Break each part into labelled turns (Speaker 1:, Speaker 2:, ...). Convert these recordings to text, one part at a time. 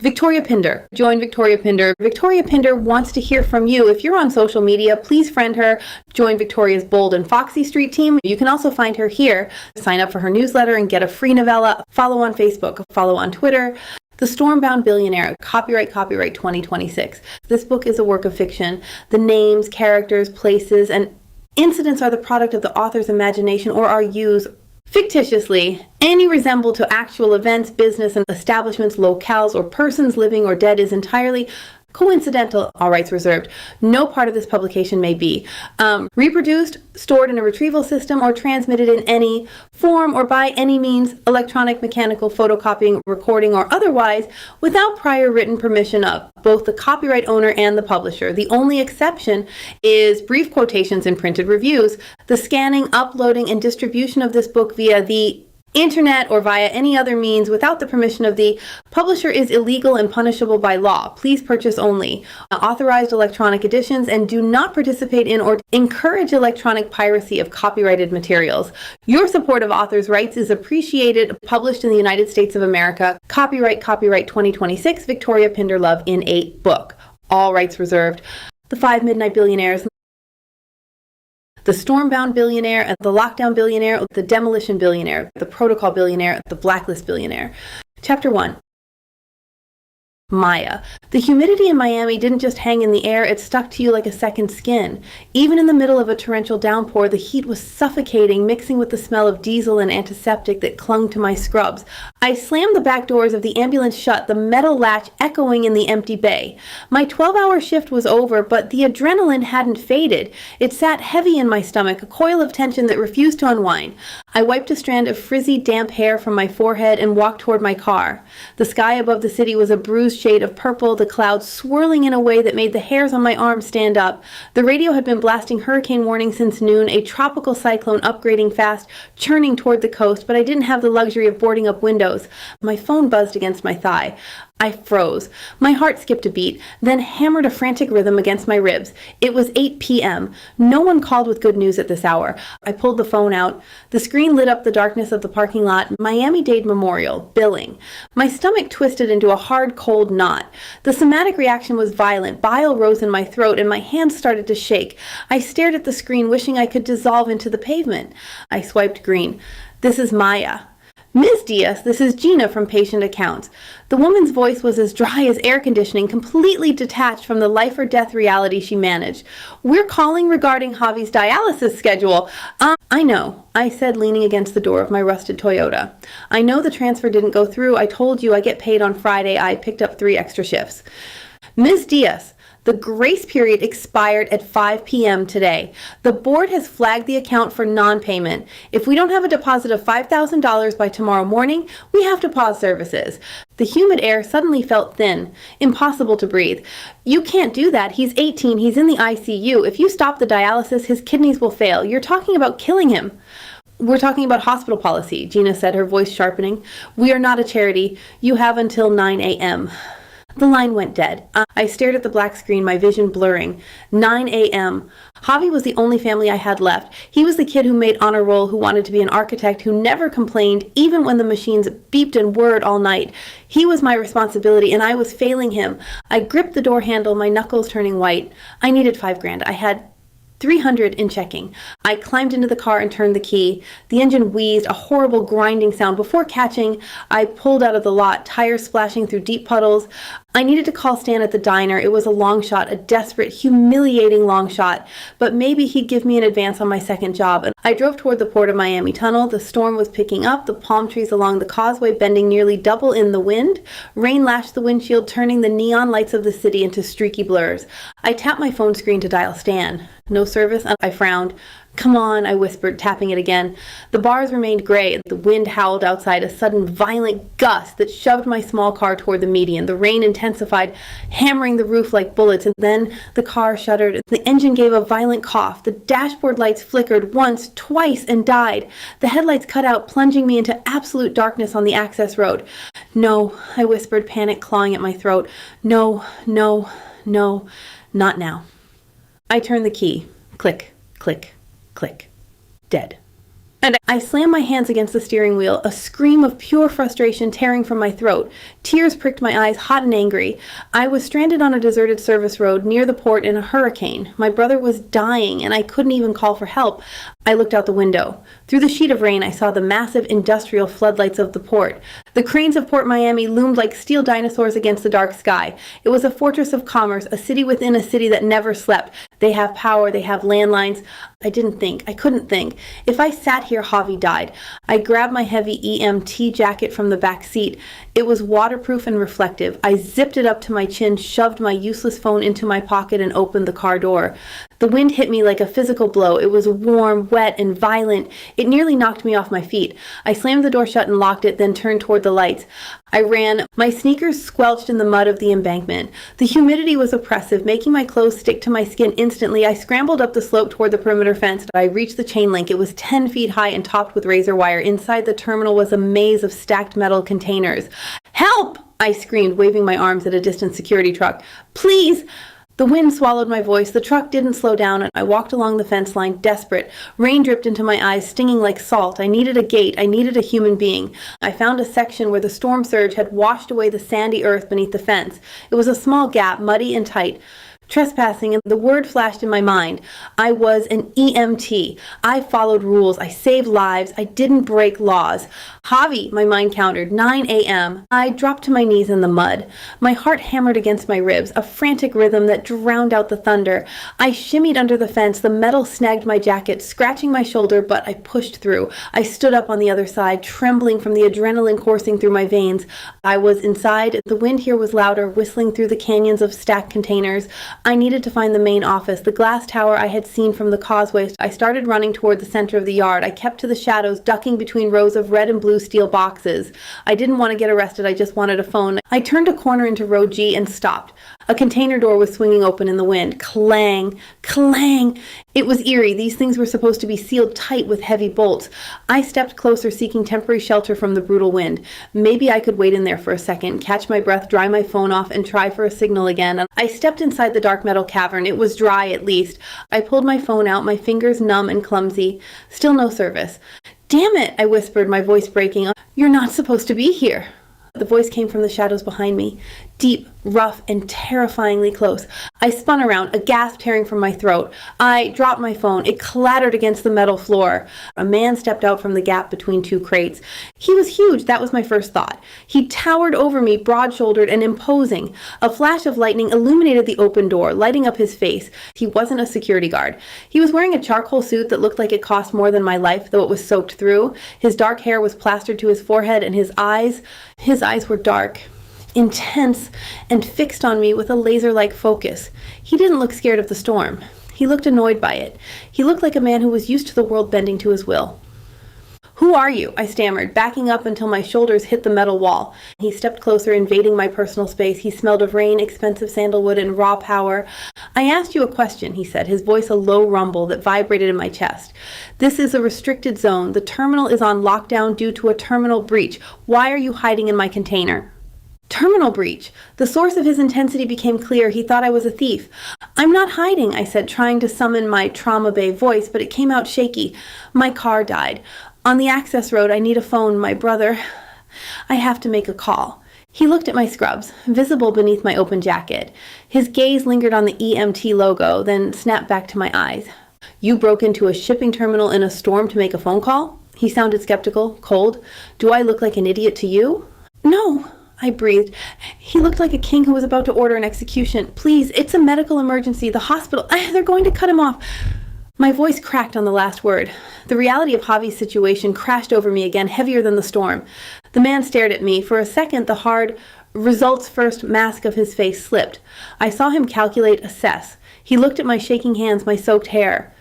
Speaker 1: Victoria Pinder. Join Victoria Pinder. Victoria Pinder wants to hear from you. If you're on social media, please friend her. Join Victoria's Bold and Foxy Street team. You can also find her here. Sign up for her newsletter and get a free novella. Follow on Facebook. Follow on Twitter. The Stormbound Billionaire, copyright 2026. This book is a work of fiction. The names, characters, places, and incidents are the product of the author's imagination or are used fictitiously. Any resemble to actual events, business, and establishments, locales, or persons living or dead is entirely coincidental, all rights reserved. No part of this publication may be reproduced, stored in a retrieval system, or transmitted in any form or by any means, electronic, mechanical, photocopying, recording, or otherwise, without prior written permission of both the copyright owner and the publisher. The only exception is brief quotations in printed reviews. The scanning, uploading, and distribution of this book via the internet or via any other means without the permission of the publisher is illegal and punishable by law. Please purchase only authorized electronic editions and do not participate in or encourage electronic piracy of copyrighted materials. Your support of authors' rights is appreciated. Published in the United States of America. Copyright 2026, Victoria Pinder Love in a book. All rights reserved. The 5 Midnight Billionaires. The Stormbound Billionaire, the Lockdown Billionaire, the Demolition Billionaire, the Protocol Billionaire, the Blacklist Billionaire. Chapter 1. Maya. The humidity in Miami didn't just hang in the air, it stuck to you like a second skin. Even in the middle of a torrential downpour, the heat was suffocating, mixing with the smell of diesel and antiseptic that clung to my scrubs. I slammed the back doors of the ambulance shut, the metal latch echoing in the empty bay. My 12-hour shift was over, but the adrenaline hadn't faded. It sat heavy in my stomach, a coil of tension that refused to unwind. I wiped a strand of frizzy, damp hair from my forehead and walked toward my car. The sky above the city was a bruised shade of purple, the clouds swirling in a way that made the hairs on my arms stand up. The radio had been blasting hurricane warning since noon, a tropical cyclone upgrading fast, churning toward the coast, but I didn't have the luxury of boarding up windows. My phone buzzed against my thigh. I froze. My heart skipped a beat, then hammered a frantic rhythm against my ribs. It was 8 p.m. No one called with good news at this hour. I pulled the phone out. The screen lit up the darkness of the parking lot. Miami-Dade Memorial. Billing. My stomach twisted into a hard, cold knot. The somatic reaction was violent. Bile rose in my throat, and my hands started to shake. I stared at the screen, wishing I could dissolve into the pavement. I swiped green. This is Maya. Ms. Diaz, this is Gina from Patient Accounts. The woman's voice was as dry as air conditioning, completely detached from the life or death reality she managed. We're calling regarding Javi's dialysis schedule. I know, I said, leaning against the door of my rusted Toyota. I know the transfer didn't go through. I told you I get paid on Friday. I picked up 3 extra shifts. Ms. Diaz, the grace period expired at 5 p.m. today. The board has flagged the account for non-payment. If we don't have a deposit of $5,000 by tomorrow morning, we have to pause services. The humid air suddenly felt thin, impossible to breathe. You can't do that. He's 18. He's in the ICU. If you stop the dialysis, his kidneys will fail. You're talking about killing him. We're talking about hospital policy, Gina said, her voice sharpening. We are not a charity. You have until 9 a.m. The line went dead. I stared at the black screen, my vision blurring. 9 a.m. Javi was the only family I had left. He was the kid who made honor roll, who wanted to be an architect, who never complained, even when the machines beeped and whirred all night. He was my responsibility, and I was failing him. I gripped the door handle, my knuckles turning white. I needed $5,000. I had $300 in checking. I climbed into the car and turned the key. The engine wheezed, a horrible grinding sound. Before catching, I pulled out of the lot, tires splashing through deep puddles. I needed to call Stan at the diner. It was a long shot, a desperate, humiliating long shot. But maybe he'd give me an advance on my second job. And I drove toward the Port of Miami tunnel. The storm was picking up, the palm trees along the causeway bending nearly double in the wind. Rain lashed the windshield, turning the neon lights of the city into streaky blurs. I tapped my phone screen to dial Stan. No service? I frowned. Come on, I whispered, tapping it again. The bars remained gray. The wind howled outside, a sudden violent gust that shoved my small car toward the median. The rain intensified, hammering the roof like bullets, and then the car shuddered. The engine gave a violent cough. The dashboard lights flickered once, twice, and died. The headlights cut out, plunging me into absolute darkness on the access road. No, I whispered, panic clawing at my throat. No, no, no, not now. I turned the key. Click, click, click. Dead. And I slammed my hands against the steering wheel, a scream of pure frustration tearing from my throat. Tears pricked my eyes, hot and angry. I was stranded on a deserted service road near the port in a hurricane. My brother was dying, and I couldn't even call for help. I looked out the window. Through the sheet of rain, I saw the massive industrial floodlights of the port. The cranes of Port Miami loomed like steel dinosaurs against the dark sky. It was a fortress of commerce, a city within a city that never slept. They have power, they have landlines. I couldn't think. If I sat here, Javi died. I grabbed my heavy EMT jacket from the back seat. It was waterproof and reflective. I zipped it up to my chin, shoved my useless phone into my pocket, and opened the car door. The wind hit me like a physical blow. It was warm, wet, and violent. It nearly knocked me off my feet. I slammed the door shut and locked it, then turned toward the lights. I ran. My sneakers squelched in the mud of the embankment. The humidity was oppressive, making my clothes stick to my skin instantly. I scrambled up the slope toward the perimeter fence. I reached the chain link. It was 10 feet high and topped with razor wire. Inside the terminal was a maze of stacked metal containers. "Help!" I screamed, waving my arms at a distant security truck. "Please!" The wind swallowed my voice. The truck didn't slow down, and I walked along the fence line, desperate. Rain dripped into my eyes, stinging like salt. I needed a gate. I needed a human being. I found a section where the storm surge had washed away the sandy earth beneath the fence. It was a small gap, muddy and tight. Trespassing, and the word flashed in my mind. I was an EMT. I followed rules. I saved lives. I didn't break laws. Javi, my mind countered. 9 a.m. I dropped to my knees in the mud. My heart hammered against my ribs, a frantic rhythm that drowned out the thunder. I shimmied under the fence. The metal snagged my jacket, scratching my shoulder, but I pushed through. I stood up on the other side, trembling from the adrenaline coursing through my veins. I was inside. The wind here was louder, whistling through the canyons of stacked containers. I needed to find the main office, the glass tower I had seen from the causeway. I started running toward the center of the yard. I kept to the shadows, ducking between rows of red and blue steel boxes. I didn't want to get arrested. I just wanted a phone. I turned a corner into row G and stopped. A container door was swinging open in the wind. Clang, clang. It was eerie. These things were supposed to be sealed tight with heavy bolts. I stepped closer, seeking temporary shelter from the brutal wind. Maybe I could wait in there for a second, catch my breath, dry my phone off, and try for a signal again. I stepped inside the dark metal cavern. It was dry, at least. I pulled my phone out, my fingers numb and clumsy. Still no service. "Damn it," I whispered, my voice breaking. "You're not supposed to be here." The voice came from the shadows behind me, deep, rough, and terrifyingly close. I spun around, a gasp tearing from my throat. I dropped my phone. It clattered against the metal floor. A man stepped out from the gap between two crates. He was huge. That was my first thought. He towered over me, broad-shouldered and imposing. A flash of lightning illuminated the open door, lighting up his face. He wasn't a security guard. He was wearing a charcoal suit that looked like it cost more than my life, though it was soaked through. His dark hair was plastered to his forehead, and his eyes were dark, intense, and fixed on me with a laser-like focus. He didn't look scared of the storm. He looked annoyed by it. He looked like a man who was used to the world bending to his will. "Who are you?" I stammered, backing up until my shoulders hit the metal wall. He stepped closer, invading my personal space. He smelled of rain, expensive sandalwood, and raw power. "I asked you a question," he said, his voice a low rumble that vibrated in my chest. "This is a restricted zone. The terminal is on lockdown due to a terminal breach. Why are you hiding in my container?" Terminal breach. The source of his intensity became clear. He thought I was a thief. "I'm not hiding," I said, trying to summon my trauma bay voice, but it came out shaky. "My car died. On the access road, I need a phone. My brother. I have to make a call." He looked at my scrubs, visible beneath my open jacket. His gaze lingered on the EMT logo, then snapped back to my eyes. "You broke into a shipping terminal in a storm to make a phone call?" He sounded skeptical, cold. "Do I look like an idiot to you?" "No," I breathed. He looked like a king who was about to order an execution. "Please, it's a medical emergency. The hospital. They're going to cut him off." My voice cracked on the last word. The reality of Javi's situation crashed over me again, heavier than the storm. The man stared at me. For a second, the hard, results-first mask of his face slipped. I saw him calculate, assess. He looked at my shaking hands, my soaked hair.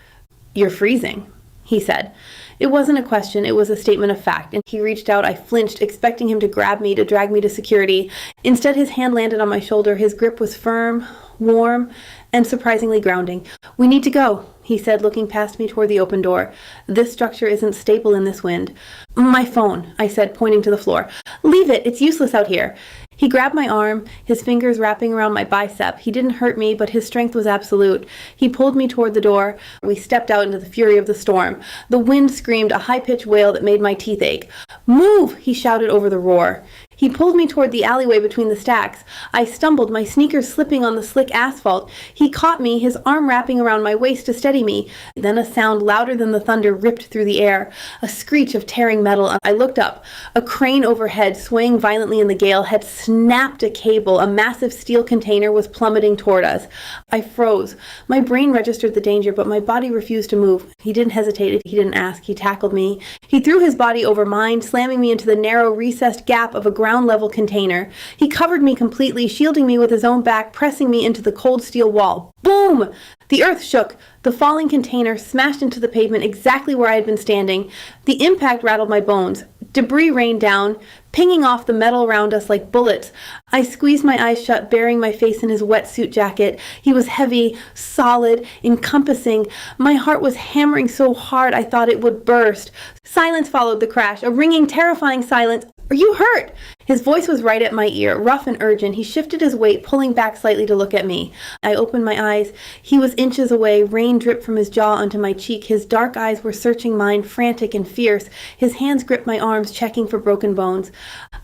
Speaker 1: "You're freezing," he said. It wasn't a question, it was a statement of fact, and he reached out. I flinched, expecting him to grab me, to drag me to security. Instead, his hand landed on my shoulder. His grip was firm, warm, and surprisingly grounding. "We need to go," he said, looking past me toward the open door. "This structure isn't stable in this wind." "My phone," I said, pointing to the floor. "Leave it, it's useless out here." He grabbed my arm, his fingers wrapping around my bicep. He didn't hurt me, but his strength was absolute. He pulled me toward the door. We stepped out into the fury of the storm. The wind screamed a high-pitched wail that made my teeth ache. "Move!" he shouted over the roar. He pulled me toward the alleyway between the stacks. I stumbled, my sneakers slipping on the slick asphalt. He caught me, his arm wrapping around my waist to steady me. Then a sound louder than the thunder ripped through the air, a screech of tearing metal. I looked up. A crane overhead, swaying violently in the gale, had snapped a cable. A massive steel container was plummeting toward us. I froze. My brain registered the danger, but my body refused to move. He didn't hesitate. He didn't ask. He tackled me. He threw his body over mine, slamming me into the narrow, recessed gap of a ground-level container. He covered me completely, shielding me with his own back, pressing me into the cold steel wall. Boom! The earth shook. The falling container smashed into the pavement exactly where I had been standing. The impact rattled my bones. Debris rained down, pinging off the metal around us like bullets. I squeezed my eyes shut, burying my face in his wetsuit jacket. He was heavy, solid, encompassing. My heart was hammering so hard I thought it would burst. Silence followed the crash, a ringing, terrifying silence. "Are you hurt?" His voice was right at my ear, rough and urgent. He shifted his weight, pulling back slightly to look at me. I opened my eyes. He was inches away. Rain dripped from his jaw onto my cheek. His dark eyes were searching mine, frantic and fierce. His hands gripped my arms, checking for broken bones.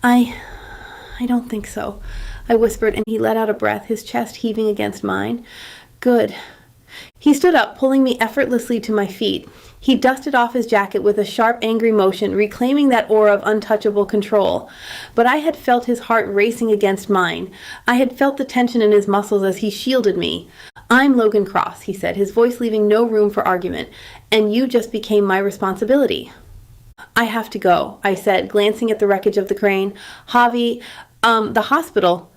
Speaker 1: I don't think so," I whispered, and he let out a breath, his chest heaving against mine. "Good." He stood up, pulling me effortlessly to my feet. He dusted off his jacket with a sharp, angry motion, reclaiming that aura of untouchable control. But I had felt his heart racing against mine. I had felt the tension in his muscles as he shielded me. "I'm Logan Cross," he said, his voice leaving no room for argument, "and you just became my responsibility." "I have to go," I said, glancing at the wreckage of the crane. "Javi, the hospital."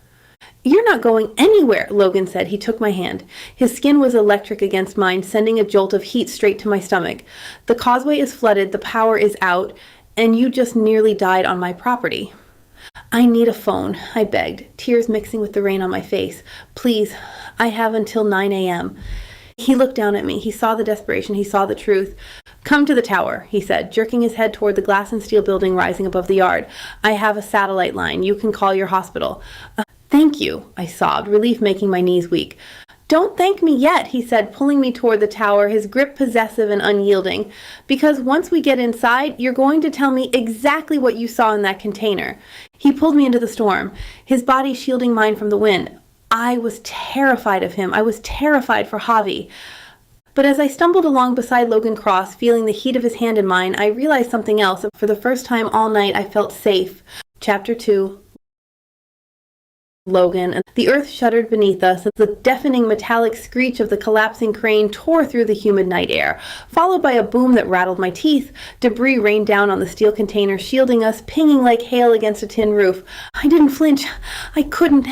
Speaker 1: "You're not going anywhere," Logan said. He took my hand. His skin was electric against mine, sending a jolt of heat straight to my stomach. "The causeway is flooded, the power is out, and you just nearly died on my property." "I need a phone," I begged, tears mixing with the rain on my face. "Please, I have until 9 a.m. He looked down at me. He saw the desperation. He saw the truth. "Come to the tower," he said, jerking his head toward the glass and steel building rising above the yard. "I have a satellite line. You can call your hospital." "Thank you," I sobbed, relief making my knees weak. "Don't thank me yet," he said, pulling me toward the tower, his grip possessive and unyielding. "Because once we get inside, you're going to tell me exactly what you saw in that container." He pulled me into the storm, his body shielding mine from the wind. I was terrified of him. I was terrified for Javi. But as I stumbled along beside Logan Cross, feeling the heat of his hand in mine, I realized something else. For the first time all night, I felt safe. Chapter 2. Logan. The earth shuddered beneath us as the deafening metallic screech of the collapsing crane tore through the humid night air, followed by a boom that rattled my teeth. Debris rained down on the steel container, shielding us, pinging like hail against a tin roof. I didn't flinch. I couldn't.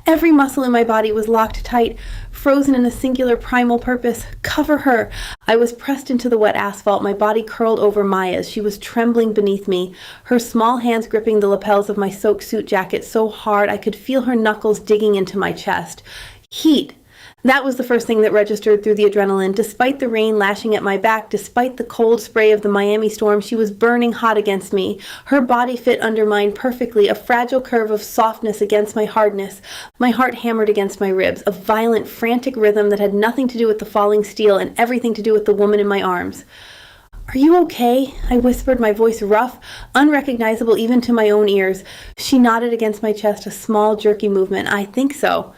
Speaker 1: Every muscle in my body was locked tight, frozen in a singular primal purpose. Cover her. I was pressed into the wet asphalt, my body curled over Maya's. She was trembling beneath me, her small hands gripping the lapels of my soaked suit jacket so hard I could feel her knuckles digging into my chest. Heat. That was the first thing that registered through the adrenaline. Despite the rain lashing at my back, despite the cold spray of the Miami storm, she was burning hot against me. Her body fit under mine perfectly, a fragile curve of softness against my hardness. My heart hammered against my ribs, a violent, frantic rhythm that had nothing to do with the falling steel and everything to do with the woman in my arms. "Are you okay?" I whispered, my voice rough, unrecognizable even to my own ears. She nodded against my chest, a small, jerky movement. "I think so."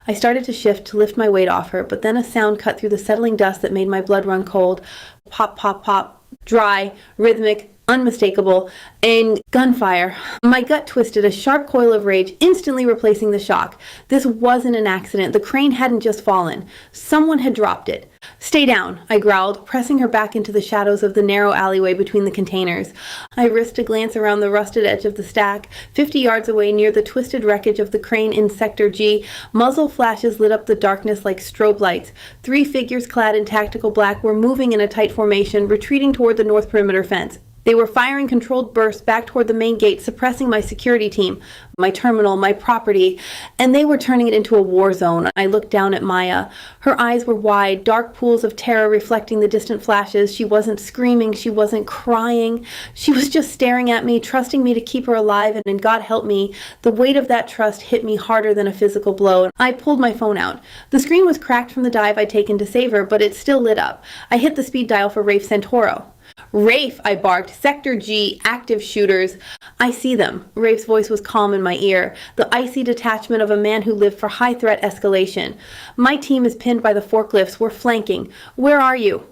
Speaker 1: I started to shift, to lift my weight off her, but then a sound cut through the settling dust that made my blood run cold. Pop, pop, pop. Dry, rhythmic, unmistakable, and gunfire. My gut twisted, a sharp coil of rage, instantly replacing the shock. This wasn't an accident. The crane hadn't just fallen. Someone had dropped it. "Stay down," I growled, pressing her back into the shadows of the narrow alleyway between the containers. I risked a glance around the rusted edge of the stack. 50 yards away, near the twisted wreckage of the crane in Sector G, muzzle flashes lit up the darkness like strobe lights. 3 figures clad in tactical black were moving in a tight formation, retreating toward the north perimeter fence. They were firing controlled bursts back toward the main gate, suppressing my security team, my terminal, my property, and they were turning it into a war zone. I looked down at Maya. Her eyes were wide, dark pools of terror reflecting the distant flashes. She wasn't screaming, she wasn't crying. She was just staring at me, trusting me to keep her alive, and God help me, the weight of that trust hit me harder than a physical blow. I pulled my phone out. The screen was cracked from the dive I'd taken to save her, but it still lit up. I hit the speed dial for Rafe Santoro. "Rafe," I barked, "Sector G, active shooters." "I see them." Rafe's voice was calm in my ear, the icy detachment of a man who lived for high-threat escalation. "My team is pinned by the forklifts. We're flanking. Where are you?"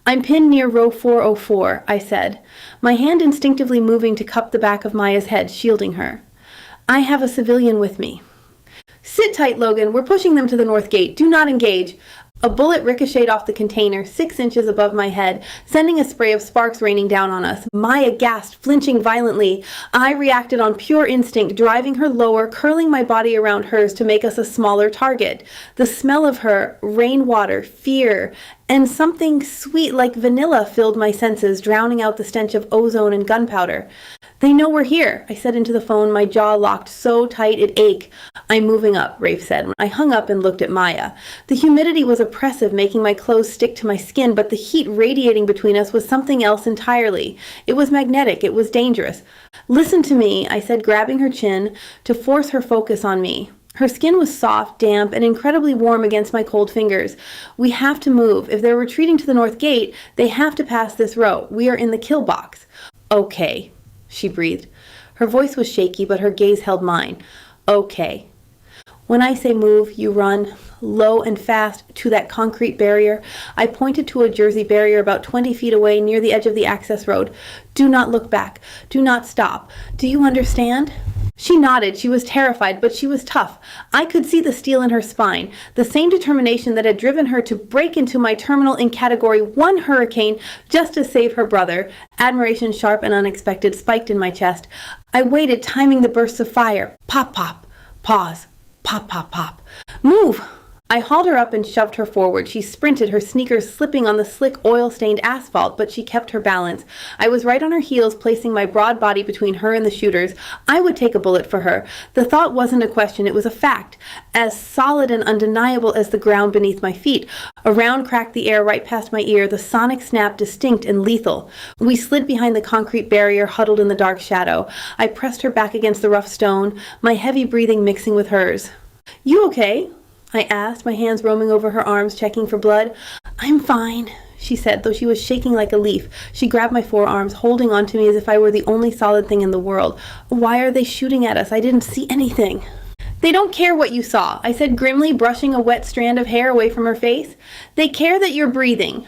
Speaker 1: "I'm pinned near row 404, I said, my hand instinctively moving to cup the back of Maya's head, shielding her. "I have a civilian with me." "Sit tight, Logan. We're pushing them to the north gate. Do not engage." A bullet ricocheted off the container 6 inches above my head, sending a spray of sparks raining down on us. Maya gasped, flinching violently. I reacted on pure instinct, driving her lower, curling my body around hers to make us a smaller target. The smell of her, rainwater, fear, and something sweet like vanilla filled my senses, drowning out the stench of ozone and gunpowder. "They know we're here," I said into the phone, my jaw locked so tight it ached. "I'm moving up," Rafe said. I hung up and looked at Maya. The humidity was oppressive, making my clothes stick to my skin, but the heat radiating between us was something else entirely. It was magnetic. It was dangerous. "Listen to me," I said, grabbing her chin to force her focus on me. Her skin was soft, damp, and incredibly warm against my cold fingers. "We have to move. If they're retreating to the north gate, they have to pass this row. We are in the kill box." "Okay," she breathed. Her voice was shaky, but her gaze held mine. "Okay. When I say move, you run, low and fast, to that concrete barrier." I pointed to a Jersey barrier about 20 feet away near the edge of the access road. "Do not look back. Do not stop. Do you understand?" She nodded. She was terrified, but she was tough. I could see the steel in her spine, the same determination that had driven her to break into my terminal in Category 1 Hurricane just to save her brother. Admiration, sharp and unexpected, spiked in my chest. I waited, timing the bursts of fire. Pop, pop. Pause. Pop, pop, pop. "Move!" I hauled her up and shoved her forward. She sprinted, her sneakers slipping on the slick, oil-stained asphalt, but she kept her balance. I was right on her heels, placing my broad body between her and the shooters. I would take a bullet for her. The thought wasn't a question, it was a fact, as solid and undeniable as the ground beneath my feet. A round cracked the air right past my ear, the sonic snap distinct and lethal. We slid behind the concrete barrier, huddled in the dark shadow. I pressed her back against the rough stone, my heavy breathing mixing with hers. "You okay?" I asked, my hands roaming over her arms, checking for blood. "I'm fine," she said, though she was shaking like a leaf. She grabbed my forearms, holding on to me as if I were the only solid thing in the world. "Why are they shooting at us? I didn't see anything." "They don't care what you saw," I said grimly, brushing a wet strand of hair away from her face. "They care that you're breathing."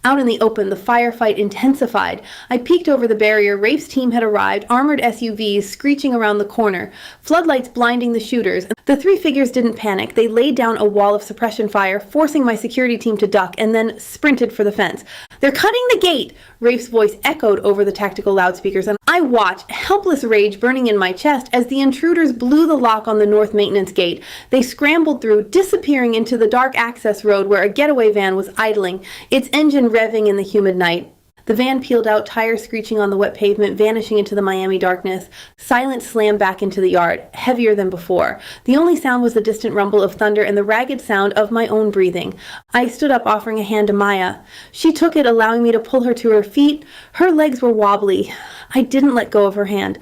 Speaker 1: Out in the open, the firefight intensified. I peeked over the barrier. Rafe's team had arrived, armored SUVs screeching around the corner, floodlights blinding the shooters. The three figures didn't panic. They laid down a wall of suppression fire, forcing my security team to duck, and then sprinted for the fence. "They're cutting the gate!" Rafe's voice echoed over the tactical loudspeakers, and I watched, helpless rage burning in my chest, as the intruders blew the lock on the north maintenance gate. They scrambled through, disappearing into the dark access road where a getaway van was idling, its engine revving in the humid night. The van peeled out, tires screeching on the wet pavement, vanishing into the Miami darkness. Silence slammed back into the yard, heavier than before. The only sound was the distant rumble of thunder and the ragged sound of my own breathing. I stood up, offering a hand to Maya. She took it, allowing me to pull her to her feet. Her legs were wobbly. I didn't let go of her hand.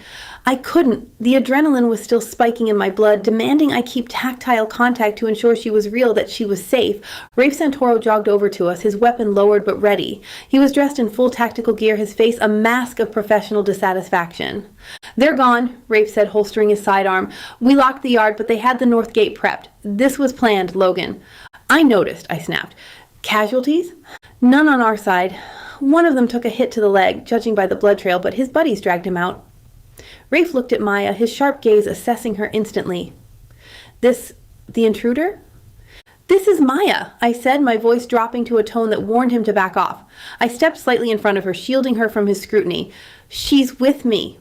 Speaker 1: I couldn't. The adrenaline was still spiking in my blood, demanding I keep tactile contact to ensure she was real, that she was safe. Rafe Santoro jogged over to us, his weapon lowered but ready. He was dressed in full tactical gear, his face a mask of professional dissatisfaction. "They're gone," Rafe said, holstering his sidearm. "We locked the yard, but they had the north gate prepped. This was planned, Logan." "I noticed," I snapped. "Casualties?" "None on our side. One of them took a hit to the leg, judging by the blood trail, but his buddies dragged him out." Rafe looked at Maya, his sharp gaze assessing her instantly. The intruder?" "This is Maya," I said, my voice dropping to a tone that warned him to back off. I stepped slightly in front of her, shielding her from his scrutiny. "She's with me."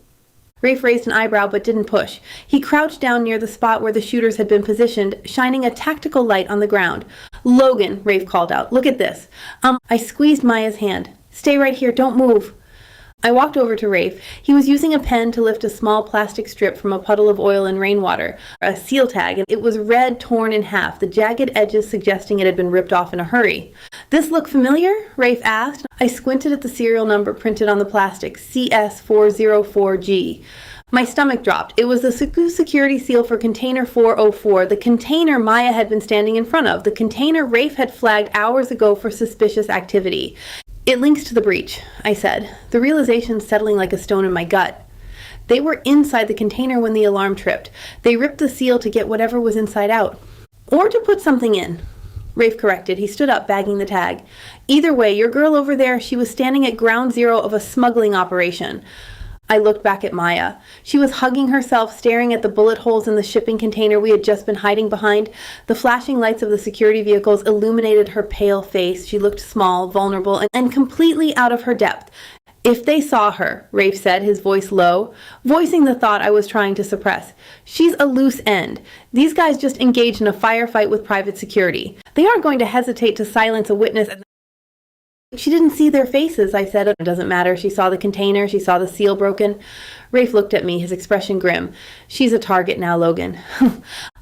Speaker 1: Rafe raised an eyebrow but didn't push. He crouched down near the spot where the shooters had been positioned, shining a tactical light on the ground. "Logan," Rafe called out, "look at this." I squeezed Maya's hand. "Stay right here, don't move." I walked over to Rafe. He was using a pen to lift a small plastic strip from a puddle of oil and rainwater, a seal tag, and it was red, torn in half, the jagged edges suggesting it had been ripped off in a hurry. "This look familiar?" Rafe asked. I squinted at the serial number printed on the plastic, CS404G. My stomach dropped. It was the security seal for container 404, the container Maya had been standing in front of, the container Rafe had flagged hours ago for suspicious activity. "It links to the breach," I said, the realization settling like a stone in my gut. They were inside the container when the alarm tripped. They ripped the seal to get whatever was inside out. Or to put something in. Rafe corrected. He stood up, bagging the tag. "Either way, your girl over there, she was standing at ground zero of a smuggling operation." I looked back at Maya. She was hugging herself, staring at the bullet holes in the shipping container we had just been hiding behind. The flashing lights of the security vehicles illuminated her pale face. She looked small, vulnerable, and completely out of her depth. "If they saw her," Rafe said, his voice low, voicing the thought I was trying to suppress. "She's a loose end. These guys just engaged in a firefight with private security. They aren't going to hesitate to silence a witness." "She didn't see their faces," I said. "It doesn't matter. She saw the container. She saw the seal broken." Rafe looked at me, his expression grim. "She's a target now, Logan."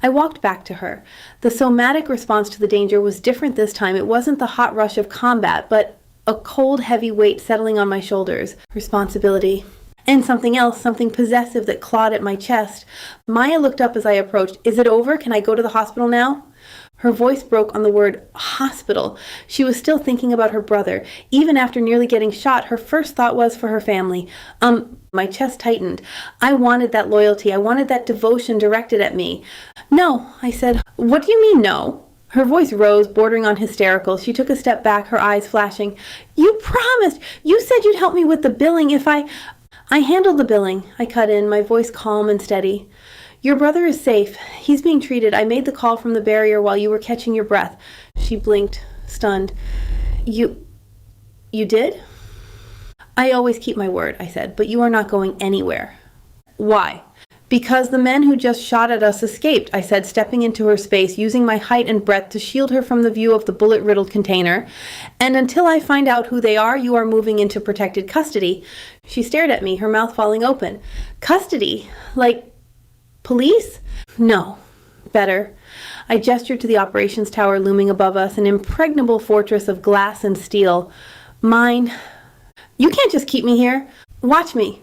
Speaker 1: I walked back to her. The somatic response to the danger was different this time. It wasn't the hot rush of combat, but a cold, heavy weight settling on my shoulders. Responsibility. And something else, something possessive that clawed at my chest. Maya looked up as I approached. "Is it over? Can I go to the hospital now?" Her voice broke on the word hospital. She was still thinking about her brother. Even after nearly getting shot, her first thought was for her family. My chest tightened. I wanted that loyalty. I wanted that devotion directed at me. "No," I said. "What do you mean, no?" Her voice rose, bordering on hysterical. She took a step back, her eyes flashing. "You promised! You said you'd help me with the billing if I handled the billing," I cut in, my voice calm and steady. "Your brother is safe. He's being treated. I made the call from the barrier while you were catching your breath." She blinked, stunned. You did?" "I always keep my word," I said, "but you are not going anywhere." "Why?" "Because the men who just shot at us escaped," I said, stepping into her space, using my height and breadth to shield her from the view of the bullet-riddled container. "And until I find out who they are, you are moving into protected custody." She stared at me, her mouth falling open. "Custody? Like police?" "No. Better." I gestured to the operations tower looming above us, an impregnable fortress of glass and steel. "Mine. You can't just keep me here. Watch me."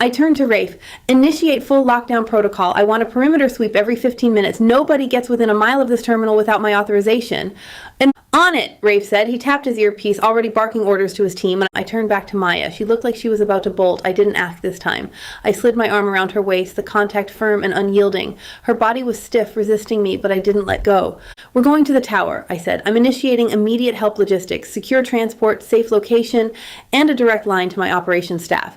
Speaker 1: I turned to Rafe. "Initiate full lockdown protocol. I want a perimeter sweep every 15 minutes. Nobody gets within a mile of this terminal without my authorization." "And on it," Rafe said. He tapped his earpiece, already barking orders to his team, and I turned back to Maya. She looked like she was about to bolt. I didn't act this time. I slid my arm around her waist, the contact firm and unyielding. Her body was stiff, resisting me, but I didn't let go. "We're going to the tower," I said. "I'm initiating immediate help logistics, secure transport, safe location, and a direct line to my operations staff."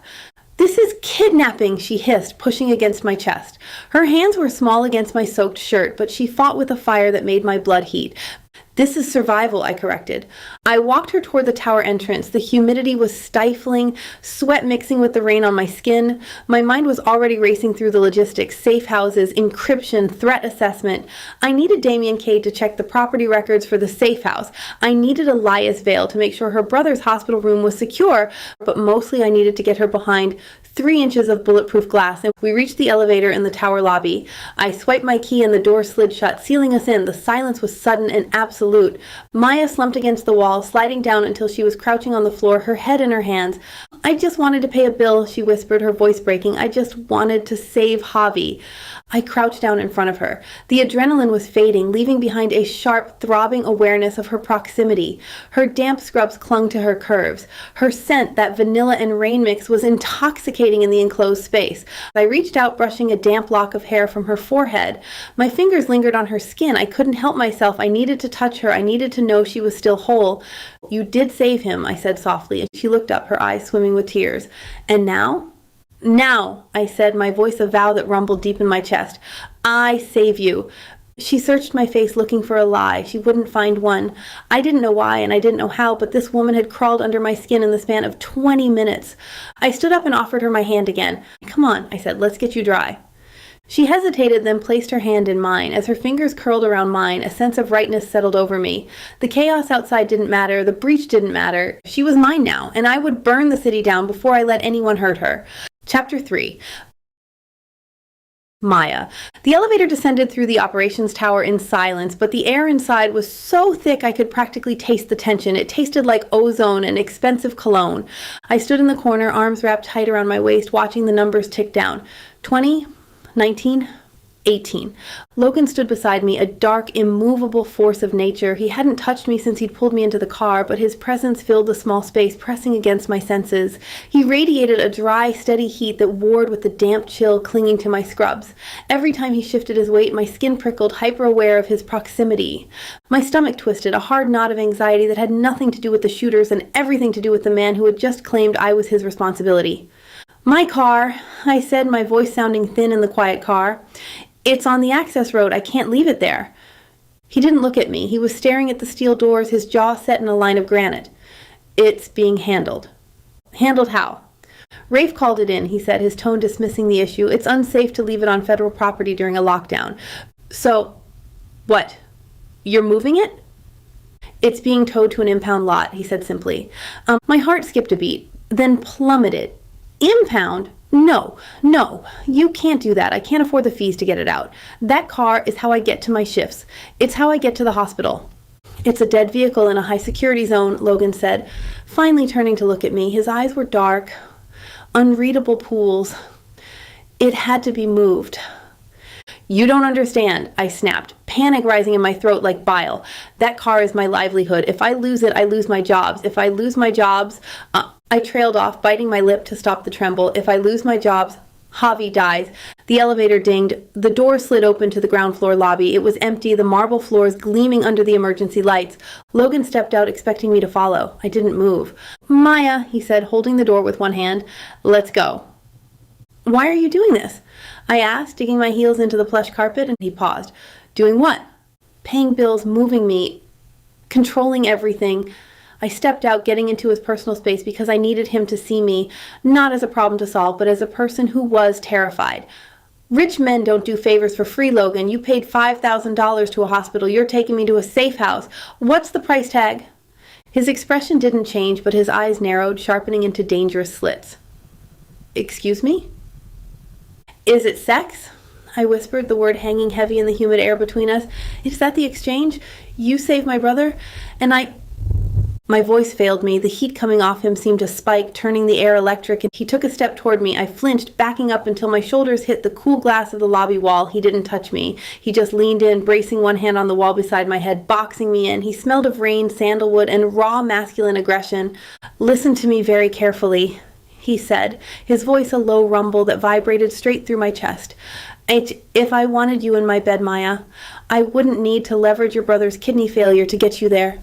Speaker 1: "This is kidnapping," she hissed, pushing against my chest. Her hands were small against my soaked shirt, but she fought with a fire that made my blood heat. "This is survival," I corrected. I walked her toward the tower entrance. The humidity was stifling, sweat mixing with the rain on my skin. My mind was already racing through the logistics, safe houses, encryption, threat assessment. I needed Damien Cade to check the property records for the safe house. I needed Elias Vale to make sure her brother's hospital room was secure, but mostly I needed to get her behind 3 inches of bulletproof glass, and we reached the elevator in the tower lobby. I swiped my key and the door slid shut, sealing us in. The silence was sudden and absolute. Maya slumped against the wall, sliding down until she was crouching on the floor, her head in her hands. "I just wanted to pay a bill," she whispered, her voice breaking. "I just wanted to save Javi." I crouched down in front of her. The adrenaline was fading, leaving behind a sharp, throbbing awareness of her proximity. Her damp scrubs clung to her curves. Her scent, that vanilla and rain mix, was intoxicating in the enclosed space. I reached out, brushing a damp lock of hair from her forehead. My fingers lingered on her skin. I couldn't help myself. I needed to touch her. I needed to know she was still whole. "You did save him," I said softly, and she looked up, her eyes swimming with tears. "And now?" "Now," I said, my voice a vow that rumbled deep in my chest. "I save you." She searched my face looking for a lie. She wouldn't find one. I didn't know why and I didn't know how, but this woman had crawled under my skin in the span of 20 minutes. I stood up and offered her my hand again. "Come on," I said, "let's get you dry." She hesitated, then placed her hand in mine. As her fingers curled around mine, a sense of rightness settled over me. The chaos outside didn't matter, the breach didn't matter. She was mine now, and I would burn the city down before I let anyone hurt her. Chapter 3. Maya. The elevator descended through the operations tower in silence, but the air inside was so thick I could practically taste the tension. It tasted like ozone and expensive cologne. I stood in the corner, arms wrapped tight around my waist, watching the numbers tick down. 20, 19, 18. Logan stood beside me, a dark, immovable force of nature. He hadn't touched me since he'd pulled me into the car, but his presence filled the small space, pressing against my senses. He radiated a dry, steady heat that warred with the damp chill clinging to my scrubs. Every time he shifted his weight, my skin prickled, hyper-aware of his proximity. My stomach twisted, a hard knot of anxiety that had nothing to do with the shooters and everything to do with the man who had just claimed I was his responsibility. "My car," I said, my voice sounding thin in the quiet car. "It's on the access road. I can't leave it there." He didn't look at me. He was staring at the steel doors, his jaw set in a line of granite. "It's being handled." "Handled how?" "Rafe called it in," he said, his tone dismissing the issue. "It's unsafe to leave it on federal property during a lockdown." "So, what? You're moving it?" "It's being towed to an impound lot," he said simply. My heart skipped a beat, then plummeted. "Impound? No, you can't do that. I can't afford the fees to get it out. That car is how I get to my shifts. It's how I get to the hospital." "It's a dead vehicle in a high-security zone," Logan said, finally turning to look at me. His eyes were dark, unreadable pools. "It had to be moved." "You don't understand," I snapped, panic rising in my throat like bile. "That car is my livelihood. If I lose it, I lose my jobs. If I lose my jobs..." I trailed off, biting my lip to stop the tremble. "If I lose my jobs, Javi dies." The elevator dinged. The door slid open to the ground floor lobby. It was empty, the marble floors gleaming under the emergency lights. Logan stepped out, expecting me to follow. I didn't move. "Maya," he said, holding the door with one hand. "Let's go." "Why are you doing this?" I asked, digging my heels into the plush carpet, and he paused. "Doing what?" "Paying bills, moving me, controlling everything." I stepped out, getting into his personal space because I needed him to see me, not as a problem to solve, but as a person who was terrified. "Rich men don't do favors for free, Logan. You paid $5,000 to a hospital. You're taking me to a safe house. What's the price tag?" His expression didn't change, but his eyes narrowed, sharpening into dangerous slits. "Excuse me?" "Is it sex?" I whispered, the word hanging heavy in the humid air between us. "Is that the exchange? You saved my brother, and I..." My voice failed me. The heat coming off him seemed to spike, turning the air electric, and he took a step toward me. I flinched, backing up until my shoulders hit the cool glass of the lobby wall. He didn't touch me. He just leaned in, bracing one hand on the wall beside my head, boxing me in. He smelled of rain, sandalwood, and raw masculine aggression. "Listen to me very carefully," he said, his voice a low rumble that vibrated straight through my chest. "If I wanted you in my bed, Maya, I wouldn't need to leverage your brother's kidney failure to get you there."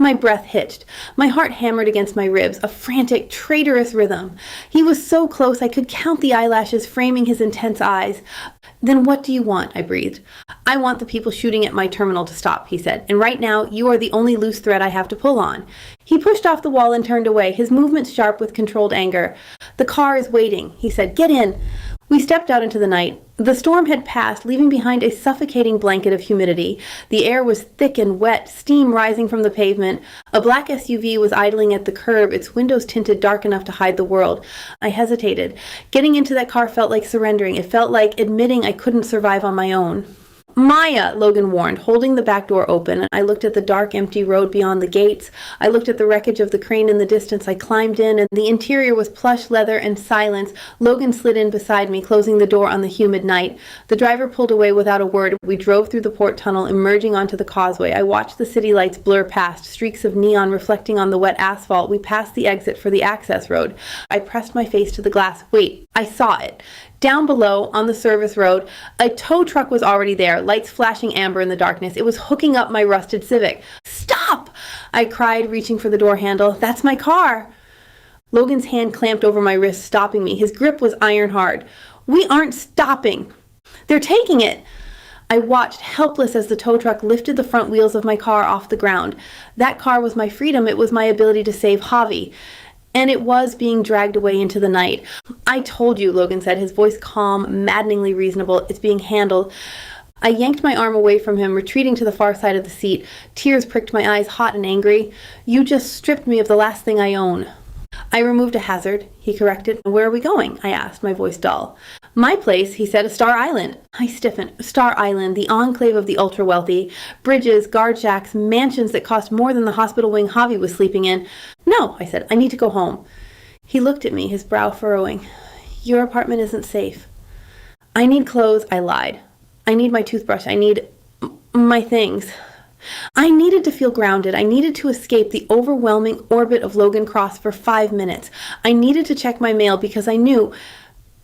Speaker 1: My breath hitched. My heart hammered against my ribs, a frantic, traitorous rhythm. He was so close I could count the eyelashes framing his intense eyes. "Then what do you want?" I breathed. "I want the people shooting at my terminal to stop," he said. "And right now, you are the only loose thread I have to pull on." He pushed off the wall and turned away, his movements sharp with controlled anger. "The car is waiting," he said. "Get in." We stepped out into the night. The storm had passed, leaving behind a suffocating blanket of humidity. The air was thick and wet, steam rising from the pavement. A black SUV was idling at the curb, its windows tinted dark enough to hide the world. I hesitated. Getting into that car felt like surrendering. It felt like admitting I couldn't survive on my own. "Maya," Logan warned, holding the back door open. I looked at the dark, empty road beyond the gates. I looked at the wreckage of the crane in the distance. I climbed in, and the interior was plush leather and silence. Logan slid in beside me, closing the door on the humid night. The driver pulled away without a word. We drove through the port tunnel, emerging onto the causeway. I watched the city lights blur past, streaks of neon reflecting on the wet asphalt. We passed the exit for the access road. I pressed my face to the glass. Wait, I saw it. Down below, on the service road, a tow truck was already there, lights flashing amber in the darkness. It was hooking up my rusted Civic. "Stop!" I cried, reaching for the door handle. "That's my car!" Logan's hand clamped over my wrist, stopping me. His grip was iron hard. "We aren't stopping. They're taking it!" I watched, helpless, as the tow truck lifted the front wheels of my car off the ground. That car was my freedom. It was my ability to save Javi. And it was being dragged away into the night. "I told you," Logan said, his voice calm, maddeningly reasonable. "It's being handled." I yanked my arm away from him, retreating to the far side of the seat. Tears pricked my eyes, hot and angry. "You just stripped me of the last thing I own." "I removed a hazard," he corrected. "Where are we going?" I asked, my voice dull. "My place," he said, "a Star Island." I stiffened. Star Island, the enclave of the ultra-wealthy. Bridges, guard shacks, mansions that cost more than the hospital wing Javi was sleeping in. "No," I said, "I need to go home." He looked at me, his brow furrowing. "Your apartment isn't safe." "I need clothes," I lied. "I need my toothbrush. I need my things." I needed to feel grounded. I needed to escape the overwhelming orbit of Logan Cross for 5 minutes. I needed to check my mail because I knew,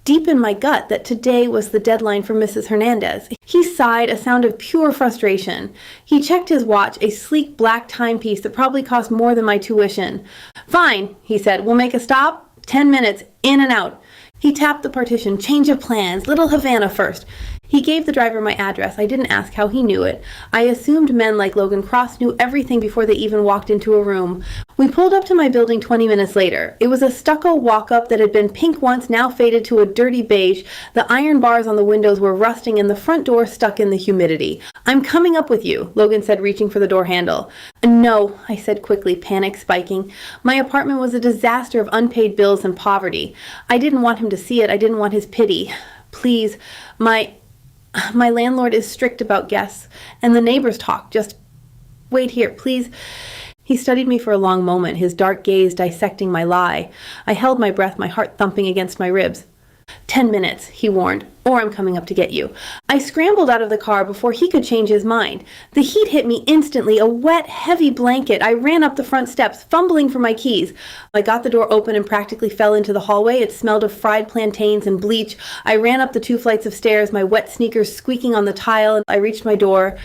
Speaker 1: deep in my gut, that today was the deadline for Mrs. Hernandez. He sighed, a sound of pure frustration. He checked his watch, a sleek black timepiece that probably cost more than my tuition. "Fine," he said. "We'll make a stop. 10 minutes, in and out." He tapped the partition. "Change of plans. Little Havana first." He gave the driver my address. I didn't ask how he knew it. I assumed men like Logan Cross knew everything before they even walked into a room. We pulled up to my building 20 minutes later. It was a stucco walk-up that had been pink once, now faded to a dirty beige. The iron bars on the windows were rusting and the front door stuck in the humidity. "I'm coming up with you," Logan said, reaching for the door handle. "No," I said quickly, panic spiking. My apartment was a disaster of unpaid bills and poverty. I didn't want him to see it. I didn't want his pity. "Please, my landlord is strict about guests, and the neighbors talk. Just wait here, please." He studied me for a long moment, his dark gaze dissecting my lie. I held my breath, my heart thumping against my ribs. 10 minutes, he warned, "or I'm coming up to get you." I scrambled out of the car before he could change his mind. The heat hit me instantly, a wet, heavy blanket. I ran up the front steps, fumbling for my keys. I got the door open and practically fell into the hallway. It smelled of fried plantains and bleach. I ran up the 2 flights of stairs, my wet sneakers squeaking on the tile. I reached my door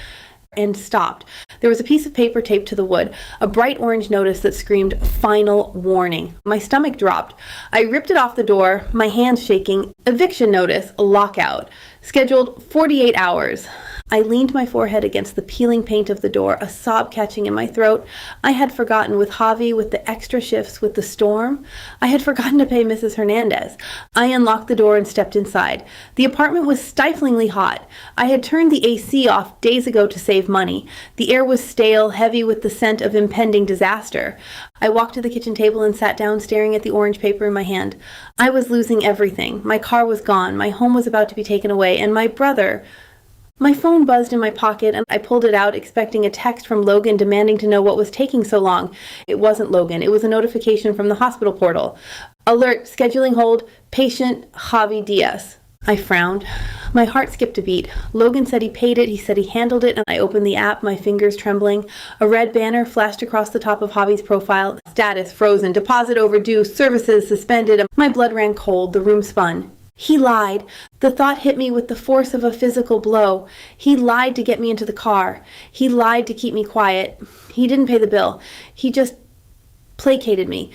Speaker 1: and stopped. There was a piece of paper taped to the wood, a bright orange notice that screamed, "Final warning." My stomach dropped. I ripped it off the door, my hands shaking. "Eviction notice, lockout. Scheduled 48 hours. I leaned my forehead against the peeling paint of the door, a sob catching in my throat. I had forgotten, with Javi, with the extra shifts, with the storm. I had forgotten to pay Mrs. Hernandez. I unlocked the door and stepped inside. The apartment was stiflingly hot. I had turned the AC off days ago to save money. The air was stale, heavy with the scent of impending disaster. I walked to the kitchen table and sat down, staring at the orange paper in my hand. I was losing everything. My car was gone. My home was about to be taken away. And my brother... My phone buzzed in my pocket, and I pulled it out, expecting a text from Logan demanding to know what was taking so long. It wasn't Logan. It was a notification from the hospital portal. "Alert, scheduling hold, patient Javi Diaz." I frowned. My heart skipped a beat. Logan said he paid it. He said he handled it, and I opened the app, my fingers trembling. A red banner flashed across the top of Javi's profile. Status frozen, deposit overdue, services suspended. My blood ran cold. The room spun. He lied. The thought hit me with the force of a physical blow. He lied to get me into the car. He lied to keep me quiet. He didn't pay the bill. He just placated me.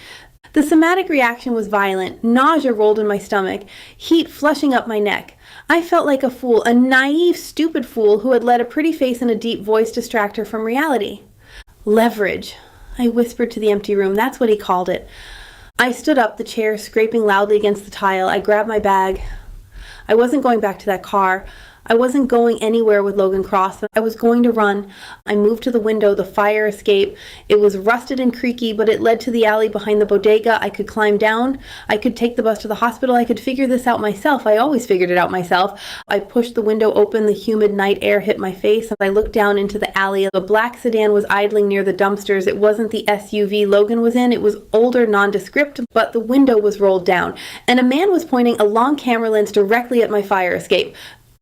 Speaker 1: The somatic reaction was violent. Nausea rolled in my stomach, heat flushing up my neck. I felt like a fool, a naive, stupid fool who had let a pretty face and a deep voice distract her from reality. "Leverage," I whispered to the empty room. That's what he called it. I stood up, the chair scraping loudly against the tile. I grabbed my bag. I wasn't going back to that car. I wasn't going anywhere with Logan Cross. I was going to run. I moved to the window, the fire escape. It was rusted and creaky, but it led to the alley behind the bodega. I could climb down. I could take the bus to the hospital. I could figure this out myself. I always figured it out myself. I pushed the window open. The humid night air hit my face. I looked down into the alley. A black sedan was idling near the dumpsters. It wasn't the SUV Logan was in. It was older, nondescript, but the window was rolled down, and a man was pointing a long camera lens directly at my fire escape.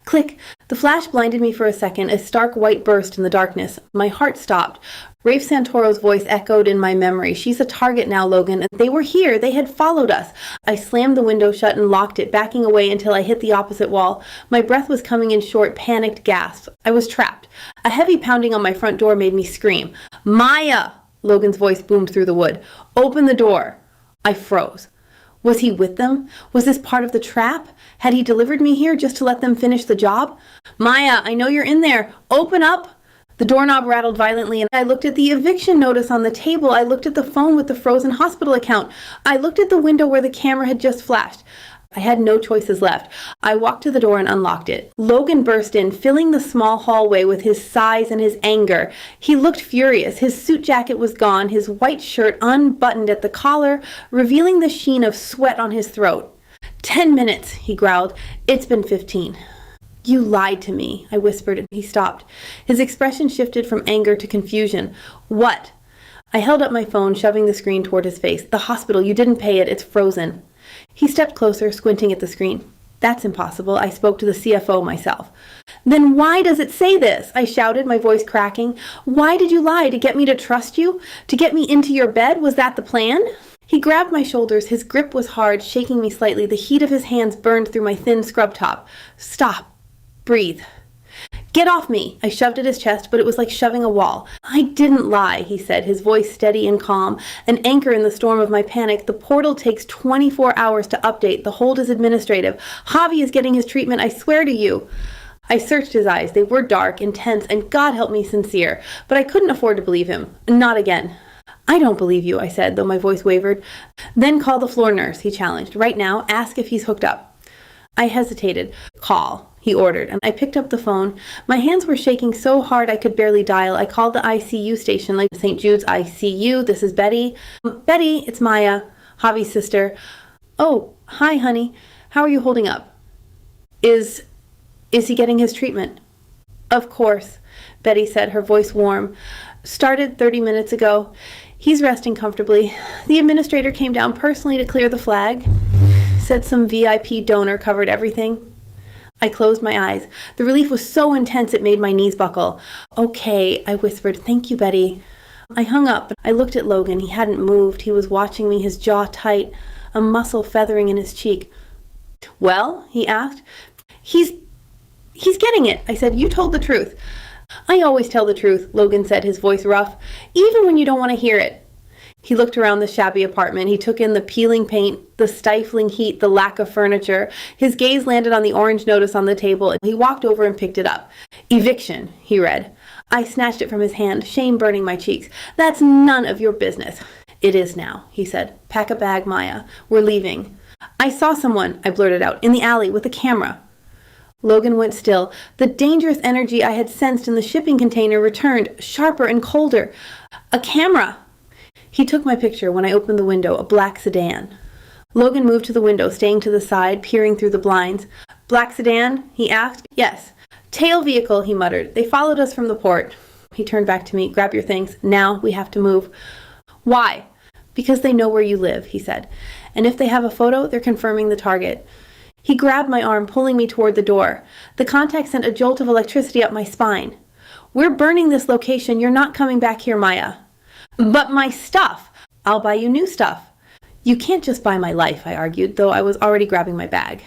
Speaker 1: Click! The flash blinded me for a second, a stark white burst in the darkness. My heart stopped. Rafe Santoro's voice echoed in my memory. "She's a target now, Logan. They were here. They had followed us." I slammed the window shut and locked it, backing away until I hit the opposite wall. My breath was coming in short, panicked gasps. I was trapped. A heavy pounding on my front door made me scream. "Maya!" Logan's voice boomed through the wood. "Open the door." I froze. Was he with them? Was this part of the trap? Had he delivered me here just to let them finish the job? "Maya, I know you're in there. Open up!" The doorknob rattled violently, and I looked at the eviction notice on the table. I looked at the phone with the frozen hospital account. I looked at the window where the camera had just flashed. I had no choices left. I walked to the door and unlocked it. Logan burst in, filling the small hallway with his sighs and his anger. He looked furious. His suit jacket was gone, his white shirt unbuttoned at the collar, revealing the sheen of sweat on his throat. 10 minutes, he growled. It's been 15. You lied to me, I whispered, and he stopped. His expression shifted from anger to confusion. What? I held up my phone, shoving the screen toward his face. The hospital, you didn't pay it. It's frozen. He stepped closer, squinting at the screen. That's impossible. I spoke to the CFO myself. Then why does it say this? I shouted, my voice cracking. Why did you lie? To get me to trust you? To get me into your bed? Was that the plan? He grabbed my shoulders. His grip was hard, shaking me slightly. The heat of his hands burned through my thin scrub top. Stop. Breathe. Get off me! I shoved at his chest, but it was like shoving a wall. I didn't lie, he said, his voice steady and calm. An anchor in the storm of my panic. The portal takes 24 hours to update. The hold is administrative. Javi is getting his treatment, I swear to you. I searched his eyes. They were dark, intense, and God help me sincere. But I couldn't afford to believe him. Not again. I don't believe you, I said, though my voice wavered. Then call the floor nurse, he challenged. Right now, ask if he's hooked up. I hesitated. Call, he ordered, and I picked up the phone. My hands were shaking so hard I could barely dial. I called the ICU station, like St. Jude's ICU. This is Betty. Betty, it's Maya, Javi's sister. Oh, hi, honey. How are you holding up? Is he getting his treatment? Of course, Betty said, her voice warm. Started 30 minutes ago. He's resting comfortably. The administrator came down personally to clear the flag. Said some VIP donor covered everything. I closed my eyes. The relief was so intense it made my knees buckle. Okay, I whispered. Thank you, Betty. I hung up. I looked at Logan. He hadn't moved. He was watching me, his jaw tight, a muscle feathering in his cheek. Well, he asked. He's getting it, I said. You told the truth. I always tell the truth, Logan said, his voice rough, even when you don't want to hear it. He looked around the shabby apartment. He took in the peeling paint, the stifling heat, the lack of furniture. His gaze landed on the orange notice on the table, and he walked over and picked it up. Eviction, he read. I snatched it from his hand, shame burning my cheeks. That's none of your business. It is now, he said. Pack a bag, Maya. We're leaving. I saw someone, I blurted out, in the alley with a camera. Logan went still. The dangerous energy I had sensed in the shipping container returned, sharper and colder. A camera! He took my picture when I opened the window, a black sedan. Logan moved to the window, staying to the side, peering through the blinds. Black sedan? He asked. Yes. Tail vehicle, he muttered. They followed us from the port. He turned back to me. Grab your things. Now we have to move. Why? Because they know where you live, he said. And if they have a photo, they're confirming the target. He grabbed my arm, pulling me toward the door. The contact sent a jolt of electricity up my spine. We're burning this location. You're not coming back here, Maya. But my stuff! I'll buy you new stuff. You can't just buy my life, I argued, though I was already grabbing my bag.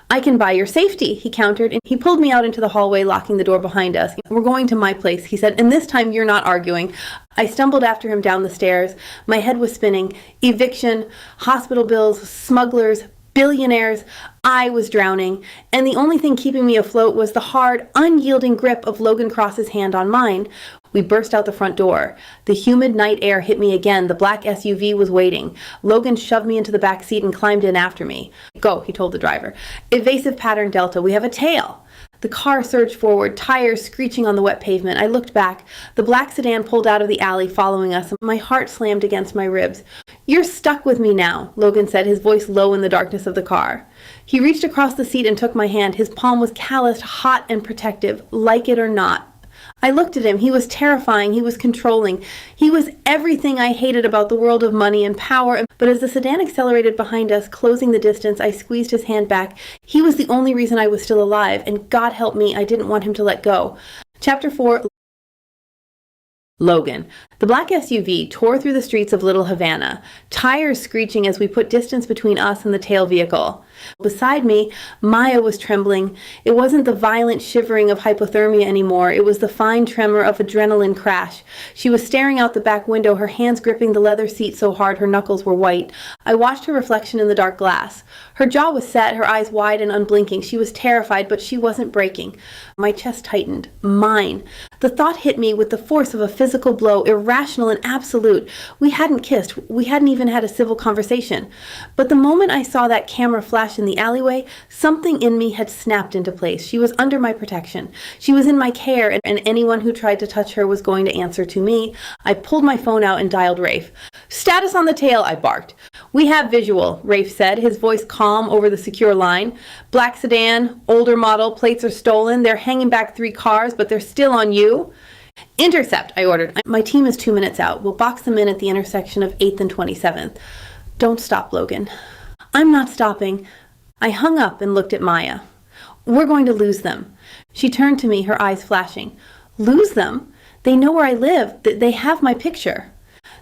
Speaker 1: I can buy your safety, he countered, and he pulled me out into the hallway, locking the door behind us. We're going to my place, he said, and this time you're not arguing. I stumbled after him down the stairs. My head was spinning. Eviction, hospital bills, smugglers, billionaires. I was drowning, and the only thing keeping me afloat was the hard, unyielding grip of Logan Cross's hand on mine. We burst out the front door. The humid night air hit me again. The black SUV was waiting. Logan shoved me into the back seat and climbed in after me. Go, he told the driver. Evasive pattern Delta. We have a tail. The car surged forward, tires screeching on the wet pavement. I looked back. The black sedan pulled out of the alley following us. My heart slammed against my ribs. You're stuck with me now, Logan said, his voice low in the darkness of the car. He reached across the seat and took my hand. His palm was calloused, hot and protective, like it or not. I looked at him. He was terrifying. He was controlling. He was everything I hated about the world of money and power. But as the sedan accelerated behind us, closing the distance, I squeezed his hand back. He was the only reason I was still alive, and God help me, I didn't want him to let go. Chapter 4. Logan. The black SUV tore through the streets of Little Havana, tires screeching as we put distance between us and the tail vehicle. Beside me, Maya was trembling. It wasn't the violent shivering of hypothermia anymore. It was the fine tremor of adrenaline crash. She was staring out the back window, her hands gripping the leather seat so hard her knuckles were white. I watched her reflection in the dark glass. Her jaw was set, her eyes wide and unblinking. She was terrified, but she wasn't breaking. My chest tightened. Mine. The thought hit me with the force of a physical blow, irrational and absolute. We hadn't kissed. We hadn't even had a civil conversation. But the moment I saw that camera flash in the alleyway, something in me had snapped into place. She was under my protection. She was in my care, and anyone who tried to touch her was going to answer to me. I pulled my phone out and dialed Rafe. "Status on the tail," I barked. "We have visual," Rafe said, his voice calm over the secure line. "Black sedan, older model, plates are stolen. They're hanging back 3 cars, but they're still on you." "Intercept," I ordered. "My team is 2 minutes out. We'll box them in at the intersection of 8th and 27th. Don't stop, Logan." "I'm not stopping." I hung up and looked at Maya. "We're going to lose them." She turned to me, her eyes flashing. "Lose them? They know where I live. They have my picture."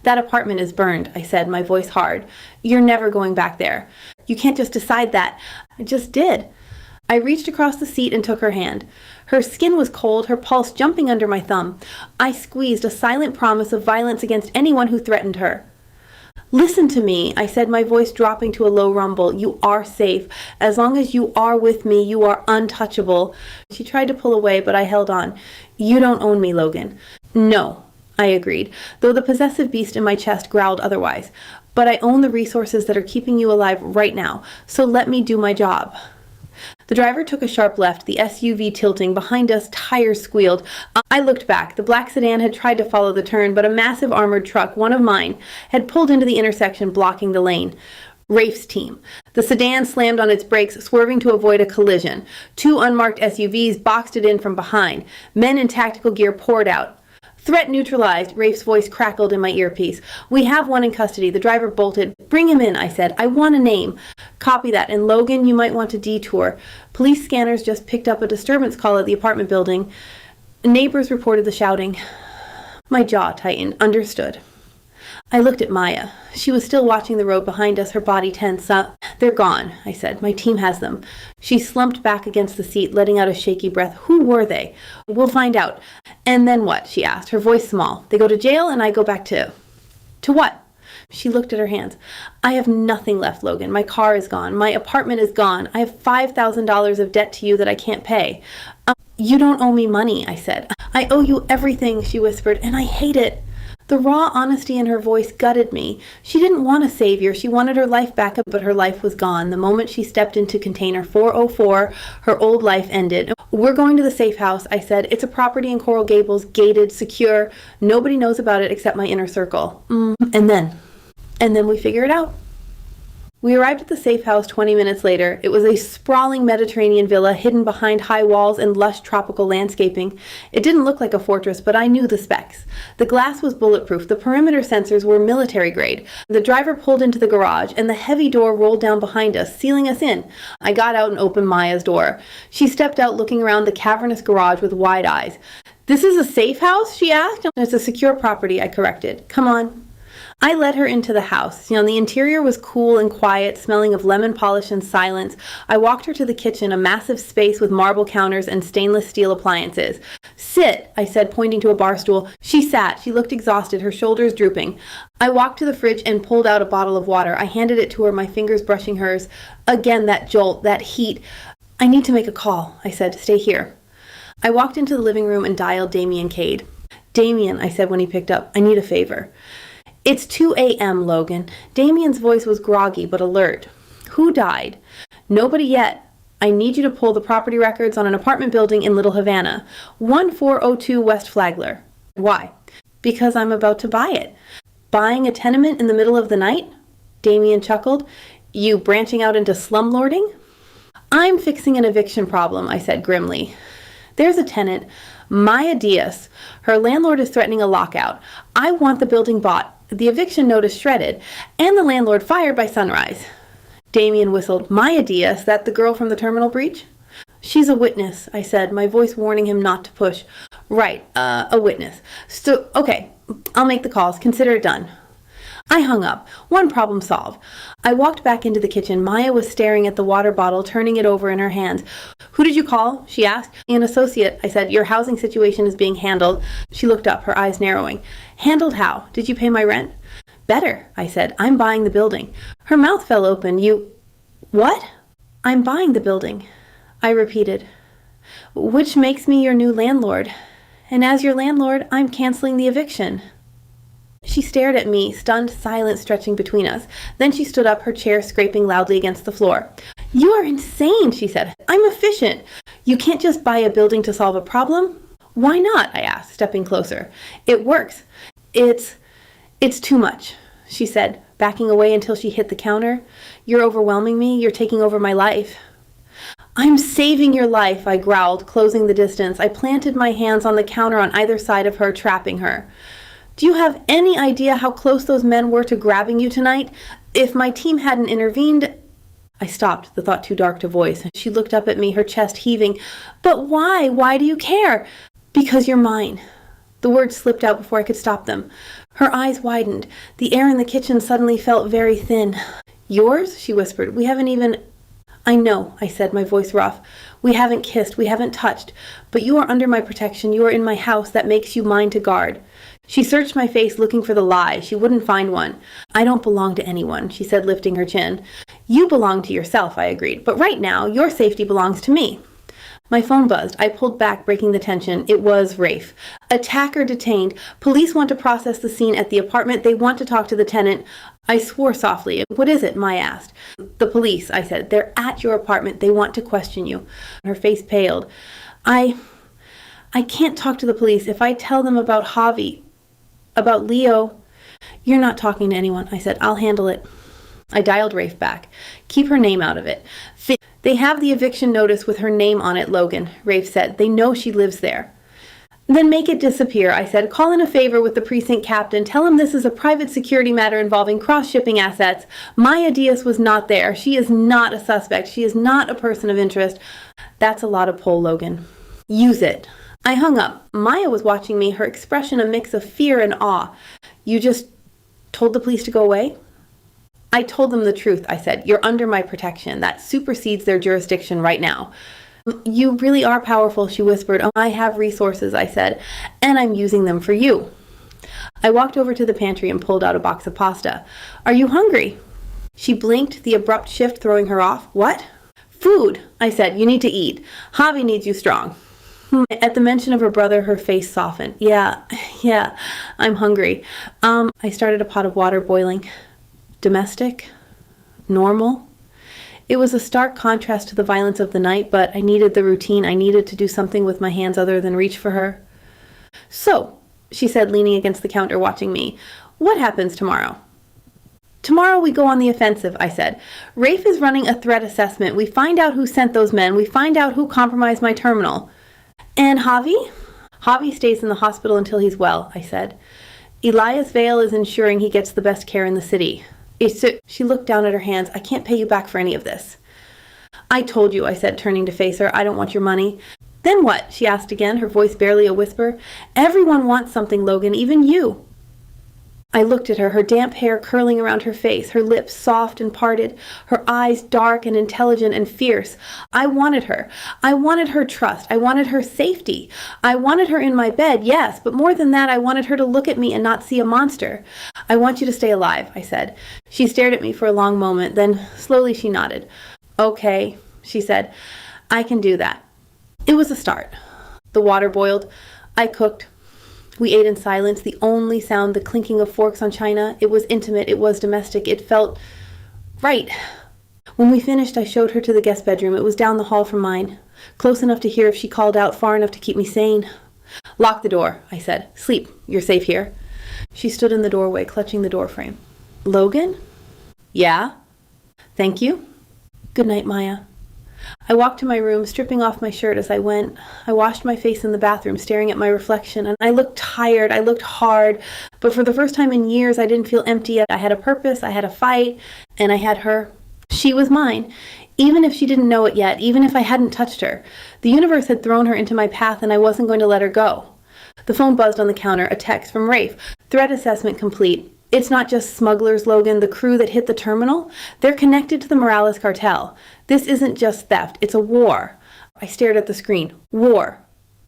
Speaker 1: "That apartment is burned," I said, my voice hard. "You're never going back there. You can't just decide that." I just did. I reached across the seat and took her hand. Her skin was cold, her pulse jumping under my thumb. I squeezed, a silent promise of violence against anyone who threatened her. "Listen to me," I said, my voice dropping to a low rumble. "You are safe. As long as you are with me, you are untouchable." She tried to pull away, but I held on. "You don't own me, Logan." "No," I agreed, though the possessive beast in my chest growled otherwise. "But I own the resources that are keeping you alive right now, so let me do my job." The driver took a sharp left, the SUV tilting. Behind us, tires squealed. I looked back. The black sedan had tried to follow the turn, but a massive armored truck, one of mine, had pulled into the intersection, blocking the lane. Rafe's team. The sedan slammed on its brakes, swerving to avoid a collision. 2 unmarked SUVs boxed it in from behind. Men in tactical gear poured out. "Threat neutralized," Rafe's voice crackled in my earpiece. "We have one in custody." The driver bolted. "Bring him in," I said. "I want a name." "Copy that. And Logan, you might want to detour. Police scanners just picked up a disturbance call at the apartment building." Neighbors reported the shouting. My jaw tightened. Understood. I looked at Maya. She was still watching the road behind us, her body tense. "They're gone," I said. "My team has them." She slumped back against the seat, letting out a shaky breath. "Who were they?" "We'll find out." "And then what?" she asked, her voice small. "They go to jail and I go back to..." "To what?" She looked at her hands. "I have nothing left, Logan. My car is gone. My apartment is gone. I have $5,000 of debt to you that I can't pay." "You don't owe me money," I said. "I owe you everything," she whispered, "and I hate it." The raw honesty in her voice gutted me. She didn't want a savior. She wanted her life back, but her life was gone. The moment she stepped into container 404, her old life ended. "We're going to the safe house," I said. "It's a property in Coral Gables, gated, secure. Nobody knows about it except my inner circle." And then we figure it out. We arrived at the safe house 20 minutes later. It was a sprawling Mediterranean villa hidden behind high walls and lush tropical landscaping. It didn't look like a fortress, but I knew the specs. The glass was bulletproof. The perimeter sensors were military grade. The driver pulled into the garage, and the heavy door rolled down behind us, sealing us in. I got out and opened Maya's door. She stepped out, looking around the cavernous garage with wide eyes. "This is a safe house?" she asked. "It's a secure property," I corrected. "Come on." I led her into the house. The interior was cool and quiet, smelling of lemon polish and silence. I walked her to the kitchen, a massive space with marble counters and stainless steel appliances. "Sit," I said, pointing to a bar stool. She sat. She looked exhausted, her shoulders drooping. I walked to the fridge and pulled out a bottle of water. I handed it to her, my fingers brushing hers. Again, that jolt, that heat. "I need to make a call," I said. "Stay here." I walked into the living room and dialed Damien Cade. "Damien," I said when he picked up, "I need a favor." "It's 2 a.m., Logan." Damien's voice was groggy but alert. "Who died?" "Nobody yet. I need you to pull the property records on an apartment building in Little Havana. 1402 West Flagler." "Why?" "Because I'm about to buy it." "Buying a tenement in the middle of the night?" Damien chuckled. "You branching out into slumlording?" "I'm fixing an eviction problem," I said grimly. "There's a tenant, Maya Diaz. Her landlord is threatening a lockout. I want the building bought, the eviction notice shredded, and the landlord fired by sunrise." Damien whistled. "Maya Diaz, that the girl from the terminal breach?" "She's a witness," I said, my voice warning him not to push. "Right, a witness. So, okay, I'll make the calls. Consider it done." I hung up. One problem solved. I walked back into the kitchen. Maya was staring at the water bottle, turning it over in her hands. Who did you call? She asked. An associate, I said. Your housing situation is being handled. She looked up, her eyes narrowing. Handled how? Did you pay my rent? Better, I said. I'm buying the building. Her mouth fell open. You... What? I'm buying the building, I repeated. Which makes me your new landlord. And as your landlord, I'm canceling the eviction. She stared at me, stunned silence stretching between us. Then she stood up, her chair scraping loudly against the floor. You are insane, she said. I'm efficient. You can't just buy a building to solve a problem. Why not? I asked, stepping closer. It works. It's too much, she said, backing away until she hit the counter. You're overwhelming me. You're taking over my life. I'm saving your life, I growled, closing the distance. I planted my hands on the counter on either side of her, trapping her. Do you have any idea how close those men were to grabbing you tonight? If my team hadn't intervened... I stopped, the thought too dark to voice. She looked up at me, her chest heaving. But why? Why do you care? Because you're mine. The words slipped out before I could stop them. Her eyes widened. The air in the kitchen suddenly felt very thin. Yours? She whispered. We haven't even... I know, I said, my voice rough. We haven't kissed, we haven't touched, but you are under my protection, you are in my house, that makes you mine to guard. She searched my face looking for the lie. She wouldn't find one. I don't belong to anyone, she said, lifting her chin. You belong to yourself, I agreed, but right now, your safety belongs to me. My phone buzzed. I pulled back, breaking the tension. It was Rafe. Attacker detained. Police want to process the scene at the apartment. They want to talk to the tenant. I swore softly. What is it? Maya asked. The police, I said. They're at your apartment. They want to question you. Her face paled. I can't talk to the police. If I tell them about Javi, about Leo... You're not talking to anyone, I said. I'll handle it. I dialed Rafe back. Keep her name out of it. They have the eviction notice with her name on it, Logan, Rafe said. They know she lives there. Then make it disappear, I said. Call in a favor with the precinct captain. Tell him this is a private security matter involving cross-shipping assets. Maya Diaz was not there. She is not a suspect. She is not a person of interest. That's a lot of pull, Logan. Use it. I hung up. Maya was watching me, her expression a mix of fear and awe. You just told the police to go away? I told them the truth, I said. You're under my protection. That supersedes their jurisdiction right now. You really are powerful, she whispered. Oh, I have resources, I said, and I'm using them for you. I walked over to the pantry and pulled out a box of pasta. Are you hungry? She blinked, the abrupt shift throwing her off. What? Food, I said. You need to eat. Javi needs you strong. At the mention of her brother, her face softened. Yeah, I'm hungry. I started a pot of water boiling. Domestic? Normal? It was a stark contrast to the violence of the night, but I needed the routine. I needed to do something with my hands other than reach for her. So, she said, leaning against the counter, watching me, what happens tomorrow? Tomorrow we go on the offensive, I said. Rafe is running a threat assessment. We find out who sent those men. We find out who compromised my terminal. And Javi? Javi stays in the hospital until he's well, I said. Elias Vale is ensuring he gets the best care in the city. She looked down at her hands. I can't pay you back for any of this. I told you, I said, turning to face her. I don't want your money. Then what? She asked again, her voice barely a whisper. Everyone wants something, Logan, even you. I looked at her, her damp hair curling around her face, her lips soft and parted, her eyes dark and intelligent and fierce. I wanted her. I wanted her trust. I wanted her safety. I wanted her in my bed, yes, but more than that, I wanted her to look at me and not see a monster. I want you to stay alive, I said. She stared at me for a long moment, then slowly she nodded. Okay, she said. I can do that. It was a start. The water boiled. I cooked. We ate in silence, the only sound the clinking of forks on china. It was intimate, it was domestic, it felt right. When we finished, I showed her to the guest bedroom. It was down the hall from mine, close enough to hear if she called out, far enough to keep me sane. Lock the door, I said. Sleep, you're safe here. She stood in the doorway, clutching the doorframe. Logan? Yeah? Thank you. Good night, Maya. I walked to my room, stripping off my shirt as I went. I washed my face in the bathroom, staring at my reflection, and I looked tired, I looked hard, but for the first time in years, I didn't feel empty. I had a purpose, I had a fight, and I had her. She was mine, even if she didn't know it yet, even if I hadn't touched her. The universe had thrown her into my path, and I wasn't going to let her go. The phone buzzed on the counter, a text from Rafe. Threat assessment complete. It's not just smugglers, Logan, the crew that hit the terminal. They're connected to the Morales cartel. This isn't just theft, it's a war. I stared at the screen. War.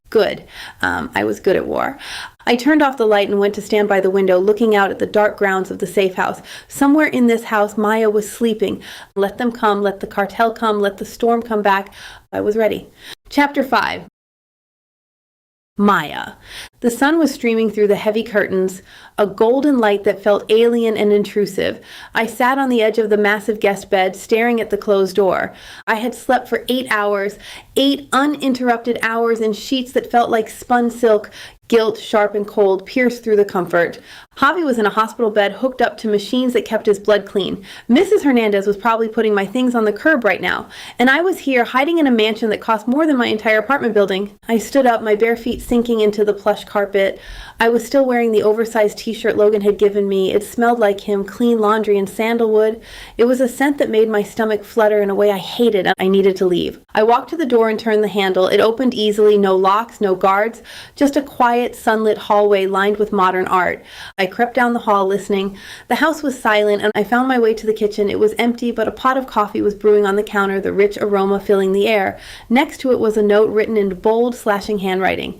Speaker 1: Good. I was good at war. I turned off the light and went to stand by the window, looking out at the dark grounds of the safe house. Somewhere in this house, Maya was sleeping. Let them come, let the cartel come, let the storm come back. I was ready. Chapter 5. Maya. The sun was streaming through the heavy curtains, a golden light that felt alien and intrusive. I sat on the edge of the massive guest bed, staring at the closed door. I had slept for 8 hours, 8 uninterrupted hours in sheets that felt like spun silk. Guilt, sharp and cold, pierced through the comfort. Javi was in a hospital bed hooked up to machines that kept his blood clean. Mrs. Hernandez was probably putting my things on the curb right now. And I was here, hiding in a mansion that cost more than my entire apartment building. I stood up, my bare feet sinking into the plush carpet. I was still wearing the oversized t-shirt Logan had given me. It smelled like him, clean laundry and sandalwood. It was a scent that made my stomach flutter in a way I hated, and I needed to leave. I walked to the door and turned the handle. It opened easily, no locks, no guards, just a quiet, sunlit hallway lined with modern art. I crept down the hall listening. The house was silent, and I found my way to the kitchen. It was empty, but a pot of coffee was brewing on the counter, the rich aroma filling the air. Next to it was a note written in bold, slashing handwriting.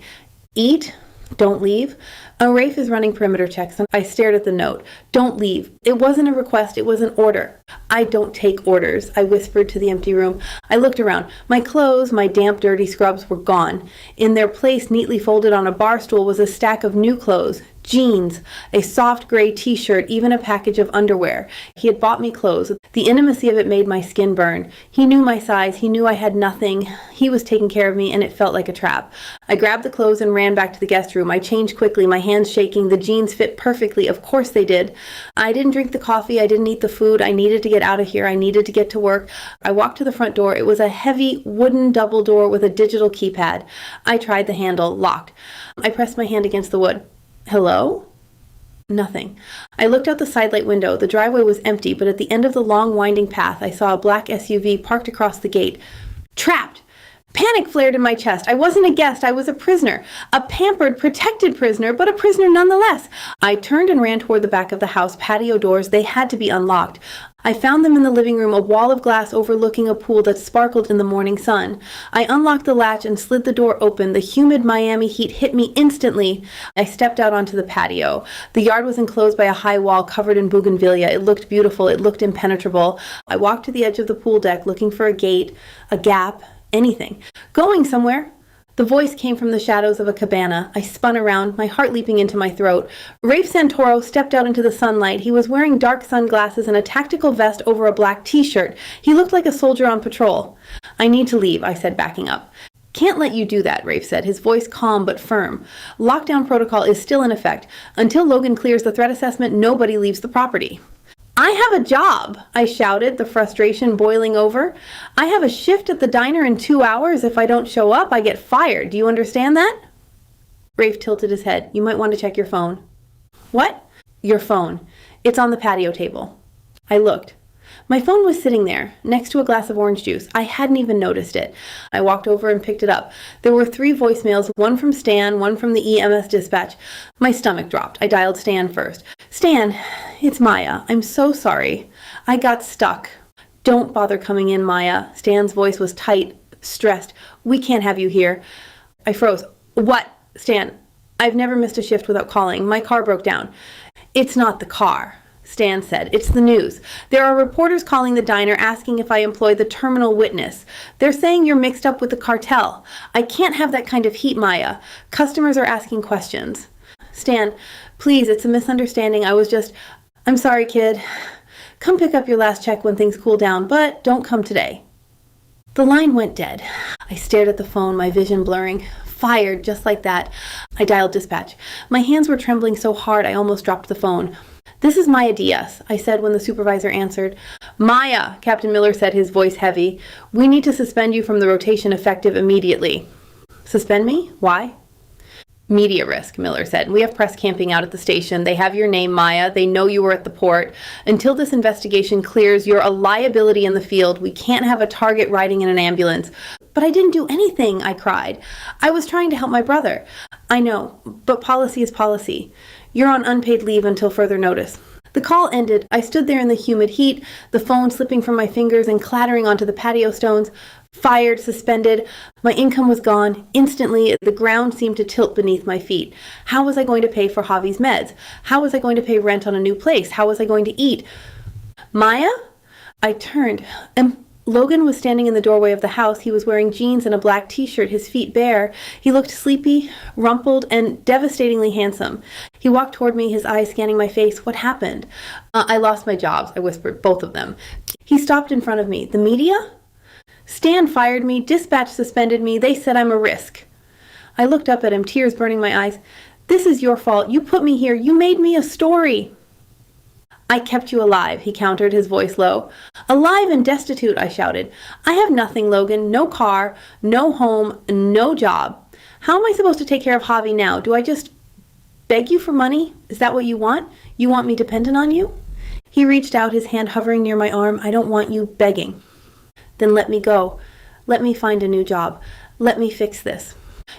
Speaker 1: Eat, don't leave. Rafe is running perimeter checks, and I stared at the note. Don't leave. It wasn't a request, it was an order. I don't take orders, I whispered to the empty room. I looked around. My clothes, my damp, dirty scrubs were gone. In their place, neatly folded on a bar stool, was a stack of new clothes. Jeans, a soft gray t-shirt, even a package of underwear. He had bought me clothes. The intimacy of it made my skin burn. He knew my size. He knew I had nothing. He was taking care of me, and it felt like a trap. I grabbed the clothes and ran back to the guest room. I changed quickly, my hands shaking. The jeans fit perfectly. Of course they did. I didn't drink the coffee. I didn't eat the food. I needed to get out of here. I needed to get to work. I walked to the front door. It was a heavy wooden double door with a digital keypad. I tried the handle. Locked. I pressed my hand against the wood. Hello? Nothing. I looked out the sidelight window. The driveway was empty, but at the end of the long winding path, I saw a black SUV parked across the gate. Trapped! Panic flared in my chest. I wasn't a guest. I was a prisoner. A pampered, protected prisoner, but a prisoner nonetheless. I turned and ran toward the back of the house. Patio doors, they had to be unlocked. I found them in the living room, a wall of glass overlooking a pool that sparkled in the morning sun. I unlocked the latch and slid the door open. The humid Miami heat hit me instantly. I stepped out onto the patio. The yard was enclosed by a high wall covered in bougainvillea. It looked beautiful. It looked impenetrable. I walked to the edge of the pool deck, looking for a gate, a gap, anything. Going somewhere. The voice came from the shadows of a cabana. I spun around, my heart leaping into my throat. Rafe Santoro stepped out into the sunlight. He was wearing dark sunglasses and a tactical vest over a black t-shirt. He looked like a soldier on patrol. I need to leave, I said, backing up. Can't let you do that, Rafe said, his voice calm but firm. Lockdown protocol is still in effect. Until Logan clears the threat assessment, nobody leaves the property. I have a job, I shouted, the frustration boiling over. I have a shift at the diner in 2 hours. If I don't show up, I get fired. Do you understand that? Rafe tilted his head. You might want to check your phone. What? Your phone. It's on the patio table. I looked. My phone was sitting there, next to a glass of orange juice. I hadn't even noticed it. I walked over and picked it up. There were 3 voicemails, one from Stan, one from the EMS dispatch. My stomach dropped. I dialed Stan first. Stan, it's Maya. I'm so sorry. I got stuck. Don't bother coming in, Maya. Stan's voice was tight, stressed. We can't have you here. I froze. What? Stan, I've never missed a shift without calling. My car broke down. It's not the car, Stan said. It's the news. There are reporters calling the diner asking if I employ the terminal witness. They're saying you're mixed up with the cartel. I can't have that kind of heat, Maya. Customers are asking questions. Stan, please, it's a misunderstanding. I'm sorry, kid. Come pick up your last check when things cool down, but don't come today. The line went dead. I stared at the phone, my vision blurring. Fired, just like that. I dialed dispatch. My hands were trembling so hard I almost dropped the phone. This is Maya Diaz, I said when the supervisor answered. Maya, Captain Miller said, his voice heavy. We need to suspend you from the rotation effective immediately. Suspend me? Why? Media risk, Miller said. We have press camping out at the station. They have your name, Maya. They know you were at the port. Until this investigation clears, you're a liability in the field. We can't have a target riding in an ambulance. But I didn't do anything, I cried. I was trying to help my brother. I know, but policy is policy. You're on unpaid leave until further notice. The call ended. I stood there in the humid heat, the phone slipping from my fingers and clattering onto the patio stones. Fired, suspended. My income was gone. Instantly, the ground seemed to tilt beneath my feet. How was I going to pay for Javi's meds? How was I going to pay rent on a new place? How was I going to eat? Maya? I turned, and Logan was standing in the doorway of the house. He was wearing jeans and a black t-shirt, his feet bare. He looked sleepy, rumpled, and devastatingly handsome. He walked toward me, his eyes scanning my face. What happened? I lost my jobs, I whispered, both of them. He stopped in front of me. The media? Stan fired me, Dispatch suspended me, they said I'm a risk. I looked up at him, tears burning my eyes. This is your fault. You put me here. You made me a story. I kept you alive, he countered, his voice low. Alive and destitute, I shouted. I have nothing, Logan. No car, no home, no job. How am I supposed to take care of Javi now? Do I just beg you for money? Is that what you want? You want me dependent on you? He reached out, his hand hovering near my arm. I don't want you begging. Then let me go. Let me find a new job. Let me fix this.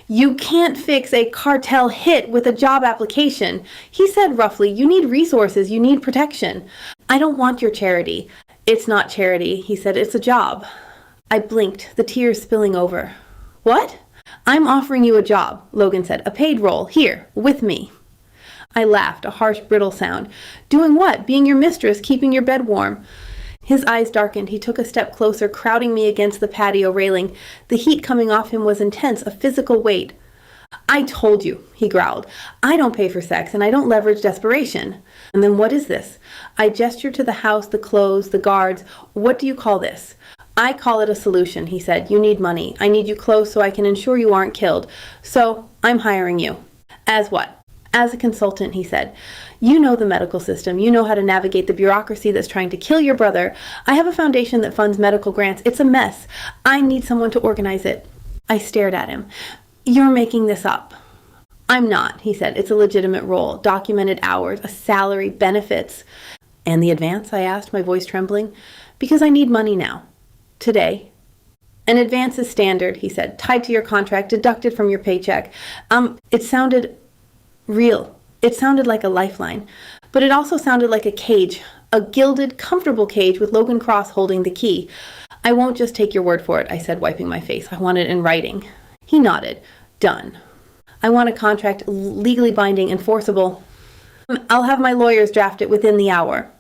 Speaker 1: You can't fix a cartel hit with a job application. He said roughly, you need resources, you need protection. I don't want your charity. It's not charity, he said, it's a job. I blinked, the tears spilling over. What? I'm offering you a job, Logan said, a paid role, here, with me. I laughed, a harsh, brittle sound. Doing what? Being your mistress, keeping your bed warm. His eyes darkened. He took a step closer, crowding me against the patio railing. The heat coming off him was intense, a physical weight. I told you, he growled. I don't pay for sex, and I don't leverage desperation. And then what is this? I gestured to the house, the clothes, the guards. What do you call this? I call it a solution, he said. You need money. I need you close so I can ensure you aren't killed. So I'm hiring you. As what? As a consultant, he said. You know the medical system. You know how to navigate the bureaucracy that's trying to kill your brother. I have a foundation that funds medical grants. It's a mess. I need someone to organize it. I stared at him. You're making this up. I'm not, he said. It's a legitimate role. Documented hours, a salary, benefits. And the advance? I asked, my voice trembling. Because I need money now. Today. An advance is standard, he said. Tied to your contract, deducted from your paycheck. It sounded real. It sounded like a lifeline, but it also sounded like a cage, a gilded, comfortable cage with Logan Cross holding the key. I won't just take your word for it, I said, wiping my face. I want it in writing. He nodded. Done. I want a contract, legally binding, enforceable. I'll have my lawyers draft it within the hour.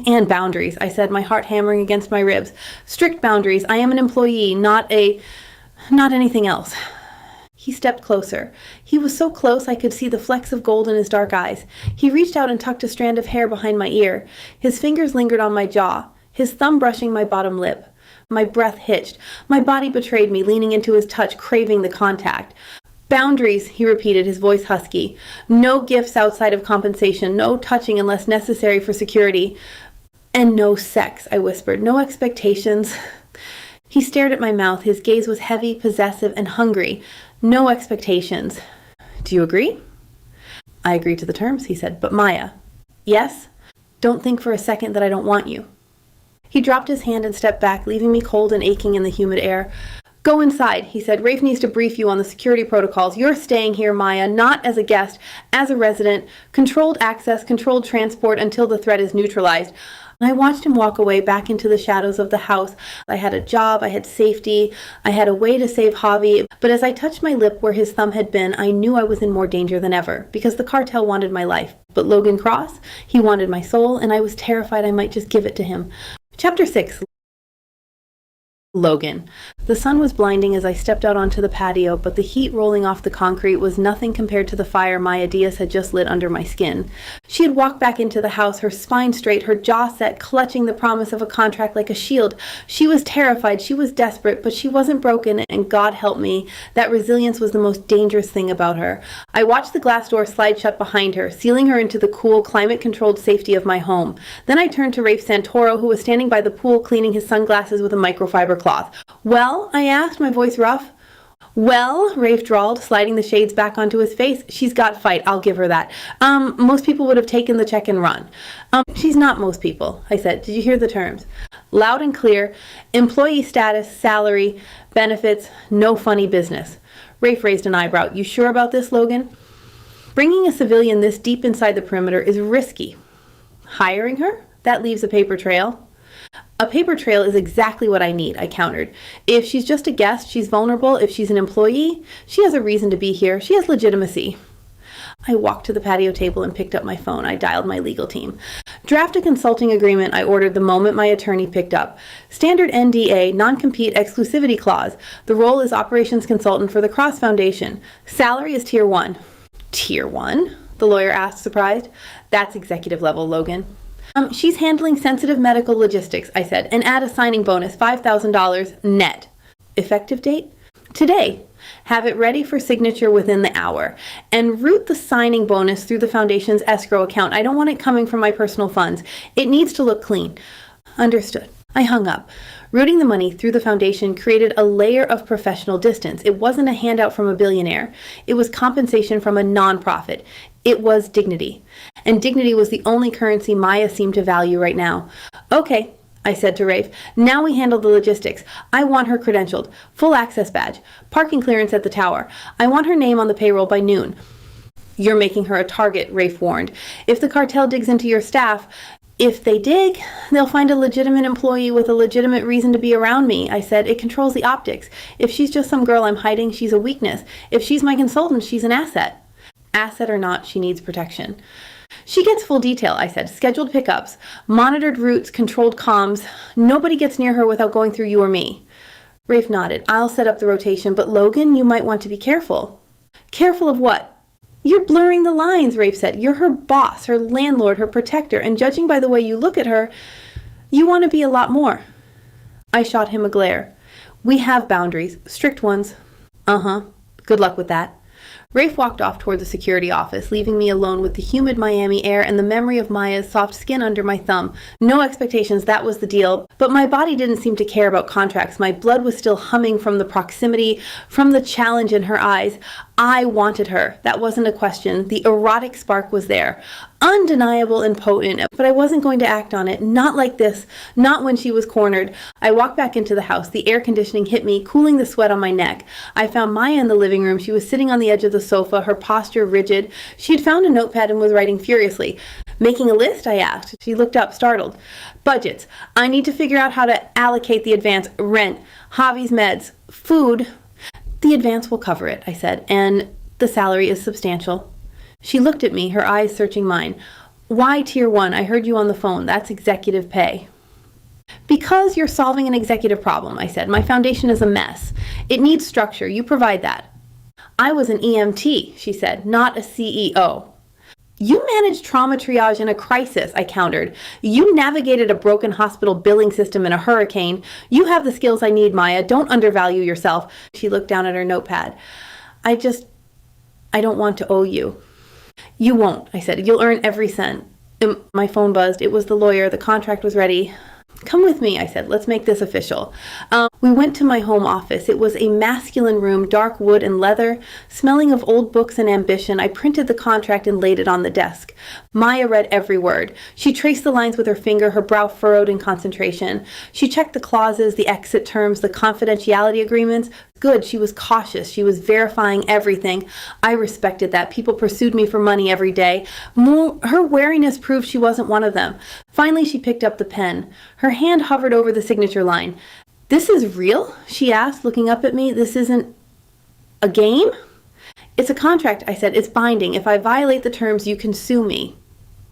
Speaker 1: And boundaries, I said, my heart hammering against my ribs. Strict boundaries. I am an employee, not anything else. He stepped closer. He was so close I could see the flecks of gold in his dark eyes. He reached out and tucked a strand of hair behind my ear. His fingers lingered on my jaw, his thumb brushing my bottom lip. My breath hitched. My body betrayed me, leaning into his touch, craving the contact. Boundaries, he repeated, his voice husky. No gifts outside of compensation, no touching unless necessary for security. And no sex, I whispered. No expectations. He stared at my mouth. His gaze was heavy, possessive, and hungry. No expectations. Do you agree? I agree to the terms, he said. But Maya. Yes? Don't think for a second that I don't want you. He dropped his hand and stepped back, leaving me cold and aching in the humid air. Go inside, he said. Rafe needs to brief you on the security protocols. You're staying here, Maya, not as a guest, as a resident. Controlled access, controlled transport until the threat is neutralized. I watched him walk away back into the shadows of the house. I had a job, I had safety, I had a way to save Javi, but as I touched my lip where his thumb had been, I knew I was in more danger than ever, because the cartel wanted my life. But Logan Cross, he wanted my soul, and I was terrified I might just give it to him. Chapter 6. Logan. The sun was blinding as I stepped out onto the patio, but the heat rolling off the concrete was nothing compared to the fire Maya Diaz had just lit under my skin. She had walked back into the house, her spine straight, her jaw set, clutching the promise of a contract like a shield. She was terrified, she was desperate, but she wasn't broken, and God help me, that resilience was the most dangerous thing about her. I watched the glass door slide shut behind her, sealing her into the cool, climate-controlled safety of my home. Then I turned to Rafe Santoro, who was standing by the pool cleaning his sunglasses with a microfiber cloth. Well, I asked, my voice rough. Well, Rafe drawled, sliding the shades back onto his face. She's got fight, I'll give her that. Most people would have taken the check and run. She's not most people, I said. Did you hear the terms? Loud and clear. Employee status, salary, benefits, no funny business. Rafe raised an eyebrow. You sure about this, Logan? Bringing a civilian this deep inside the perimeter is risky. Hiring her? That leaves a paper trail. A paper trail is exactly what I need, I countered. If she's just a guest, she's vulnerable. If she's an employee, she has a reason to be here. She has legitimacy. I walked to the patio table and picked up my phone. I dialed my legal team. Draft a consulting agreement, I ordered the moment my attorney picked up. Standard NDA, non-compete exclusivity clause. The role is operations consultant for the Cross Foundation. Salary is tier 1. Tier 1? The lawyer asked, surprised. That's executive level, Logan. She's handling sensitive medical logistics, I said, and add a signing bonus, $5,000 net. Effective date? Today. Have it ready for signature within the hour. And route the signing bonus through the foundation's escrow account. I don't want it coming from my personal funds. It needs to look clean. Understood. I hung up. Routing the money through the foundation created a layer of professional distance. It wasn't a handout from a billionaire. It was compensation from a nonprofit. It was dignity. And dignity was the only currency Maya seemed to value right now. Okay, I said to Rafe. Now we handle the logistics. I want her credentialed. Full access badge. Parking clearance at the tower. I want her name on the payroll by noon. You're making her a target, Rafe warned. If the cartel digs into your staff, if they dig, they'll find a legitimate employee with a legitimate reason to be around me, I said. It controls the optics. If she's just some girl I'm hiding, she's a weakness. If she's my consultant, she's an asset. Asset or not, she needs protection. She gets full detail, I said. Scheduled pickups, monitored routes, controlled comms. Nobody gets near her without going through you or me. Rafe nodded. I'll set up the rotation, but Logan, you might want to be careful. Careful of what? You're blurring the lines, Rafe said. You're her boss, her landlord, her protector, and judging by the way you look at her, you want to be a lot more. I shot him a glare. We have boundaries, strict ones. Uh-huh. Good luck with that. Rafe walked off toward the security office, leaving me alone with the humid Miami air and the memory of Maya's soft skin under my thumb. No expectations, that was the deal. But my body didn't seem to care about contracts. My blood was still humming from the proximity, from the challenge in her eyes. I wanted her. That wasn't a question. The erotic spark was there. Undeniable and potent, but I wasn't going to act on it. Not like this. Not when she was cornered. I walked back into the house. The air conditioning hit me, cooling the sweat on my neck. I found Maya in the living room. She was sitting on the edge of the sofa, her posture rigid. She had found a notepad and was writing furiously. Making a list? I asked. She looked up, startled. Budgets. I need to figure out how to allocate the advance. Rent. Javi's meds. Food. The advance will cover it, I said, and the salary is substantial. She looked at me, her eyes searching mine. Why tier 1? I heard you on the phone. That's executive pay. Because you're solving an executive problem, I said. My foundation is a mess. It needs structure. You provide that. I was an EMT, she said, not a CEO. You managed trauma triage in a crisis, I countered. You navigated a broken hospital billing system in a hurricane. You have the skills I need, Maya. Don't undervalue yourself. She looked down at her notepad. I don't want to owe you. You won't, I said. You'll earn every cent. My phone buzzed. It was the lawyer. The contract was ready. Come with me, I said. Let's make this official. We went to my home office. It was a masculine room, dark wood and leather, smelling of old books and ambition. I printed the contract and laid it on the desk. Maya read every word. She traced the lines with her finger, her brow furrowed in concentration. She checked the clauses, the exit terms, the confidentiality agreements. Good, she was cautious. She was verifying everything. I respected that. People pursued me for money every day. Her wariness proved she wasn't one of them. Finally, she picked up the pen. Her hand hovered over the signature line. This is real? She asked, looking up at me. This isn't a game? It's a contract, I said. It's binding. If I violate the terms, you can sue me.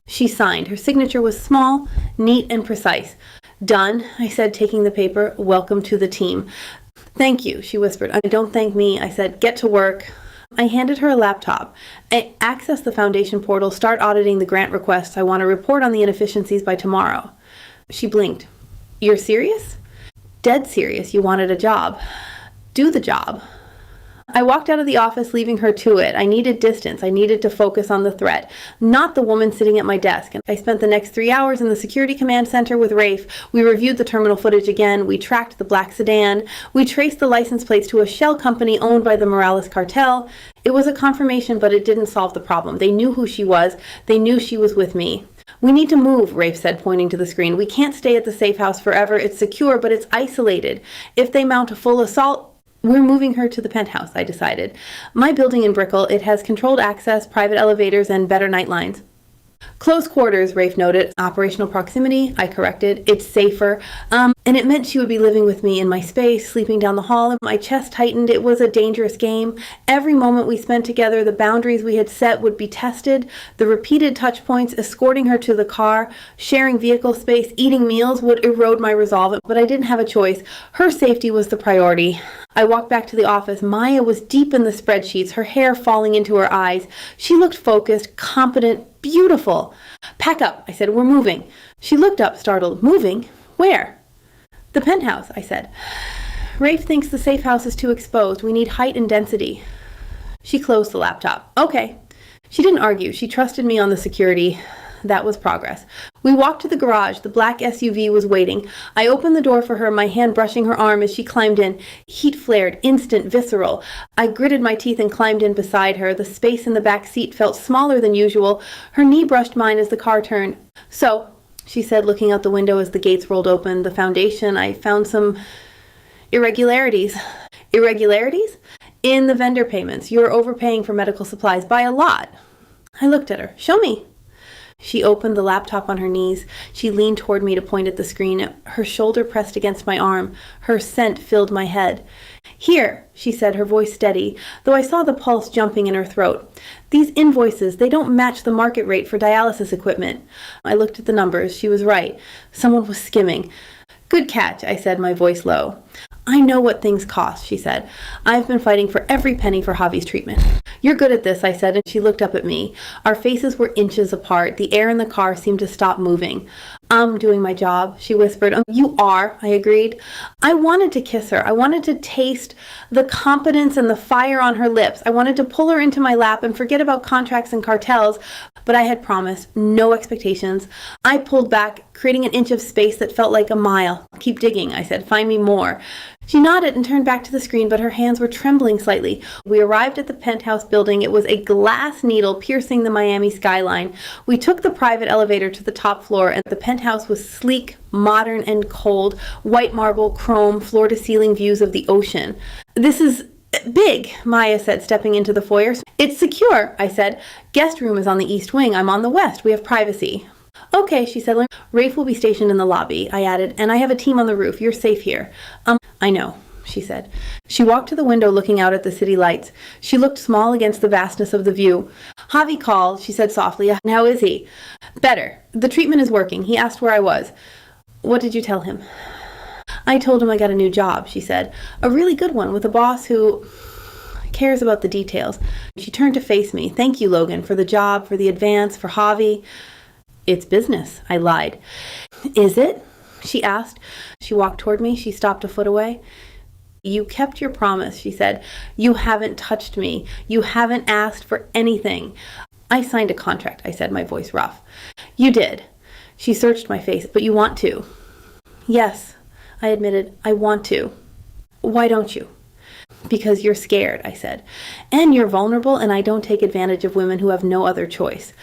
Speaker 1: She signed. Her signature was small, neat, and precise. Done, I said, taking the paper. Welcome to the team. Thank you, she whispered. Don't thank me, I said. Get to work. I handed her a laptop. Access the foundation portal, start auditing the grant requests. I want to report on the inefficiencies by tomorrow. She blinked. You're serious? Dead serious. You wanted a job. Do the job. I walked out of the office, leaving her to it. I needed distance. I needed to focus on the threat, not the woman sitting at my desk. And I spent the next 3 hours in the security command center with Rafe. We reviewed the terminal footage again. We tracked the black sedan. We traced the license plates to a shell company owned by the Morales cartel. It was a confirmation, but it didn't solve the problem. They knew who she was. They knew she was with me. We need to move, Rafe said, pointing to the screen. We can't stay at the safe house forever. It's secure, but it's isolated. If they mount a full assault, we're moving her to the penthouse, I decided. My building in Brickell, it has controlled access, private elevators, and better night lines. Close quarters, Rafe noted. Operational proximity, I corrected. It's safer. And it meant she would be living with me in my space, sleeping down the hall, and my chest tightened. It was a dangerous game. Every moment we spent together, the boundaries we had set would be tested. The repeated touch points, escorting her to the car, sharing vehicle space, eating meals would erode my resolve, but I didn't have a choice. Her safety was the priority. I walked back to the office. Maya was deep in the spreadsheets, her hair falling into her eyes. She looked focused, competent, beautiful. Pack up, I said. We're moving. She looked up, startled. Moving? Where? The penthouse, I said. Rafe thinks the safe house is too exposed. We need height and density. She closed the laptop. Okay. She didn't argue. She trusted me on the security. That was progress. We walked to the garage. The black SUV was waiting. I opened the door for her, my hand brushing her arm as she climbed in. Heat flared, instant, visceral. I gritted my teeth and climbed in beside her. The space in the back seat felt smaller than usual. Her knee brushed mine as the car turned. So, she said, looking out the window as the gates rolled open, the foundation, I found some irregularities. Irregularities? In the vendor payments. You're overpaying for medical supplies by a lot. I looked at her. Show me. She opened the laptop on her knees. She leaned toward me to point at the screen. Her shoulder pressed against my arm. Her scent filled my head. Here, she said, her voice steady, though I saw the pulse jumping in her throat. These invoices, they don't match the market rate for dialysis equipment. I looked at the numbers. She was right. Someone was skimming. Good catch, I said, my voice low. I know what things cost, she said. I've been fighting for every penny for Javi's treatment. You're good at this, I said, and she looked up at me. Our faces were inches apart. The air in the car seemed to stop moving. I'm doing my job, she whispered. You are, I agreed. I wanted to kiss her. I wanted to taste the competence and the fire on her lips. I wanted to pull her into my lap and forget about contracts and cartels, but I had promised, no expectations. I pulled back, creating an inch of space that felt like a mile. Keep digging, I said. Find me more. She nodded and turned back to the screen, but her hands were trembling slightly. We arrived at the penthouse building. It was a glass needle piercing the Miami skyline. We took the private elevator to the top floor, and the penthouse was sleek, modern, and cold. White marble, chrome, floor-to-ceiling views of the ocean. This is big, Maya said, stepping into the foyer. It's secure, I said. Guest room is on the east wing. I'm on the west. We have privacy. Okay, she said. Rafe will be stationed in the lobby, I added, and I have a team on the roof. You're safe here. I know, she said. She walked to the window looking out at the city lights. She looked small against the vastness of the view. Javi called, she said softly. How is he? Better. The treatment is working. He asked where I was. What did you tell him? I told him I got a new job, she said. A really good one with a boss who cares about the details. She turned to face me. Thank you, Logan, for the job, for the advance, for Javi. It's business, I lied. Is it? She asked. She walked toward me. She stopped a foot away. You kept your promise, she said. You haven't touched me. You haven't asked for anything. I signed a contract, I said, my voice rough. You did. She searched my face. But you want to? Yes, I admitted. I want to. Why don't you? Because you're scared, I said. And you're vulnerable, and I don't take advantage of women who have no other choice.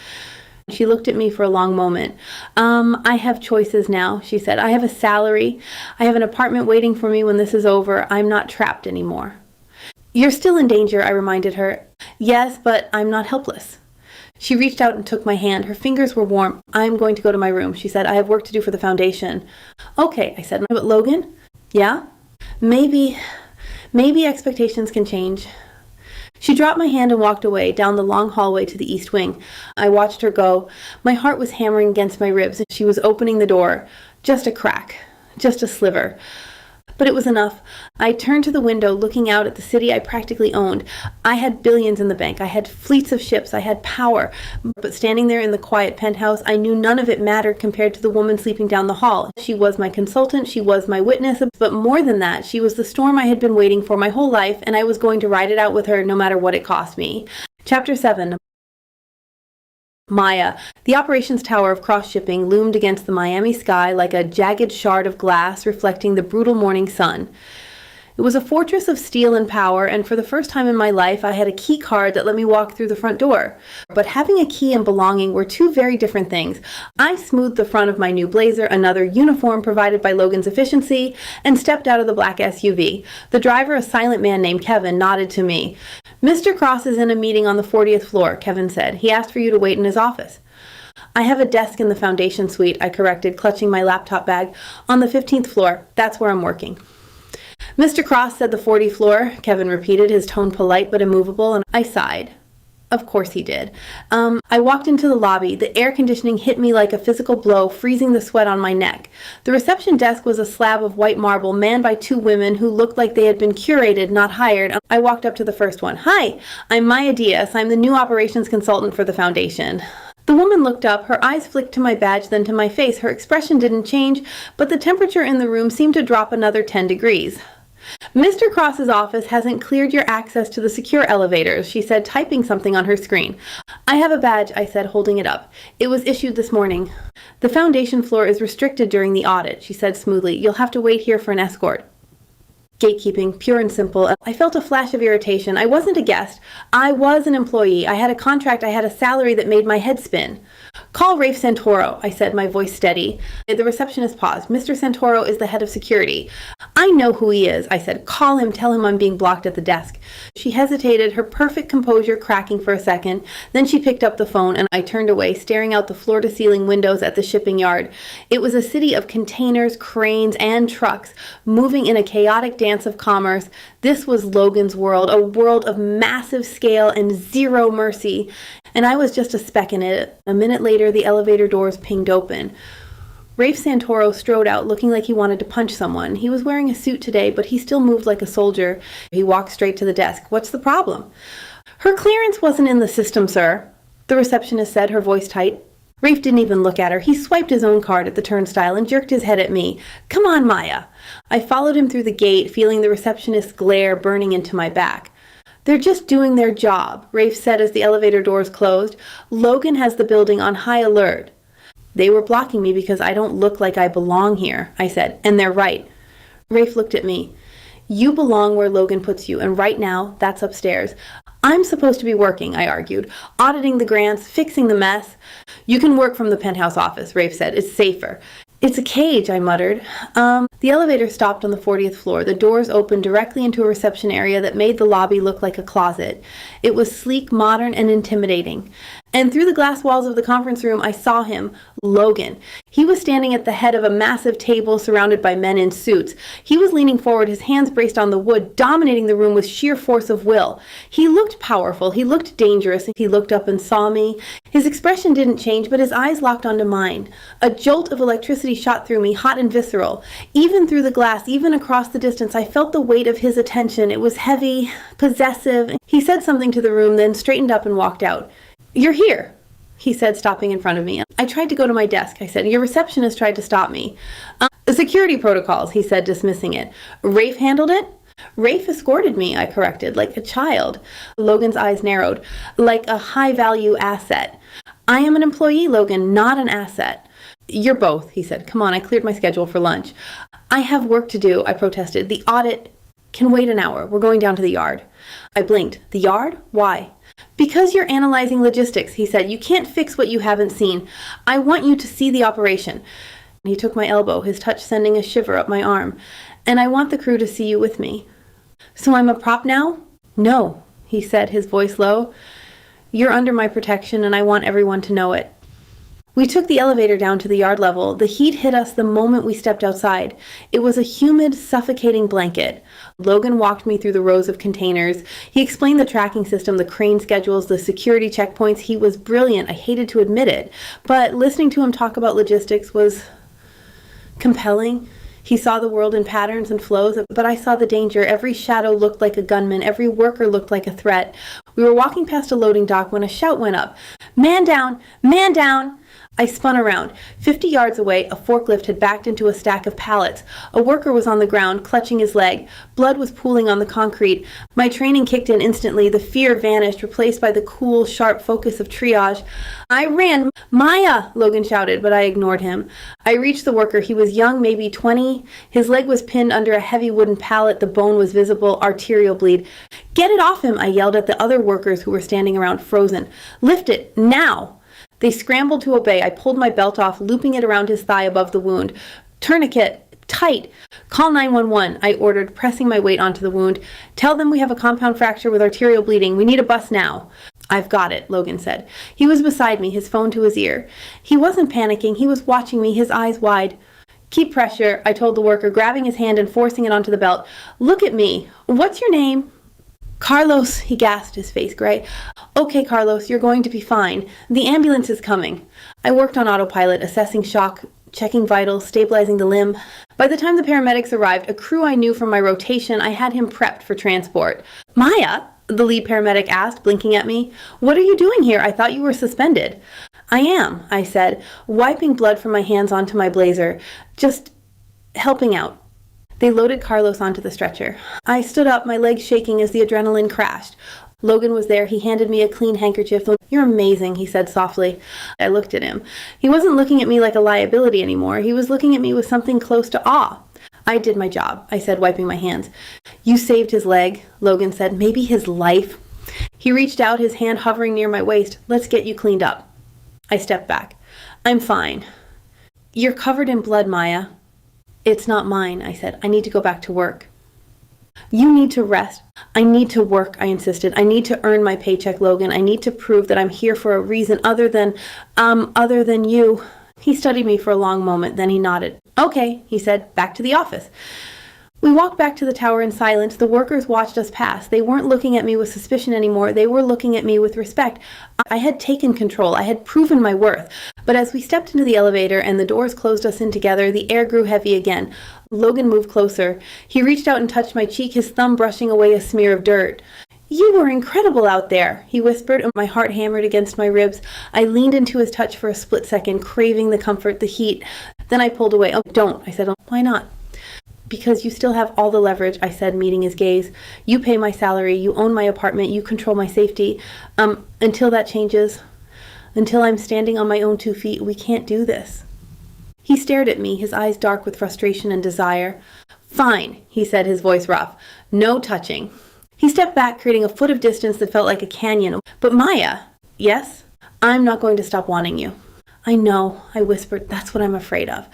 Speaker 1: She looked at me for a long moment. I have choices now, she said. I have a salary. I have an apartment waiting for me when this is over. I'm not trapped anymore. You're still in danger, I reminded her. Yes, but I'm not helpless. She reached out and took my hand. Her fingers were warm. I'm going to go to my room, she said. I have work to do for the foundation. Okay, I said. But Logan? Yeah? Maybe expectations can change. She dropped my hand and walked away down the long hallway to the east wing. I watched her go. My heart was hammering against my ribs. She was opening the door. Just a crack. Just a sliver. But it was enough. I turned to the window, looking out at the city I practically owned. I had billions in the bank. I had fleets of ships. I had power. But standing there in the quiet penthouse, I knew none of it mattered compared to the woman sleeping down the hall. She was my consultant. She was my witness. But more than that, she was the storm I had been waiting for my whole life, and I was going to ride it out with her no matter what it cost me. Chapter 7. Maya. The operations tower of Cross Shipping loomed against the Miami sky like a jagged shard of glass reflecting the brutal morning sun. It was a fortress of steel and power, and for the first time in my life, I had a key card that let me walk through the front door. But having a key and belonging were two very different things. I smoothed the front of my new blazer, another uniform provided by Logan's efficiency, and stepped out of the black SUV. The driver, a silent man named Kevin, nodded to me. Mr. Cross is in a meeting on the 40th floor, Kevin said. He asked for you to wait in his office. I have a desk in the foundation suite, I corrected, clutching my laptop bag. On the 15th floor. That's where I'm working. Mr. Cross said the 40th floor, Kevin repeated, his tone polite but immovable, and I sighed. Of course he did. I walked into the lobby. The air conditioning hit me like a physical blow, freezing the sweat on my neck. The reception desk was a slab of white marble manned by two women who looked like they had been curated, not hired. I walked up to the first one. Hi, I'm Maya Diaz. I'm the new operations consultant for the foundation. The woman looked up. Her eyes flicked to my badge, then to my face. Her expression didn't change, but the temperature in the room seemed to drop another 10 degrees. Mr. Cross's office hasn't cleared your access to the secure elevators, she said, typing something on her screen. I have a badge, I said, holding it up. It was issued this morning. The foundation floor is restricted during the audit, she said smoothly. You'll have to wait here for an escort. Gatekeeping, pure and simple. I felt a flash of irritation. I wasn't a guest. I was an employee. I had a contract. I had a salary that made my head spin. Call Rafe Santoro, I said, my voice steady. The receptionist paused. Mr. Santoro is the head of security. I know who he is, I said. Call him. Tell him I'm being blocked at the desk. She hesitated, her perfect composure cracking for a second. Then she picked up the phone and I turned away, staring out the floor-to-ceiling windows at the shipping yard. It was a city of containers, cranes, and trucks, moving in a chaotic dance of commerce. This was Logan's world, a world of massive scale and zero mercy. And I was just a speck in it. A minute later, the elevator doors pinged open. Rafe Santoro strode out, looking like he wanted to punch someone. He was wearing a suit today, but he still moved like a soldier. He walked straight to the desk. What's the problem? Her clearance wasn't in the system, sir, the receptionist said, her voice tight. Rafe didn't even look at her. He swiped his own card at the turnstile and jerked his head at me. Come on, Maya. I followed him through the gate, feeling the receptionist's glare burning into my back. They're just doing their job, Rafe said as the elevator doors closed. Logan has the building on high alert. They were blocking me because I don't look like I belong here, I said, and they're right. Rafe looked at me. You belong where Logan puts you, and right now, that's upstairs. I'm supposed to be working, I argued, auditing the grants, fixing the mess. You can work from the penthouse office, Rafe said. It's safer. It's a cage, I muttered. The elevator stopped on the 40th floor. The doors opened directly into a reception area that made the lobby look like a closet. It was sleek, modern, and intimidating. And through the glass walls of the conference room, I saw him, Logan. He was standing at the head of a massive table surrounded by men in suits. He was leaning forward, his hands braced on the wood, dominating the room with sheer force of will. He looked powerful. He looked dangerous. He looked up and saw me. His expression didn't change, but his eyes locked onto mine. A jolt of electricity shot through me, hot and visceral. Even through the glass, even across the distance, I felt the weight of his attention. It was heavy, possessive. He said something to the room, then straightened up and walked out. You're here, he said, stopping in front of me. I tried to go to my desk, I said. Your receptionist tried to stop me. Security protocols, he said, dismissing it. Rafe handled it? Rafe escorted me, I corrected, like a child. Logan's eyes narrowed. Like a high-value asset. I am an employee, Logan, not an asset. You're both, he said. Come on, I cleared my schedule for lunch. I have work to do, I protested. The audit can wait an hour. We're going down to the yard. I blinked. The yard? Why? Because you're analyzing logistics, he said. You can't fix what you haven't seen. I want you to see the operation. He took my elbow, his touch sending a shiver up my arm. And I want the crew to see you with me. So I'm a prop now? No, he said, his voice low. You're under my protection, and I want everyone to know it. We took the elevator down to the yard level. The heat hit us the moment we stepped outside. It was a humid, suffocating blanket. Logan walked me through the rows of containers. He explained the tracking system, the crane schedules, the security checkpoints. He was brilliant. I hated to admit it. But listening to him talk about logistics was compelling. He saw the world in patterns and flows, but I saw the danger. Every shadow looked like a gunman. Every worker looked like a threat. We were walking past a loading dock when a shout went up. Man down! Man down! I spun around. 50 yards away, a forklift had backed into a stack of pallets. A worker was on the ground, clutching his leg. Blood was pooling on the concrete. My training kicked in instantly. The fear vanished, replaced by the cool, sharp focus of triage. I ran. Maya! Logan shouted, but I ignored him. I reached the worker. He was young, maybe 20. His leg was pinned under a heavy wooden pallet. The bone was visible, arterial bleed. Get it off him, I yelled at the other workers who were standing around frozen. Lift it, now! They scrambled to obey. I pulled my belt off, looping it around his thigh above the wound. Tourniquet, tight. Call 911, I ordered, pressing my weight onto the wound. Tell them we have a compound fracture with arterial bleeding. We need a bus now. "I've got it," Logan said. He was beside me, his phone to his ear. He wasn't panicking. He was watching me, his eyes wide. "Keep pressure," I told the worker, grabbing his hand and forcing it onto the belt. "Look at me. What's your name?" "Carlos," he gasped, his face gray. "Okay, Carlos, you're going to be fine. The ambulance is coming." I worked on autopilot, assessing shock, checking vitals, stabilizing the limb. By the time the paramedics arrived, a crew I knew from my rotation, I had him prepped for transport. "Maya?" the lead paramedic asked, blinking at me. "What are you doing here? I thought you were suspended." "I am," I said, wiping blood from my hands onto my blazer. "Just helping out." They loaded Carlos onto the stretcher. I stood up, my legs shaking as the adrenaline crashed. Logan was there. He handed me a clean handkerchief. "You're amazing," he said softly. I looked at him. He wasn't looking at me like a liability anymore. He was looking at me with something close to awe. "I did my job," I said, wiping my hands. "You saved his leg," Logan said. "Maybe his life." He reached out, his hand hovering near my waist. "Let's get you cleaned up." I stepped back. "I'm fine." "You're covered in blood, Maya." "It's not mine," I said. "I need to go back to work." "You need to rest." "I need to work," I insisted. "I need to earn my paycheck, Logan. I need to prove that I'm here for a reason other than you." He studied me for a long moment, then he nodded. "Okay," he said, "back to the office." We walked back to the tower in silence. The workers watched us pass. They weren't looking at me with suspicion anymore. They were looking at me with respect. I had taken control. I had proven my worth. But as we stepped into the elevator and the doors closed us in together, the air grew heavy again. Logan moved closer. He reached out and touched my cheek, his thumb brushing away a smear of dirt. "You were incredible out there," he whispered, and my heart hammered against my ribs. I leaned into his touch for a split second, craving the comfort, the heat. Then I pulled away. "Oh, don't," I said. "Oh, why not?" "Because you still have all the leverage," I said, meeting his gaze. "You pay my salary, you own my apartment, you control my safety. Until that changes, until I'm standing on my own 2 feet, we can't do this." He stared at me, his eyes dark with frustration and desire. "Fine," he said, his voice rough. "No touching." He stepped back, creating a foot of distance that felt like a canyon. "But Maya." "Yes?" "I'm not going to stop wanting you." "I know," I whispered. "That's what I'm afraid of."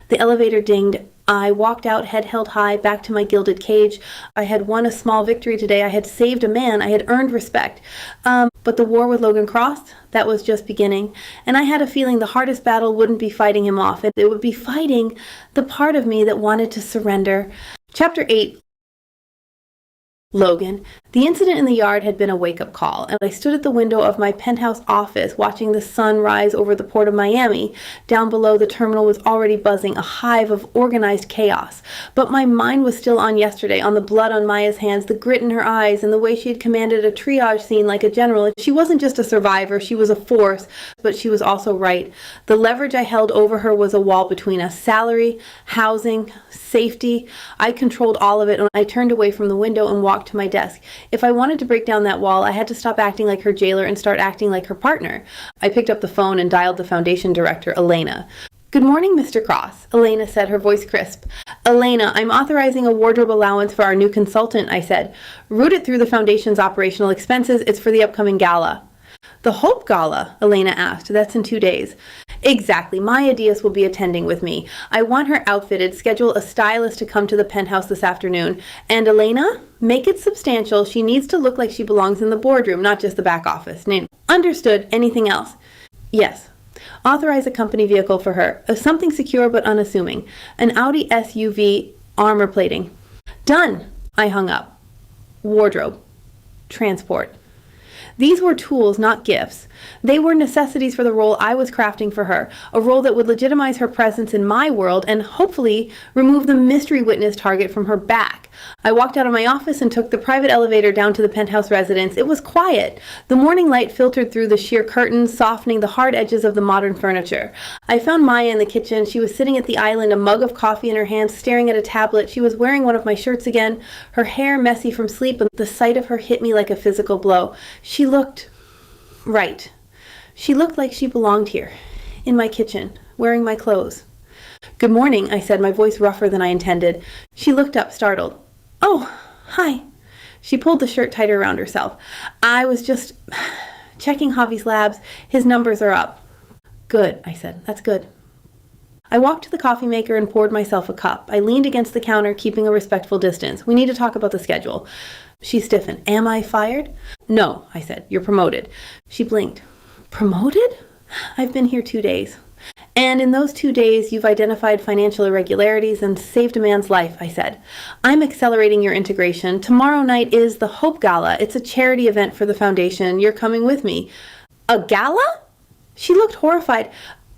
Speaker 1: The elevator dinged. I walked out, head held high, back to my gilded cage. I had won a small victory today. I had saved a man. I had earned respect. But the war with Logan Cross, that was just beginning. And I had a feeling the hardest battle wouldn't be fighting him off. It would be fighting the part of me that wanted to surrender. Chapter 8. Logan. The incident in the yard had been a wake-up call, and I stood at the window of my penthouse office watching the sun rise over the port of Miami. Down below, the terminal was already buzzing, a hive of organized chaos. But my mind was still on yesterday, on the blood on Maya's hands, the grit in her eyes, and the way she had commanded a triage scene like a general. She wasn't just a survivor, she was a force, but she was also right. The leverage I held over her was a wall between us. Salary, housing, safety. I controlled all of it, and I turned away from the window and walked to my desk. If I wanted to break down that wall, I had to stop acting like her jailer and start acting like her partner. I picked up the phone and dialed the foundation director, Elena. "Good morning, Mr. Cross," Elena said, her voice crisp. "Elena, I'm authorizing a wardrobe allowance for our new consultant," I said. "Route it through the foundation's operational expenses. It's for the upcoming gala." "The Hope Gala?" Elena asked. "That's in 2 days." "Exactly. Maya Diaz will be attending with me. I want her outfitted. Schedule a stylist to come to the penthouse this afternoon. And Elena, make it substantial. She needs to look like she belongs in the boardroom, not just the back office." "Understood. Anything else?" "Yes. Authorize a company vehicle for her. Something secure but unassuming. An Audi SUV, armor plating." "Done." I hung up. Wardrobe. Transport. These were tools, not gifts. They were necessities for the role I was crafting for her, a role that would legitimize her presence in my world and hopefully remove the mystery witness target from her back. I walked out of my office and took the private elevator down to the penthouse residence. It was quiet. The morning light filtered through the sheer curtains, softening the hard edges of the modern furniture. I found Maya in the kitchen. She was sitting at the island, a mug of coffee in her hand, staring at a tablet. She was wearing one of my shirts again, her hair messy from sleep, and the sight of her hit me like a physical blow. She looked right. She looked like she belonged here, in my kitchen, wearing my clothes. "Good morning," I said, my voice rougher than I intended. She looked up, startled. "Oh, hi." She pulled the shirt tighter around herself. "I was just checking Javi's labs. His numbers are up." "Good," I said. "That's good." I walked to the coffee maker and poured myself a cup. I leaned against the counter, keeping a respectful distance. "We need to talk about the schedule." She stiffened. Am I fired? No, I said. You're promoted. She blinked. Promoted? I've been here 2 days. And in those 2 days, you've identified financial irregularities and saved a man's life, I said. I'm accelerating your integration. Tomorrow night is the Hope Gala. It's a charity event for the foundation. You're coming with me. A gala? She looked horrified.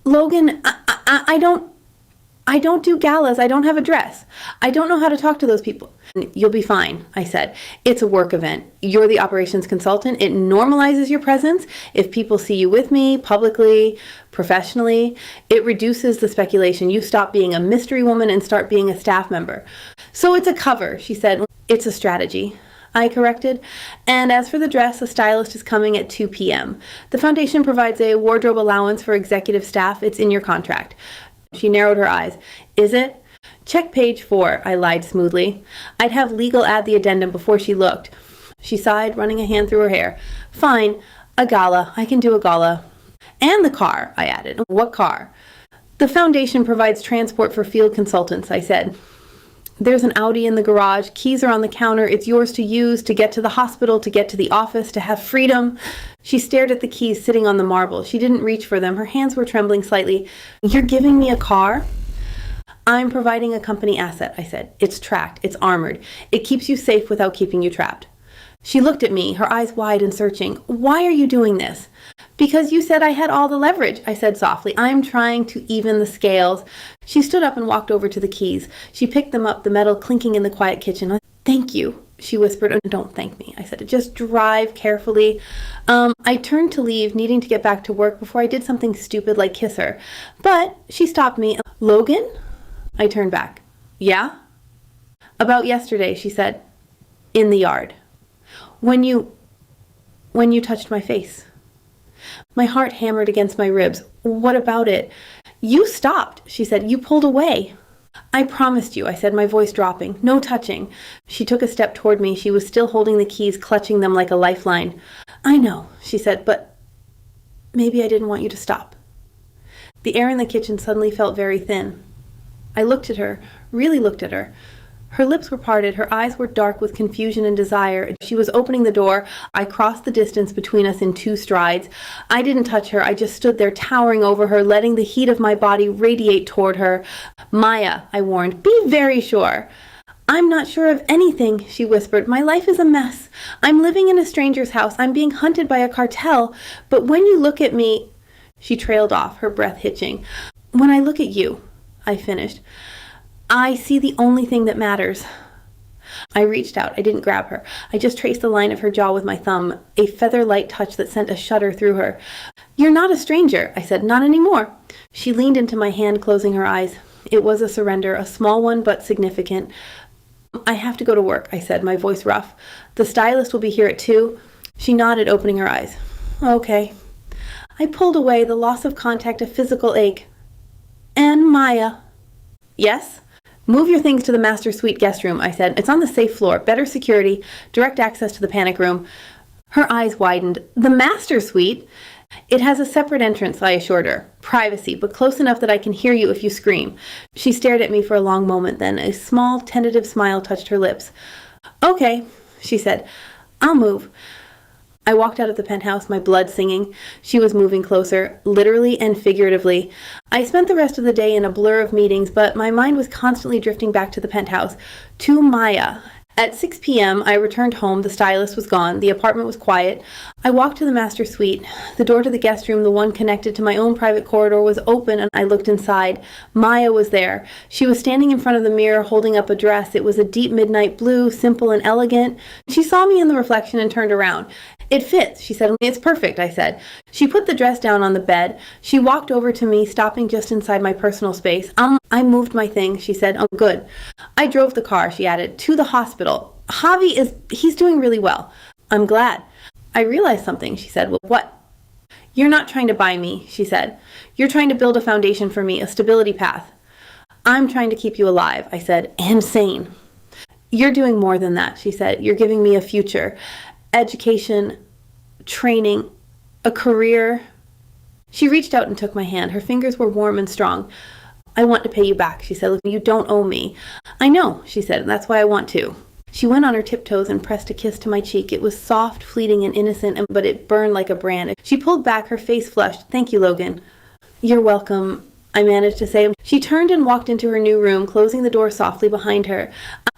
Speaker 1: Logan, I don't do galas. I don't have a dress. I don't know how to talk to those people. You'll be fine, I said. It's a work event. You're the operations consultant. It normalizes your presence. If people see you with me, publicly, professionally, it reduces the speculation. You stop being a mystery woman and start being a staff member. So it's a cover, she said. It's a strategy, I corrected. And as for the dress, a stylist is coming at 2 p.m. The foundation provides a wardrobe allowance for executive staff. It's in your contract. She narrowed her eyes. Is it? Check page 4, I lied smoothly. I'd have legal add the addendum before she looked. She sighed, running a hand through her hair. Fine, a gala. I can do a gala. And the car, I added. What car? The foundation provides transport for field consultants, I said. There's an Audi in the garage. Keys are on the counter. It's yours to use, to get to the hospital, to get to the office, to have freedom. She stared at the keys sitting on the marble. She didn't reach for them. Her hands were trembling slightly. You're giving me a car? I'm providing a company asset, I said. It's tracked. It's armored. It keeps you safe without keeping you trapped. She looked at me, her eyes wide and searching. Why are you doing this? Because you said I had all the leverage, I said softly. I'm trying to even the scales. She stood up and walked over to the keys. She picked them up, the metal clinking in the quiet kitchen. Thank you, she whispered. Don't thank me, I said. Just drive carefully. I turned to leave, needing to get back to work before I did something stupid like kiss her. But she stopped me. Logan? I turned back. Yeah? About yesterday, she said. In the yard. When you touched my face. My heart hammered against my ribs. What about it? You stopped, she said. You pulled away. I promised you, I said, my voice dropping. No touching. She took a step toward me. She was still holding the keys, clutching them like a lifeline. I know, she said, but maybe I didn't want you to stop. The air in the kitchen suddenly felt very thin. I looked at her, really looked at her. Her lips were parted, her eyes were dark with confusion and desire. She was opening the door. I crossed the distance between us in 2 strides. I didn't touch her. I just stood there towering over her, letting the heat of my body radiate toward her. Maya, I warned, be very sure. I'm not sure of anything, she whispered. My life is a mess. I'm living in a stranger's house. I'm being hunted by a cartel. But when you look at me... She trailed off, her breath hitching. When I look at you, I finished, I see the only thing that matters. I reached out. I didn't grab her. I just traced the line of her jaw with my thumb, a feather-light touch that sent a shudder through her. You're not a stranger, I said. Not anymore. She leaned into my hand, closing her eyes. It was a surrender, a small one but significant. I have to go to work, I said, my voice rough. The stylist will be here at 2. She nodded, opening her eyes. Okay. I pulled away, the loss of contact, a physical ache. And Maya. Yes? Move your things to the master suite guest room, I said. It's on the safe floor. Better security. Direct access to the panic room. Her eyes widened. The master suite? It has a separate entrance, I assured her. Privacy, but close enough that I can hear you if you scream. She stared at me for a long moment, then a small, tentative smile touched her lips. Okay, she said. I'll move. I walked out of the penthouse, my blood singing. She was moving closer, literally and figuratively. I spent the rest of the day in a blur of meetings, but my mind was constantly drifting back to the penthouse, to Maya. At 6 p.m., I returned home. The stylist was gone. The apartment was quiet. I walked to the master suite. The door to the guest room, the one connected to my own private corridor, was open, and I looked inside. Maya was there. She was standing in front of the mirror, holding up a dress. It was a deep midnight blue, simple and elegant. She saw me in the reflection and turned around. It fits, she said. It's perfect, I said. She put the dress down on the bed. She walked over to me, stopping just inside my personal space. I moved my things, she said. Oh, good. I drove the car, she added, to the hospital. He's doing really well. I'm glad. I realized something, she said. Well, what? You're not trying to buy me, she said. You're trying to build a foundation for me, a stability path. I'm trying to keep you alive, I said, and sane. You're doing more than that, she said. You're giving me a future. Education, training, a career. She reached out and took my hand. Her fingers were warm and strong. I want to pay you back, she said. Look, you don't owe me. I know, she said, and that's why I want to. She went on her tiptoes and pressed a kiss to my cheek. It was soft, fleeting, and innocent, but it burned like a brand. She pulled back, her face flushed. "Thank you, Logan." "You're welcome," I managed to say. She turned and walked into her new room, closing the door softly behind her.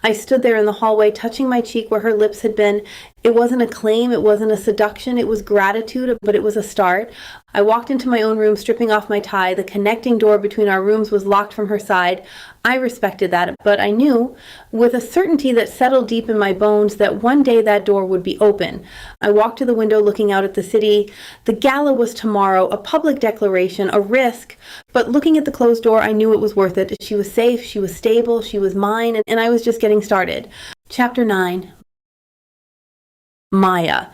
Speaker 1: I stood there in the hallway, touching my cheek where her lips had been. It wasn't a claim, it wasn't a seduction, it was gratitude, but it was a start. I walked into my own room, stripping off my tie. The connecting door between our rooms was locked from her side. I respected that, but I knew, with a certainty that settled deep in my bones, that one day that door would be open. I walked to the window, looking out at the city. The gala was tomorrow, a public declaration, a risk, but looking at the closed door, I knew it was worth it. She was safe, she was stable, she was mine, and I was just getting started. Chapter 9. Maya.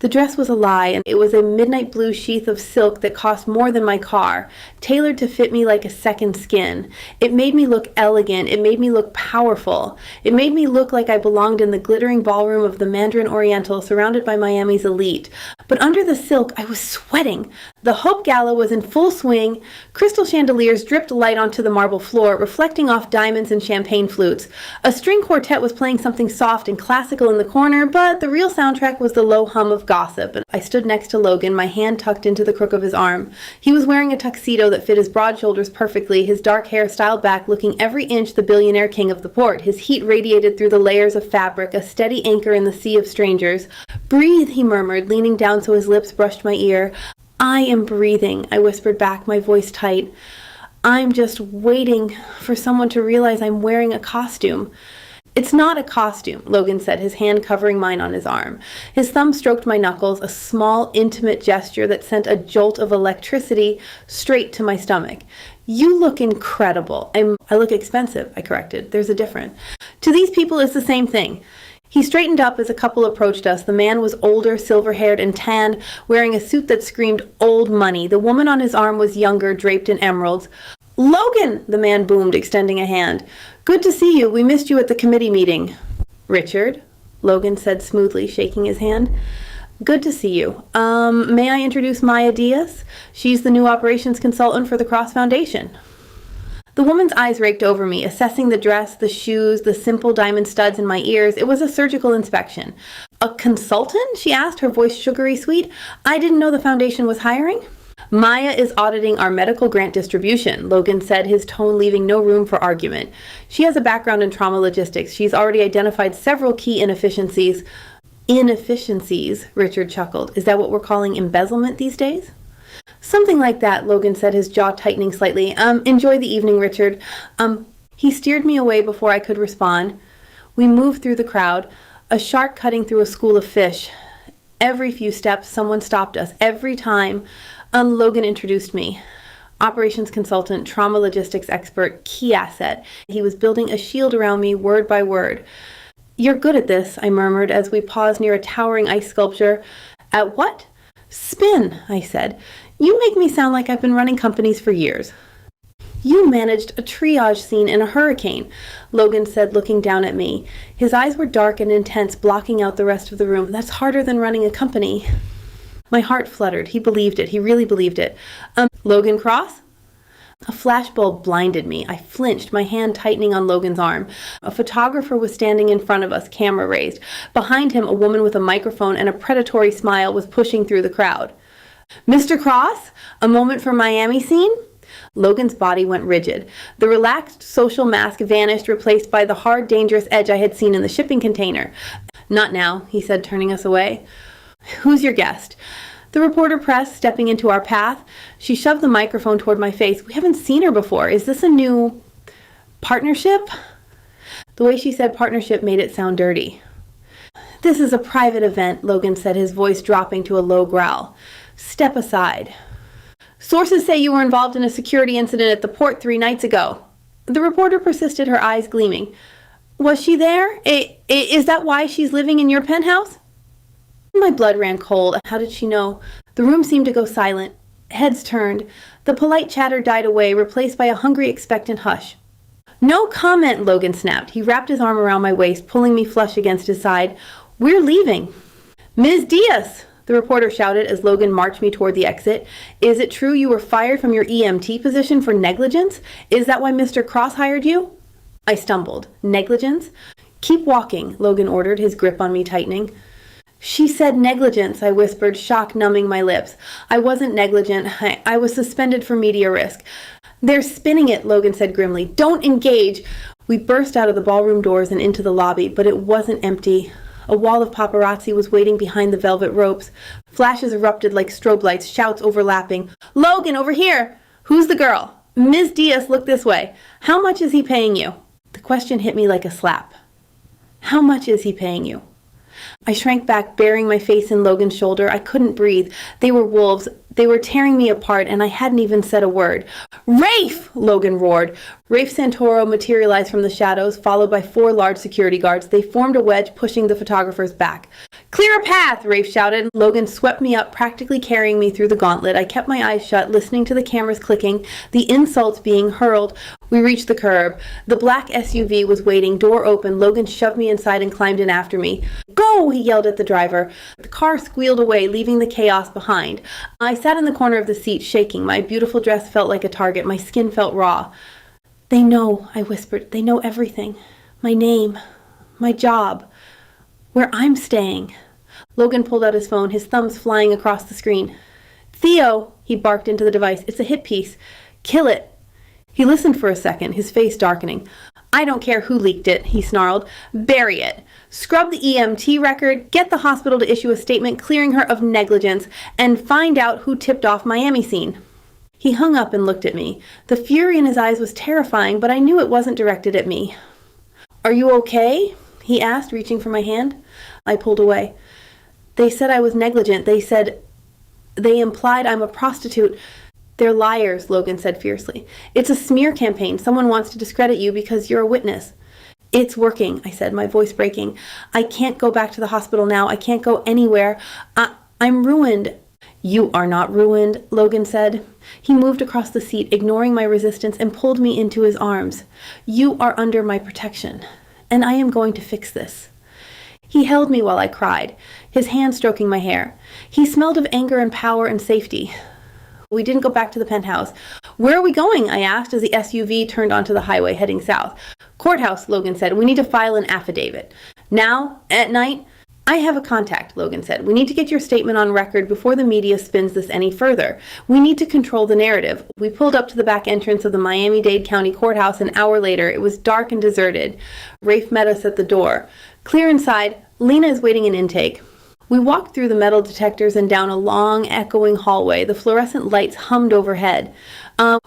Speaker 1: The dress was a lie, and it was a midnight blue sheath of silk that cost more than my car, tailored to fit me like a second skin. It made me look elegant. It made me look powerful. It made me look like I belonged in the glittering ballroom of the Mandarin Oriental, surrounded by Miami's elite. But under the silk, I was sweating. The Hope Gala was in full swing. Crystal chandeliers dripped light onto the marble floor, reflecting off diamonds and champagne flutes. A string quartet was playing something soft and classical in the corner, but the real soundtrack was the low hum of gossip. I stood next to Logan, my hand tucked into the crook of his arm. He was wearing a tuxedo that fit his broad shoulders perfectly, his dark hair styled back, looking every inch the billionaire king of the port. His heat radiated through the layers of fabric, a steady anchor in the sea of strangers. "Breathe," he murmured, leaning down so his lips brushed my ear. "I am breathing," I whispered back, my voice tight. "I'm just waiting for someone to realize I'm wearing a costume." "It's not a costume," Logan said, his hand covering mine on his arm. His thumb stroked my knuckles, a small, intimate gesture that sent a jolt of electricity straight to my stomach. "You look incredible." I look expensive," I corrected. "There's a difference. To these people, it's the same thing." He straightened up as a couple approached us. The man was older, silver-haired and tanned, wearing a suit that screamed old money. The woman on his arm was younger, draped in emeralds. "Logan!" the man boomed, extending a hand. "Good to see you. We missed you at the committee meeting." "Richard," Logan said smoothly, shaking his hand. "Good to see you. May I introduce Maya Diaz? She's the new operations consultant for the Cross Foundation." The woman's eyes raked over me, assessing the dress, the shoes, the simple diamond studs in my ears. It was a surgical inspection. "A consultant?" she asked, her voice sugary sweet. "I didn't know the foundation was hiring." "Maya is auditing our medical grant distribution," Logan said, his tone leaving no room for argument. "She has a background in trauma logistics. She's already identified several key inefficiencies." "Inefficiencies," Richard chuckled. "Is that what we're calling embezzlement these days?" "Something like that," Logan said, his jaw tightening slightly. Enjoy the evening, Richard." He steered me away before I could respond. We moved through the crowd, a shark cutting through a school of fish. Every few steps, someone stopped us. Every time, Logan introduced me. Operations consultant, trauma logistics expert, key asset. He was building a shield around me, word by word. "You're good at this," I murmured as we paused near a towering ice sculpture. "At what?" "Spin," I said. "You make me sound like I've been running companies for years." "You managed a triage scene in a hurricane," Logan said, looking down at me. His eyes were dark and intense, blocking out the rest of the room. "That's harder than running a company." My heart fluttered. He believed it. He really believed it. Logan Cross?" A flashbulb blinded me. I flinched, my hand tightening on Logan's arm. A photographer was standing in front of us, camera raised. Behind him, a woman with a microphone and a predatory smile was pushing through the crowd. "Mr. Cross, a moment for Miami scene?" Logan's body went rigid. The relaxed social mask vanished, replaced by the hard, dangerous edge I had seen in the shipping container. "Not now," he said, turning us away. "Who's your guest?" The reporter pressed, stepping into our path. She shoved the microphone toward my face. "We haven't seen her before. Is this a new partnership?" The way she said partnership made it sound dirty. "This is a private event," Logan said, his voice dropping to a low growl. "Step aside." "Sources say you were involved in a security incident at the port 3 nights ago." The reporter persisted, her eyes gleaming. "Was she there? Is that why she's living in your penthouse?" My blood ran cold. How did she know? The room seemed to go silent. Heads turned. The polite chatter died away, replaced by a hungry, expectant hush. "No comment," Logan snapped. He wrapped his arm around my waist, pulling me flush against his side. "We're leaving." "Ms. Diaz," the reporter shouted as Logan marched me toward the exit. "Is it true you were fired from your EMT position for negligence? Is that why Mr. Cross hired you?" I stumbled. "Negligence? Keep walking, Logan ordered, his grip on me tightening. She said negligence, I whispered, shock numbing my lips. I wasn't negligent. I was suspended for media risk. They're spinning it, Logan said grimly. Don't engage. We burst out of the ballroom doors and into the lobby, but it wasn't empty. A wall of paparazzi was waiting behind the velvet ropes. Flashes erupted like strobe lights, shouts overlapping. Logan, over here! Who's the girl? Ms. Diaz, look this way. How much is he paying you? The question hit me like a slap. How much is he paying you? I shrank back, burying my face in Logan's shoulder. I couldn't breathe. They were wolves. They were tearing me apart, and I hadn't even said a word. Rafe! Logan roared. Rafe Santoro materialized from the shadows, followed by 4 large security guards. They formed a wedge, pushing the photographers back. Clear a path, Rafe shouted. Logan swept me up, practically carrying me through the gauntlet. I kept my eyes shut, listening to the cameras clicking, the insults being hurled. We reached the curb. The black SUV was waiting, door open. Logan shoved me inside and climbed in after me. Go, he yelled at the driver. The car squealed away, leaving the chaos behind. I sat in the corner of the seat, shaking. My beautiful dress felt like a target. My skin felt raw. They know, I whispered. They know everything. My name. My job. Where I'm staying. Logan pulled out his phone, his thumbs flying across the screen. Theo, he barked into the device. It's a hit piece. Kill it. He listened for a second, his face darkening. I don't care who leaked it, he snarled. Bury it. Scrub the EMT record, get the hospital to issue a statement clearing her of negligence, and find out who tipped off Miami scene. He hung up and looked at me. The fury in his eyes was terrifying, but I knew it wasn't directed at me. Are you okay? He asked, reaching for my hand. I pulled away. They said I was negligent. They implied I'm a prostitute. They're liars, Logan said fiercely. It's a smear campaign. Someone wants to discredit you because you're a witness. It's working, I said, my voice breaking. I can't go back to the hospital now. I can't go anywhere. I'm ruined. You are not ruined, Logan said. He moved across the seat, ignoring my resistance, and pulled me into his arms. You are under my protection, and I am going to fix this. He held me while I cried, his hand stroking my hair. He smelled of anger and power and safety. We didn't go back to the penthouse. Where are we going? I asked as the SUV turned onto the highway heading south. Courthouse, Logan said. We need to file an affidavit. Now? At night? I have a contact, Logan said. We need to get your statement on record before the media spins this any further. We need to control the narrative. We pulled up to the back entrance of the Miami-Dade County Courthouse an hour later. It was dark and deserted. Rafe met us at the door. Clear inside. Lena is waiting in intake. We walked through the metal detectors and down a long, echoing hallway. The fluorescent lights hummed overhead.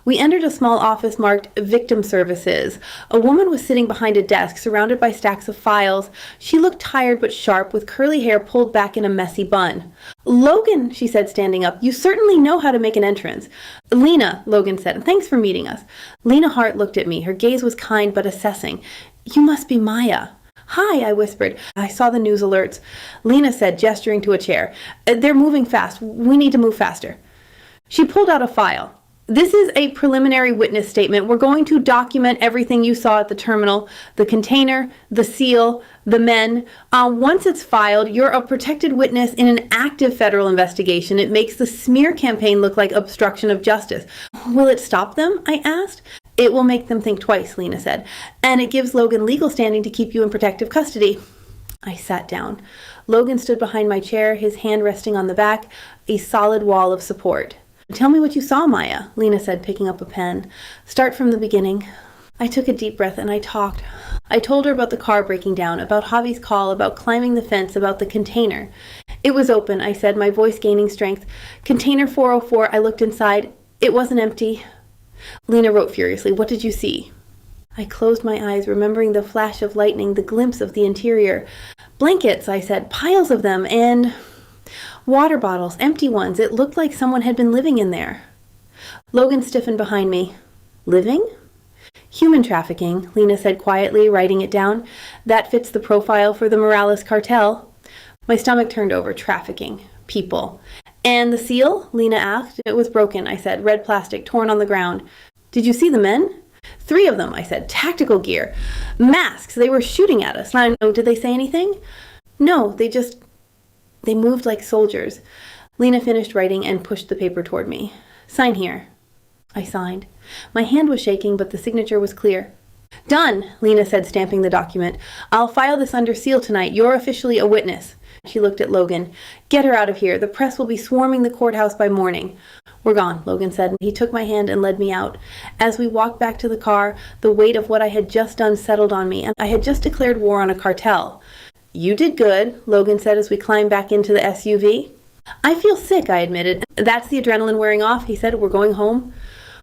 Speaker 1: We entered a small office marked Victim Services. A woman was sitting behind a desk, surrounded by stacks of files. She looked tired but sharp, with curly hair pulled back in a messy bun. Logan, she said, standing up, you certainly know how to make an entrance. Lena, Logan said, thanks for meeting us. Lena Hart looked at me. Her gaze was kind but assessing. You must be Maya. Hi, I whispered. I saw the news alerts. Lena said, gesturing to a chair. They're moving fast. We need to move faster. She pulled out a file. This is a preliminary witness statement. We're going to document everything you saw at the terminal, the container, the seal, the men. Once it's filed, you're a protected witness in an active federal investigation. It makes the smear campaign look like obstruction of justice. Will it stop them? I asked. It will make them think twice, Lena said, and it gives Logan legal standing to keep you in protective custody. I sat down. Logan stood behind my chair, his hand resting on the back, a solid wall of support. Tell me what you saw, Maya, Lena said, picking up a pen. Start from the beginning. I took a deep breath and I talked. I told her about the car breaking down, about Javi's call, about climbing the fence, about the container. It was open, I said, my voice gaining strength. Container 404, I looked inside. It wasn't empty. Lena wrote furiously, what did you see? I closed my eyes, remembering the flash of lightning, the glimpse of the interior. Blankets, I said, piles of them, and water bottles, empty ones. It looked like someone had been living in there. Logan stiffened behind me. Living? Human trafficking, Lena said quietly, writing it down. That fits the profile for the Morales cartel. My stomach turned over. Trafficking. People. And the seal? Lena asked. It was broken, I said. Red plastic, torn on the ground. Did you see the men? 3 of them, I said. Tactical gear. Masks. They were shooting at us. Did they say anything? No, they moved like soldiers. Lena finished writing and pushed the paper toward me. Sign here. I signed. My hand was shaking, but the signature was clear. Done, Lena said, stamping the document. I'll file this under seal tonight. You're officially a witness. She looked at Logan. Get her out of here. The press will be swarming the courthouse by morning. We're gone, Logan said. He took my hand and led me out. As we walked back to the car, the weight of what I had just done settled on me, and I had just declared war on a cartel. You did good, Logan said as we climbed back into the SUV. I feel sick, I admitted. That's the adrenaline wearing off, he said. We're going home.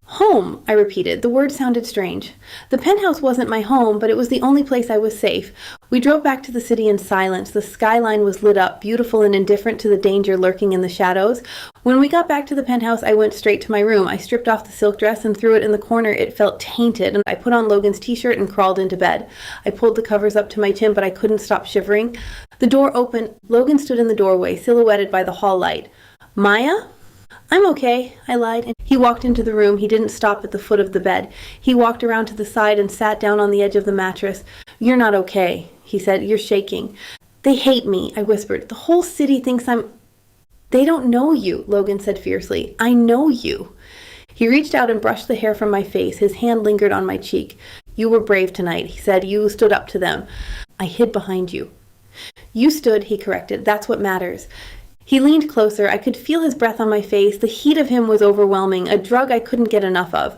Speaker 1: Home, I repeated. The word sounded strange. The penthouse wasn't my home, but it was the only place I was safe. We drove back to the city in silence. The skyline was lit up, beautiful and indifferent to the danger lurking in the shadows. When we got back to the penthouse, I went straight to my room. I stripped off the silk dress and threw it in the corner. It felt tainted, and I put on Logan's t-shirt and crawled into bed. I pulled the covers up to my chin, but I couldn't stop shivering. The door opened. Logan stood in the doorway, silhouetted by the hall light. Maya? I'm okay, I lied. And he walked into the room. He didn't stop at the foot of the bed. He walked around to the side and sat down on the edge of the mattress. You're not okay, he said. You're shaking. They hate me, I whispered. The whole city thinks I'm... They don't know you, Logan said fiercely. I know you. He reached out and brushed the hair from my face. His hand lingered on my cheek. You were brave tonight, he said. You stood up to them. I hid behind you. You stood, he corrected. That's what matters. He leaned closer. I could feel his breath on my face. The heat of him was overwhelming, a drug I couldn't get enough of.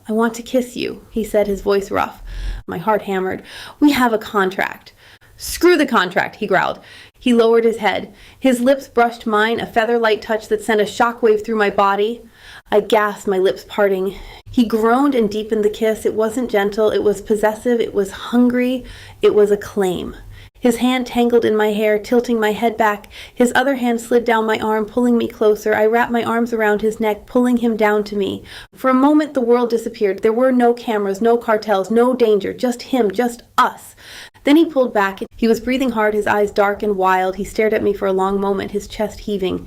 Speaker 1: I want to kiss you, he said, his voice rough. My heart hammered. We have a contract. Screw the contract, he growled. He lowered his head. His lips brushed mine, a feather-light touch that sent a shockwave through my body. I gasped, my lips parting. He groaned and deepened the kiss. It wasn't gentle. It was possessive. It was hungry. It was a claim. His hand tangled in my hair, tilting my head back. His other hand slid down my arm, pulling me closer. I wrapped my arms around his neck, pulling him down to me. For a moment, the world disappeared. There were no cameras, no cartels, no danger, just him, just us. Then he pulled back. He was breathing hard, his eyes dark and wild. He stared at me for a long moment, his chest heaving.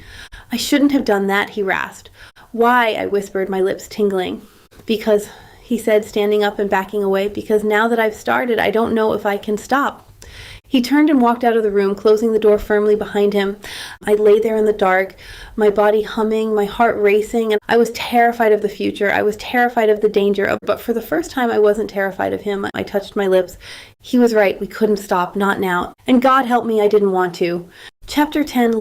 Speaker 1: I shouldn't have done that, he rasped. Why? I whispered, my lips tingling. Because, he said, standing up and backing away, because now that I've started, I don't know if I can stop. He turned and walked out of the room, closing the door firmly behind him. I lay there in the dark, my body humming, my heart racing, and I was terrified of the future. I was terrified of the danger, but for the first time I wasn't terrified of him. I touched my lips. He was right, we couldn't stop, not now. And God help me, I didn't want to. Chapter 10.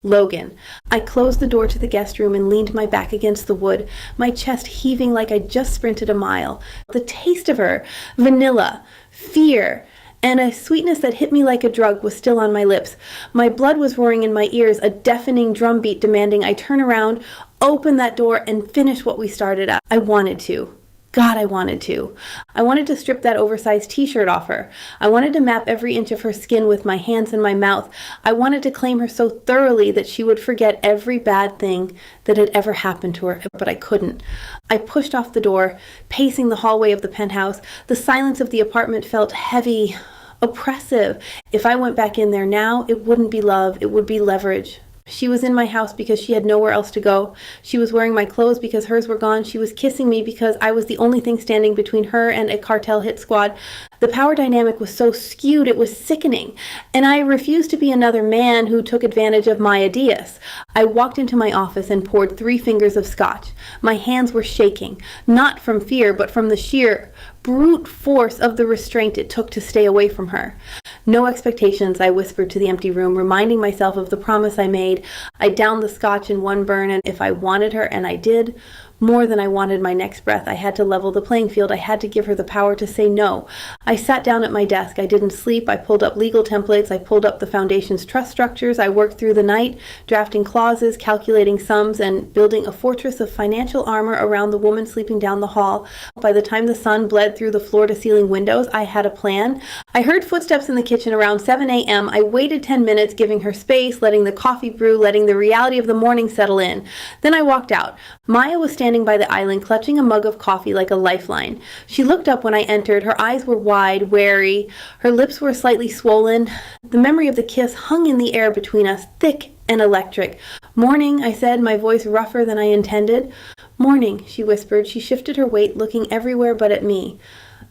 Speaker 1: Logan. I closed the door to the guest room and leaned my back against the wood, my chest heaving like I'd just sprinted a mile. The taste of her, vanilla, fear, and a sweetness that hit me like a drug was still on my lips. My blood was roaring in my ears, a deafening drumbeat demanding I turn around, open that door, and finish what we started at. I wanted to. God, I wanted to. I wanted to strip that oversized t-shirt off her. I wanted to map every inch of her skin with my hands and my mouth. I wanted to claim her so thoroughly that she would forget every bad thing that had ever happened to her, but I couldn't. I pushed off the door, pacing the hallway of the penthouse. The silence of the apartment felt heavy, oppressive. If I went back in there now, it wouldn't be love, it would be leverage. She was in my house because she had nowhere else to go. She was wearing my clothes because hers were gone. She was kissing me because I was the only thing standing between her and a cartel hit squad. The power dynamic was so skewed, it was sickening. And I refused to be another man who took advantage of my ideas. I walked into my office and poured 3 fingers of scotch. My hands were shaking, not from fear, but from the sheer brute force of the restraint it took to stay away from her. No expectations, I whispered to the empty room, reminding myself of the promise I made. I downed the scotch in one burn, and if I wanted her, and I did, more than I wanted my next breath, I had to level the playing field. I had to give her the power to say no. I sat down at my desk. I didn't sleep. I pulled up legal templates. I pulled up the foundation's trust structures. I worked through the night, drafting clauses, calculating sums, and building a fortress of financial armor around the woman sleeping down the hall. By the time the sun bled through the floor-to-ceiling windows, I had a plan. I heard footsteps in the kitchen around 7 a.m. I waited 10 minutes, giving her space, letting the coffee brew, letting the reality of the morning settle in. Then I walked out. Maya was standing by the island, clutching a mug of coffee like a lifeline. She looked up when I entered. Her eyes were wide, wary. Her lips were slightly swollen. The memory of the kiss hung in the air between us, thick and electric. Morning, I said, my voice rougher than I intended. Morning, she whispered. She shifted her weight, looking everywhere but at me.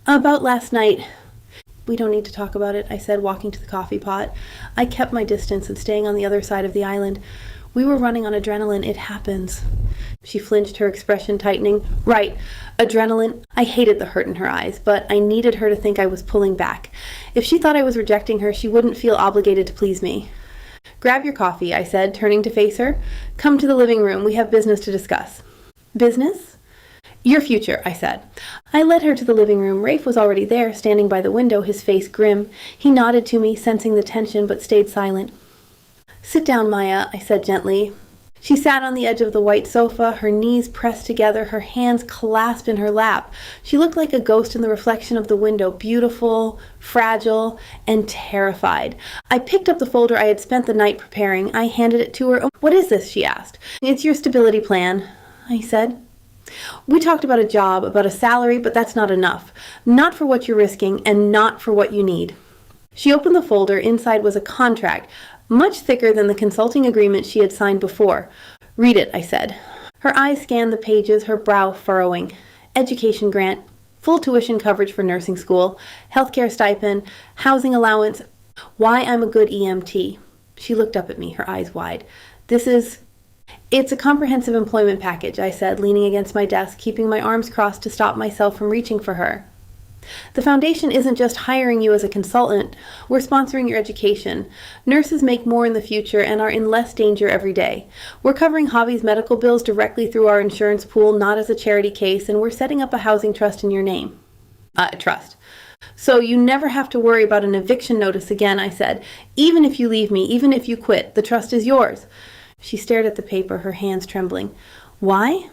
Speaker 1: About last night. We don't need to talk about it, I said, walking to the coffee pot. I kept my distance and staying on the other side of the island. We were running on adrenaline. It happens. She flinched, her expression tightening. Right. Adrenaline. I hated the hurt in her eyes, but I needed her to think I was pulling back. If she thought I was rejecting her, she wouldn't feel obligated to please me. Grab your coffee, I said, turning to face her. Come to the living room. We have business to discuss. Business? Your future, I said. I led her to the living room. Rafe was already there, standing by the window, his face grim. He nodded to me, sensing the tension, but stayed silent. Sit down, Maya, I said gently. She sat on the edge of the white sofa, her knees pressed together, her hands clasped in her lap. She looked like a ghost in the reflection of the window, beautiful, fragile, and terrified. I picked up the folder I had spent the night preparing. I handed it to her. What is this? She asked. It's your stability plan, I said. We talked about a job, about a salary, but that's not enough. Not for what you're risking, and not for what you need. She opened the folder. Inside was a contract, much thicker than the consulting agreement she had signed before. Read it, I said. Her eyes scanned the pages, her brow furrowing. Education grant, full tuition coverage for nursing school, healthcare stipend, housing allowance. Why I'm a good EMT. She looked up at me, her eyes wide. It's a comprehensive employment package, I said, leaning against my desk, keeping my arms crossed to stop myself from reaching for her. The foundation isn't just hiring you as a consultant. We're sponsoring your education. Nurses make more in the future and are in less danger every day. We're covering Javi's medical bills directly through our insurance pool, not as a charity case, and we're setting up a housing trust in your name. Trust. So you never have to worry about an eviction notice again, I said. Even if you leave me, even if you quit, the trust is yours. She stared at the paper, her hands trembling. Why?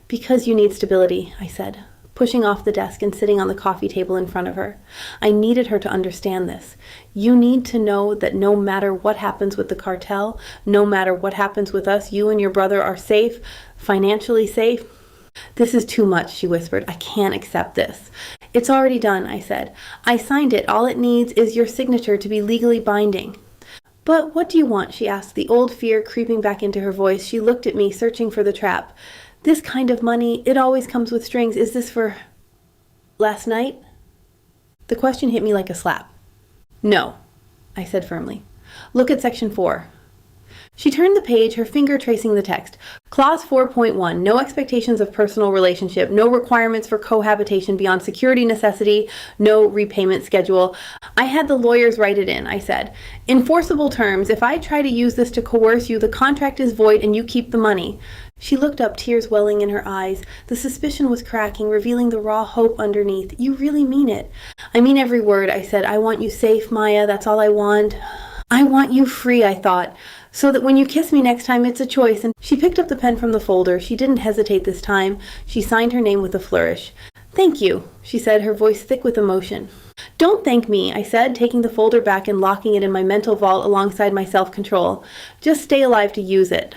Speaker 1: Because you need stability, I said, pushing off the desk and sitting on the coffee table in front of her. I needed her to understand this. You need to know that no matter what happens with the cartel, no matter what happens with us, you and your brother are safe, financially safe. This is too much, she whispered. I can't accept this. It's already done, I said. I signed it. All it needs is your signature to be legally binding. But what do you want? She asked, the old fear creeping back into her voice. She looked at me, searching for the trap. This kind of money, it always comes with strings. Is this for last night? The question hit me like a slap. No, I said firmly. Look at section 4. She turned the page, her finger tracing the text. Clause 4.1, no expectations of personal relationship, no requirements for cohabitation beyond security necessity, no repayment schedule. I had the lawyers write it in, I said. In forcible terms, if I try to use this to coerce you, the contract is void and you keep the money. She looked up, tears welling in her eyes. The suspicion was cracking, revealing the raw hope underneath. You really mean it? I mean every word, I said. I want you safe, Maya. That's all I want. I want you free, I thought, so that when you kiss me next time, it's a choice. And she picked up the pen from the folder. She didn't hesitate this time. She signed her name with a flourish. Thank you, she said, her voice thick with emotion. Don't thank me, I said, taking the folder back and locking it in my mental vault alongside my self-control. Just stay alive to use it.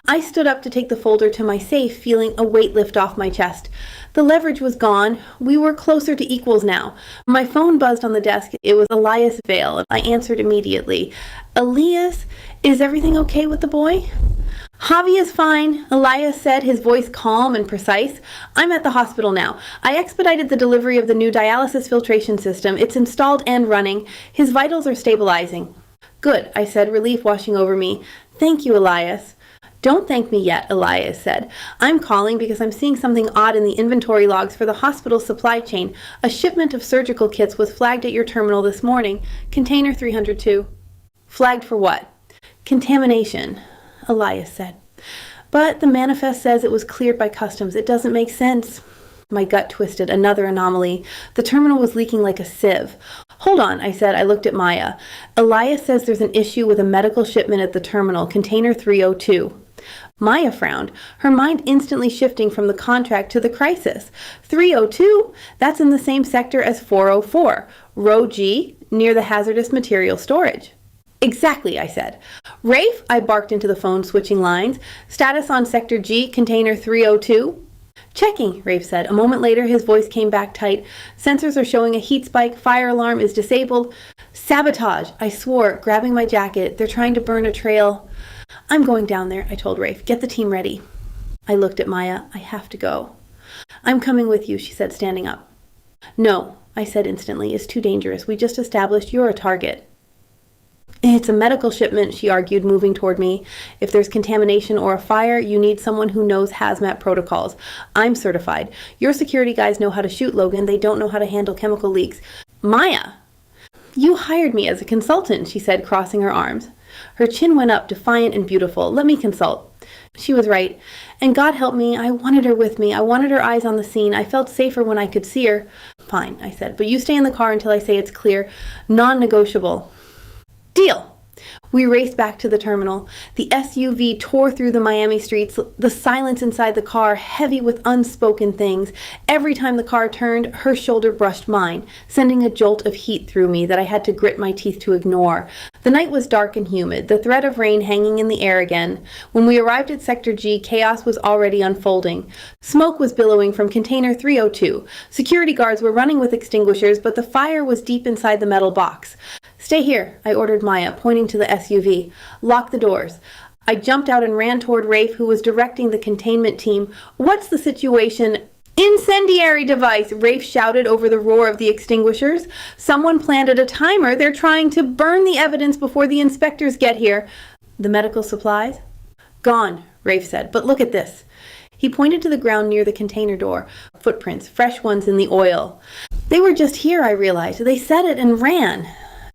Speaker 1: I stood up to take the folder to my safe, feeling a weight lift off my chest. The leverage was gone. We were closer to equals now. My phone buzzed on the desk. It was Elias Vale. I answered immediately. Elias, is everything okay with the boy? Javi is fine, Elias said, his voice calm and precise. I'm at the hospital now. I expedited the delivery of the new dialysis filtration system. It's installed and running. His vitals are stabilizing. Good, I said, relief washing over me. Thank you, Elias. Don't thank me yet, Elias said. I'm calling because I'm seeing something odd in the inventory logs for the hospital supply chain. A shipment of surgical kits was flagged at your terminal this morning. Container 302. Flagged for what? Contamination, Elias said. But the manifest says it was cleared by customs. It doesn't make sense. My gut twisted. Another anomaly. The terminal was leaking like a sieve. Hold on, I said. I looked at Maya. Elias says there's an issue with a medical shipment at the terminal, container 302. Maya frowned, her mind instantly shifting from the contract to the crisis. 302? That's in the same sector as 404, row G, near the hazardous material storage. Exactly, I said. Rafe, I barked into the phone, switching lines. Status on sector G, container 302. Checking, Rafe said. A moment later, his voice came back tight. Sensors are showing a heat spike. Fire alarm is disabled. Sabotage, I swore, grabbing my jacket. They're trying to burn a trail. I'm going down there, I told Rafe. Get the team ready. I looked at Maya. I have to go. I'm coming with you, she said, standing up. No, I said instantly. It's too dangerous. We just established you're a target. It's a medical shipment, she argued, moving toward me. If there's contamination or a fire, you need someone who knows hazmat protocols. I'm certified. Your security guys know how to shoot, Logan. They don't know how to handle chemical leaks. Maya! You hired me as a consultant, she said, crossing her arms. Her chin went up, defiant and beautiful. Let me consult. She was right. And God help me, I wanted her with me. I wanted her eyes on the scene. I felt safer when I could see her. Fine, I said, but you stay in the car until I say it's clear. Non-negotiable. Deal! We raced back to the terminal. The SUV tore through the Miami streets, the silence inside the car heavy with unspoken things. Every time the car turned, her shoulder brushed mine, sending a jolt of heat through me that I had to grit my teeth to ignore. The night was dark and humid, the threat of rain hanging in the air again. When we arrived at Sector G, chaos was already unfolding. Smoke was billowing from Container 302. Security guards were running with extinguishers, but the fire was deep inside the metal box. Stay here, I ordered Maya, pointing to the SUV. Lock the doors. I jumped out and ran toward Rafe, who was directing the containment team. What's the situation? Incendiary device, Rafe shouted over the roar of the extinguishers. Someone planted a timer. They're trying to burn the evidence before the inspectors get here. The medical supplies? Gone, Rafe said, but look at this. He pointed to the ground near the container door. Footprints, fresh ones in the oil. They were just here, I realized. They said it and ran.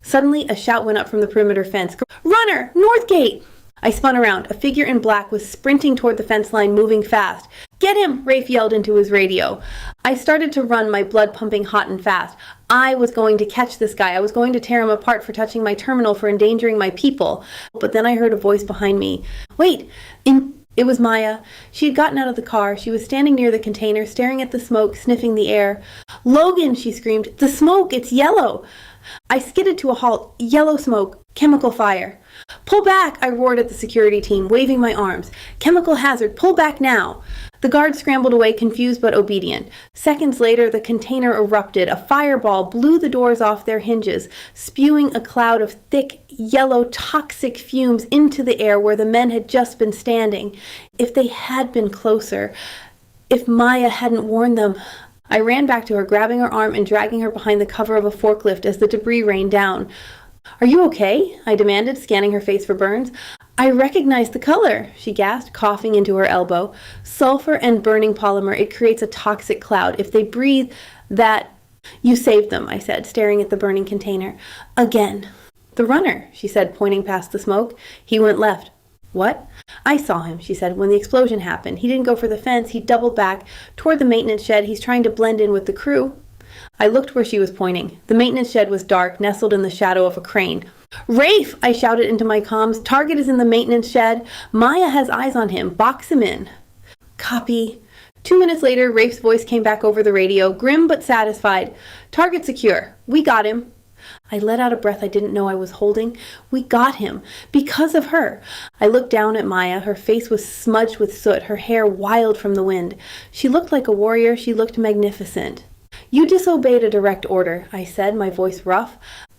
Speaker 1: Suddenly, a shout went up from the perimeter fence. Runner! North gate! I spun around. A figure in black was sprinting toward the fence line, moving fast. Get him! Rafe yelled into his radio. I started to run, my blood pumping hot and fast. I was going to catch this guy. I was going to tear him apart for touching my terminal, for endangering my people. But then I heard a voice behind me. Wait! It was Maya. She had gotten out of the car. She was standing near the container, staring at the smoke, sniffing the air. Logan, she screamed. The smoke! It's yellow! I skidded to a halt. Yellow smoke. Chemical fire. Pull back, I roared at the security team, waving my arms. Chemical hazard. Pull back now. The guards scrambled away, confused but obedient. Seconds later, the container erupted. A fireball blew the doors off their hinges, spewing a cloud of thick, yellow, toxic fumes into the air where the men had just been standing. If they had been closer, if Maya hadn't warned them... I ran back to her, grabbing her arm and dragging her behind the cover of a forklift as the debris rained down. Are you okay? I demanded, scanning her face for burns. I recognize the color, she gasped, coughing into her elbow. Sulfur and burning polymer, it creates a toxic cloud. If they breathe that... You saved them, I said, staring at the burning container. Again. The runner, she said, pointing past the smoke. He went left. What? I saw him, she said, when the explosion happened. He didn't go for the fence. He doubled back toward the maintenance shed. He's trying to blend in with the crew. I looked where she was pointing. The maintenance shed was dark, nestled in the shadow of a crane. Rafe! I shouted into my comms. Target is in the maintenance shed. Maya has eyes on him. Box him in. Copy. 2 minutes later, Rafe's voice came back over the radio, grim but satisfied. Target secure. We got him. I let out a breath I didn't know I was holding. We got him. Because of her. I looked down at Maya. Her face was smudged with soot, her hair wild from the wind. She looked like a warrior. She looked magnificent. You disobeyed a direct order, I said, my voice rough.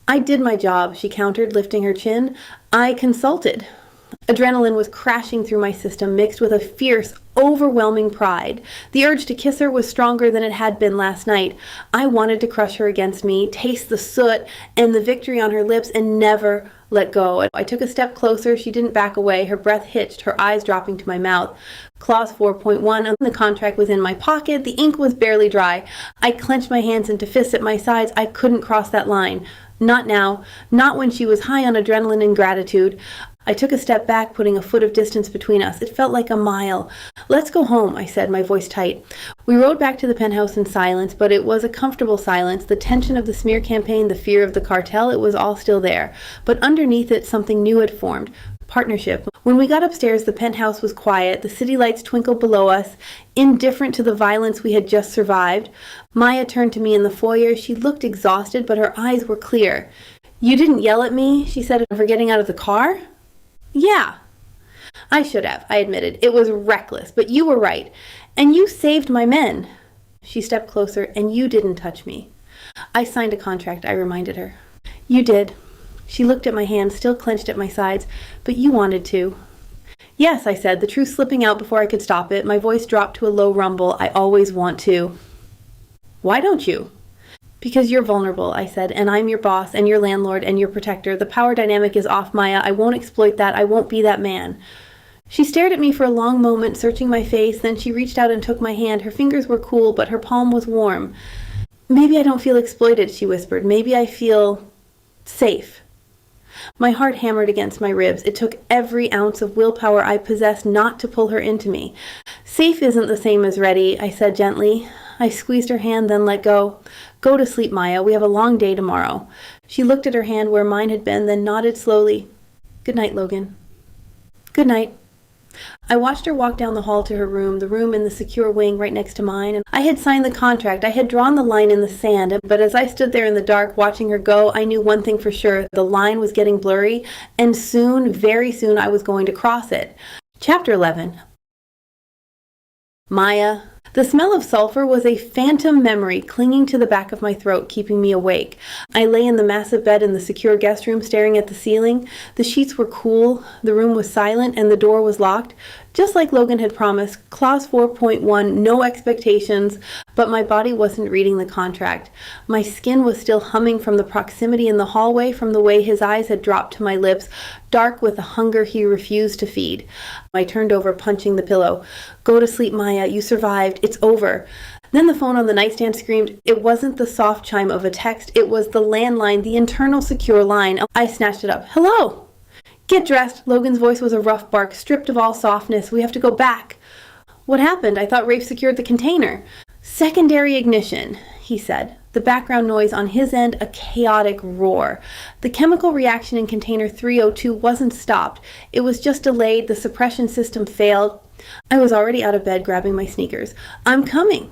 Speaker 1: I did my job, she countered, lifting her chin. I consulted. Adrenaline was crashing through my system, mixed with a fierce, overwhelming pride. The urge to kiss her was stronger than it had been last night. I wanted to crush her against me, taste the soot and the victory on her lips, and never let go. I took a step closer. She didn't back away, her breath hitched, her eyes dropping to my mouth. Clause 4.1, and the contract was in my pocket. The ink was barely dry. I clenched my hands into fists at my sides. I couldn't cross that line. Not now. Not when she was high on adrenaline and gratitude. I took a step back, putting a foot of distance between us. It felt like a mile. Let's go home, I said, my voice tight. We rode back to the penthouse in silence, but it was a comfortable silence. The tension of the smear campaign, the fear of the cartel, it was all still there. But underneath it, something new had formed. Partnership. When we got upstairs, the penthouse was quiet. The city lights twinkled below us, indifferent to the violence we had just survived. Maya turned to me in the foyer. She looked exhausted, but her eyes were clear. You didn't yell at me, she said, for getting out of the car? Yeah. I should have, I admitted. It was reckless, but you were right. And you saved my men. She stepped closer, and you didn't touch me. I signed a contract, I reminded her. You did. She looked at my hands, still clenched at my sides. But you wanted to. Yes, I said, the truth slipping out before I could stop it. My voice dropped to a low rumble. I always want to. Why don't you? Because you're vulnerable, I said, and I'm your boss and your landlord and your protector. The power dynamic is off, Maya. I won't exploit that. I won't be that man. She stared at me for a long moment, searching my face. Then she reached out and took my hand. Her fingers were cool, but her palm was warm. Maybe I don't feel exploited, she whispered. Maybe I feel safe. My heart hammered against my ribs. It took every ounce of willpower I possessed not to pull her into me. Safe isn't the same as ready, I said gently. I squeezed her hand, then let go. Go to sleep, Maya. We have a long day tomorrow. She looked at her hand where mine had been, then nodded slowly. Good night, Logan. Good night. I watched her walk down the hall to her room, the room in the secure wing right next to mine, and I had signed the contract. I had drawn the line in the sand, but as I stood there in the dark watching her go, I knew one thing for sure. The line was getting blurry, and soon, very soon, I was going to cross it. Chapter 11. Maya. The smell of sulfur was a phantom memory clinging to the back of my throat, keeping me awake. I lay in the massive bed in the secure guest room, staring at the ceiling. The sheets were cool, the room was silent, and the door was locked. Just like Logan had promised, Clause 4.1, no expectations, but my body wasn't reading the contract. My skin was still humming from the proximity in the hallway, from the way his eyes had dropped to my lips, dark with a hunger he refused to feed. I turned over, punching the pillow. Go to sleep, Maya. You survived. It's over. Then the phone on the nightstand screamed. It wasn't the soft chime of a text. It was the landline, the internal secure line. I snatched it up. Hello? Get dressed. Logan's voice was a rough bark, stripped of all softness. We have to go back. What happened? I thought Rafe secured the container. Secondary ignition, he said. The background noise on his end, a chaotic roar. The chemical reaction in container 302 wasn't stopped. It was just delayed. The suppression system failed. I was already out of bed, grabbing my sneakers. I'm coming.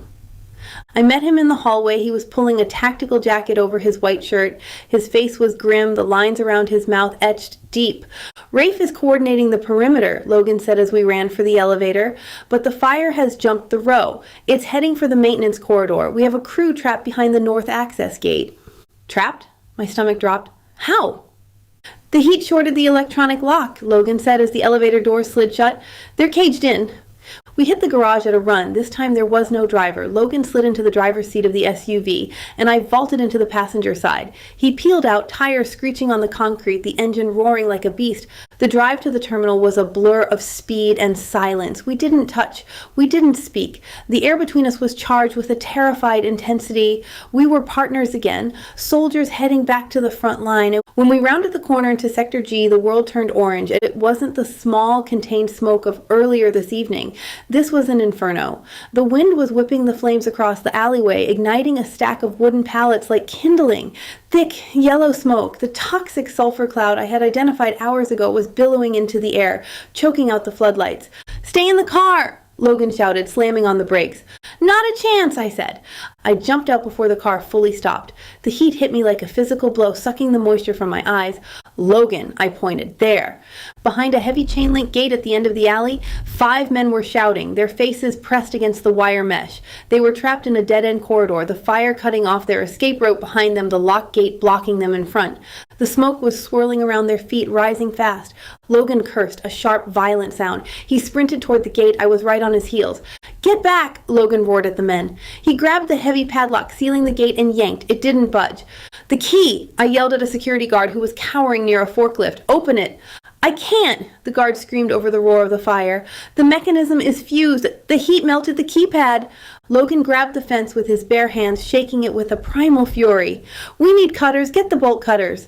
Speaker 1: I met him in the hallway. He was pulling a tactical jacket over his white shirt. His face was grim, the lines around his mouth etched deep. Rafe is coordinating the perimeter, Logan said as we ran for the elevator, but the fire has jumped the row. It's heading for the maintenance corridor. We have a crew trapped behind the north access gate. Trapped? My stomach dropped. How? The heat shorted the electronic lock, Logan said as the elevator doors slid shut. They're caged in. We hit the garage at a run. This time there was no driver. Logan slid into the driver's seat of the SUV, and I vaulted into the passenger side. He peeled out, tires screeching on the concrete, the engine roaring like a beast. The drive to the terminal was a blur of speed and silence. We didn't touch. We didn't speak. The air between us was charged with a terrified intensity. We were partners again, soldiers heading back to the front line. When we rounded the corner into Sector G, the world turned orange. It wasn't the small, contained smoke of earlier this evening. This was an inferno. The wind was whipping the flames across the alleyway, igniting a stack of wooden pallets like kindling. Thick, yellow smoke, the toxic sulfur cloud I had identified hours ago, was billowing into the air, choking out the floodlights. Stay in the car! Logan shouted, slamming on the brakes. Not a chance, I said. I jumped out before the car fully stopped. The heat hit me like a physical blow, sucking the moisture from my eyes. Logan, I pointed. There. Behind a heavy chain link gate at the end of the alley, 5 men were shouting, their faces pressed against the wire mesh. They were trapped in a dead-end corridor, the fire cutting off their escape rope behind them, the locked gate blocking them in front. The smoke was swirling around their feet, rising fast. Logan cursed, a sharp, violent sound. He sprinted toward the gate. I was right on his heels. Get back! Logan roared at the men. He grabbed the heavy padlock, sealing the gate, and yanked. It didn't budge. The key! I yelled at a security guard who was cowering near a forklift. Open it! I can't! The guard screamed over the roar of the fire. The mechanism is fused. The heat melted the keypad. Logan grabbed the fence with his bare hands, shaking it with a primal fury. We need cutters. Get the bolt cutters.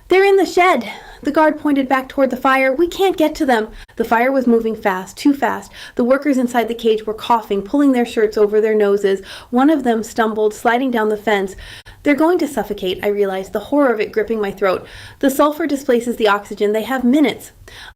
Speaker 1: They're in the shed. The guard pointed back toward the fire. We can't get to them. The fire was moving fast, too fast. The workers inside the cage were coughing, pulling their shirts over their noses. One of them stumbled, sliding down the fence. They're going to suffocate, I realized, the horror of it gripping my throat. The sulfur displaces the oxygen. They have minutes.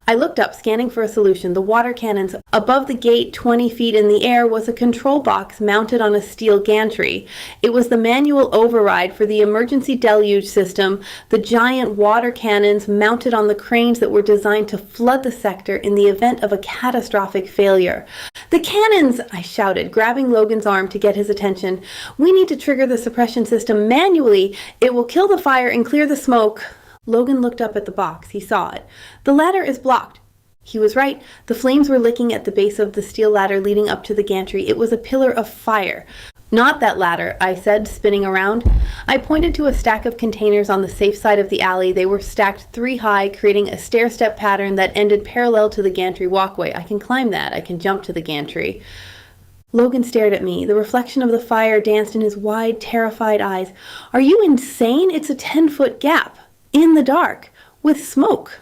Speaker 1: I looked up, scanning for a solution. The water cannons. Above the gate, 20 feet in the air, was a control box mounted on a steel gantry. It was the manual override for the emergency deluge system, the giant water cannons mounted on the cranes that were designed to flood the sector in the event of a catastrophic failure. The cannons! I shouted, grabbing Logan's arm to get his attention. We need to trigger the suppression system manually. It will kill the fire and clear the smoke. Logan looked up at the box. He saw it. The ladder is blocked. He was right. The flames were licking at the base of the steel ladder leading up to the gantry. It was a pillar of fire. Not that ladder, I said, spinning around. I pointed to a stack of containers on the safe side of the alley. They were stacked 3 high, creating a stair-step pattern that ended parallel to the gantry walkway. I can climb that. I can jump to the gantry. Logan stared at me. The reflection of the fire danced in his wide, terrified eyes. Are you insane? It's a 10-foot gap. In the dark. With smoke.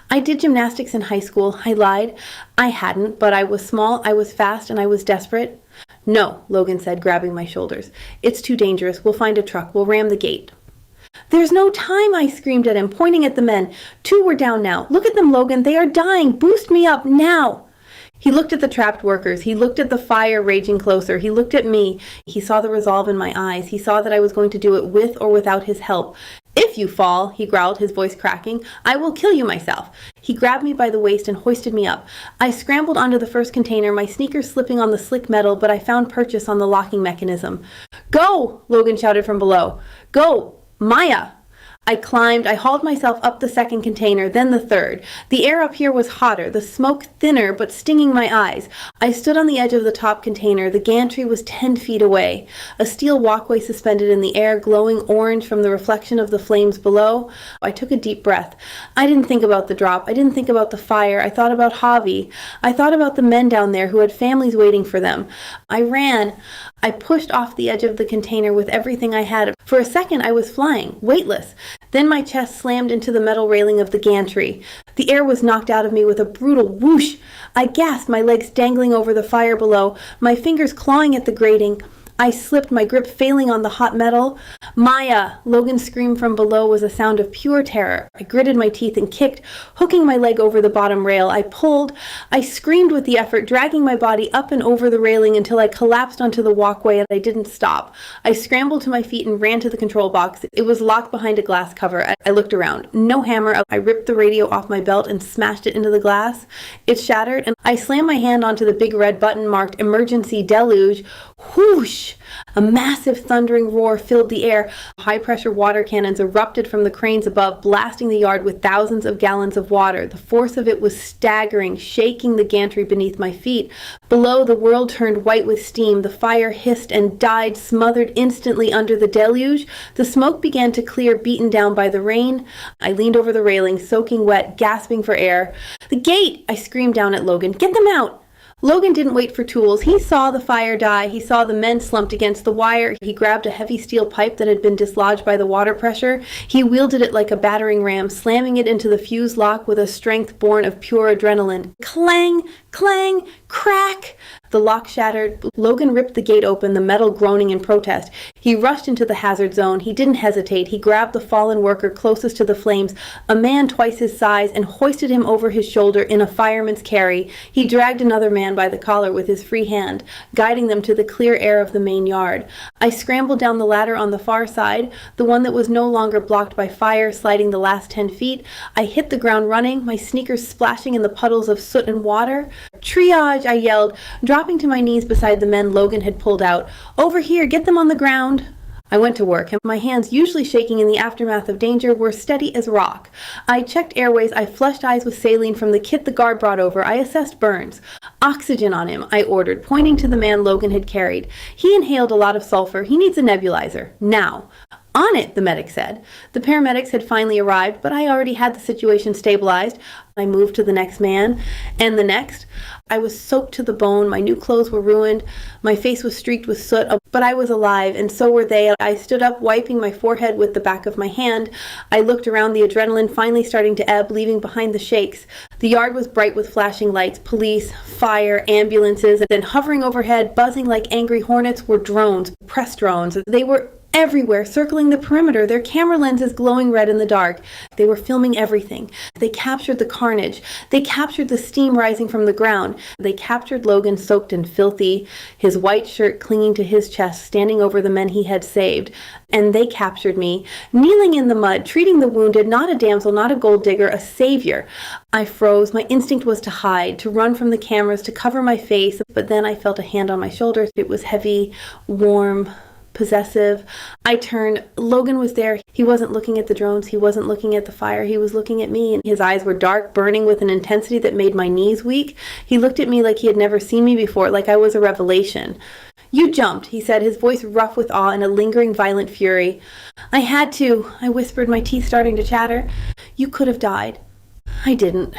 Speaker 1: I did gymnastics in high school. I lied. I hadn't, but I was small, I was fast, and I was desperate. No, Logan said, grabbing my shoulders. It's too dangerous. We'll find a truck. We'll ram the gate. There's no time, I screamed at him, pointing at the men. 2 were down now. Look at them, Logan. They are dying. Boost me up now. He looked at the trapped workers. He looked at the fire raging closer. He looked at me. He saw the resolve in my eyes. He saw that I was going to do it with or without his help. If you fall, he growled, his voice cracking, I will kill you myself. He grabbed me by the waist and hoisted me up. I scrambled onto the first container, my sneakers slipping on the slick metal, but I found purchase on the locking mechanism. Go! Logan shouted from below. Go! Maya! I climbed, I hauled myself up the second container, then the third. The air up here was hotter, the smoke thinner but stinging my eyes. I stood on the edge of the top container. The gantry was 10 feet away. A steel walkway suspended in the air, glowing orange from the reflection of the flames below. I took a deep breath. I didn't think about the drop. I didn't think about the fire. I thought about Javi. I thought about the men down there who had families waiting for them. I ran. I pushed off the edge of the container with everything I had. For a second, I was flying, weightless. Then my chest slammed into the metal railing of the gantry. The air was knocked out of me with a brutal whoosh. I gasped, my legs dangling over the fire below, my fingers clawing at the grating. I slipped, my grip failing on the hot metal. Maya! Logan's scream from below was a sound of pure terror. I gritted my teeth and kicked, hooking my leg over the bottom rail. I pulled. I screamed with the effort, dragging my body up and over the railing until I collapsed onto the walkway, and I didn't stop. I scrambled to my feet and ran to the control box. It was locked behind a glass cover. I looked around. No hammer. I ripped the radio off my belt and smashed it into the glass. It shattered, and I slammed my hand onto the big red button marked Emergency Deluge. Whoosh! A massive thundering roar filled the air. High-pressure water cannons erupted from the cranes above, blasting the yard with thousands of gallons of water. The force of it was staggering, shaking the gantry beneath my feet. Below, the world turned white with steam. The fire hissed and died, smothered instantly under the deluge. The smoke began to clear, beaten down by the rain. I leaned over the railing, soaking wet, gasping for air. The gate! I screamed down at Logan. Get them out! Logan didn't wait for tools. He saw the fire die. He saw the men slumped against the wire. He grabbed a heavy steel pipe that had been dislodged by the water pressure. He wielded it like a battering ram, slamming it into the fuse lock with a strength born of pure adrenaline. Clang! Clang! Crack! The lock shattered. Logan ripped the gate open, the metal groaning in protest. He rushed into the hazard zone. He didn't hesitate. He grabbed the fallen worker closest to the flames, a man twice his size, and hoisted him over his shoulder in a fireman's carry. He dragged another man by the collar with his free hand, guiding them to the clear air of the main yard. I scrambled down the ladder on the far side, the one that was no longer blocked by fire, sliding the last 10 feet. I hit the ground running, my sneakers splashing in the puddles of soot and water. Triage, I yelled, dropping to my knees beside the men Logan had pulled out. Over here, get them on the ground. I went to work, and my hands, usually shaking in the aftermath of danger, were steady as rock. I checked airways. I flushed eyes with saline from the kit the guard brought over. I assessed burns. Oxygen on him, I ordered, pointing to the man Logan had carried. He inhaled a lot of sulfur. He needs a nebulizer. Now. On it, the medic said. The paramedics had finally arrived, but I already had the situation stabilized. I moved to the next man, and the next. I was soaked to the bone. My new clothes were ruined. My face was streaked with soot, but I was alive, and so were they. I stood up, wiping my forehead with the back of my hand. I looked around, the adrenaline finally starting to ebb, leaving behind the shakes. The yard was bright with flashing lights, police, fire, ambulances, and then hovering overhead, buzzing like angry hornets, were drones, press drones. They were everywhere, circling the perimeter, their camera lenses glowing red in the dark. They were filming everything. They captured the carnage. They captured the steam rising from the ground. They captured Logan soaked and filthy, his white shirt clinging to his chest, standing over the men he had saved. And they captured me, kneeling in the mud, treating the wounded, not a damsel, not a gold digger, a savior. I froze. My instinct was to hide, to run from the cameras, to cover my face, but then I felt a hand on my shoulder. It was heavy, warm, possessive. I turned. Logan was there. He wasn't looking at the drones. He wasn't looking at the fire. He was looking at me, and his eyes were dark, burning with an intensity that made my knees weak. He looked at me like he had never seen me before, like I was a revelation. "You jumped," he said, his voice rough with awe and a lingering violent fury. "I had to," I whispered, my teeth starting to chatter. "You could have died." I didn't.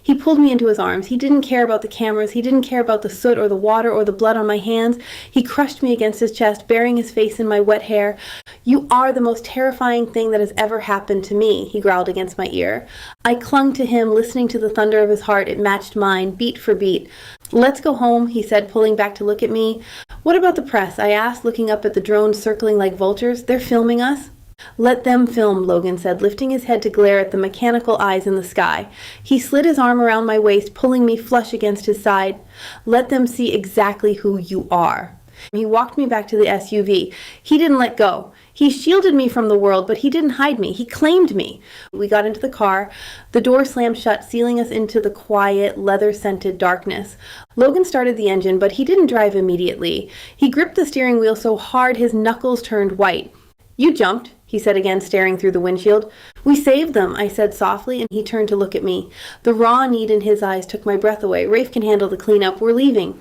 Speaker 1: He pulled me into his arms. He didn't care about the cameras. He didn't care about the soot or the water or the blood on my hands. He crushed me against his chest, burying his face in my wet hair. "You are the most terrifying thing that has ever happened to me," he growled against my ear. I clung to him, listening to the thunder of his heart. It matched mine, beat for beat. "Let's go home," he said, pulling back to look at me. "What about the press?" I asked, looking up at the drones circling like vultures. "They're filming us." "Let them film," Logan said, lifting his head to glare at the mechanical eyes in the sky. He slid his arm around my waist, pulling me flush against his side. "Let them see exactly who you are." He walked me back to the SUV. He didn't let go. He shielded me from the world, but he didn't hide me. He claimed me. We got into the car. The door slammed shut, sealing us into the quiet, leather-scented darkness. Logan started the engine, but he didn't drive immediately. He gripped the steering wheel so hard his knuckles turned white. "You jumped," he said again, staring through the windshield. "We saved them," I said softly, and he turned to look at me. The raw need in his eyes took my breath away. "Rafe can handle the cleanup. We're leaving."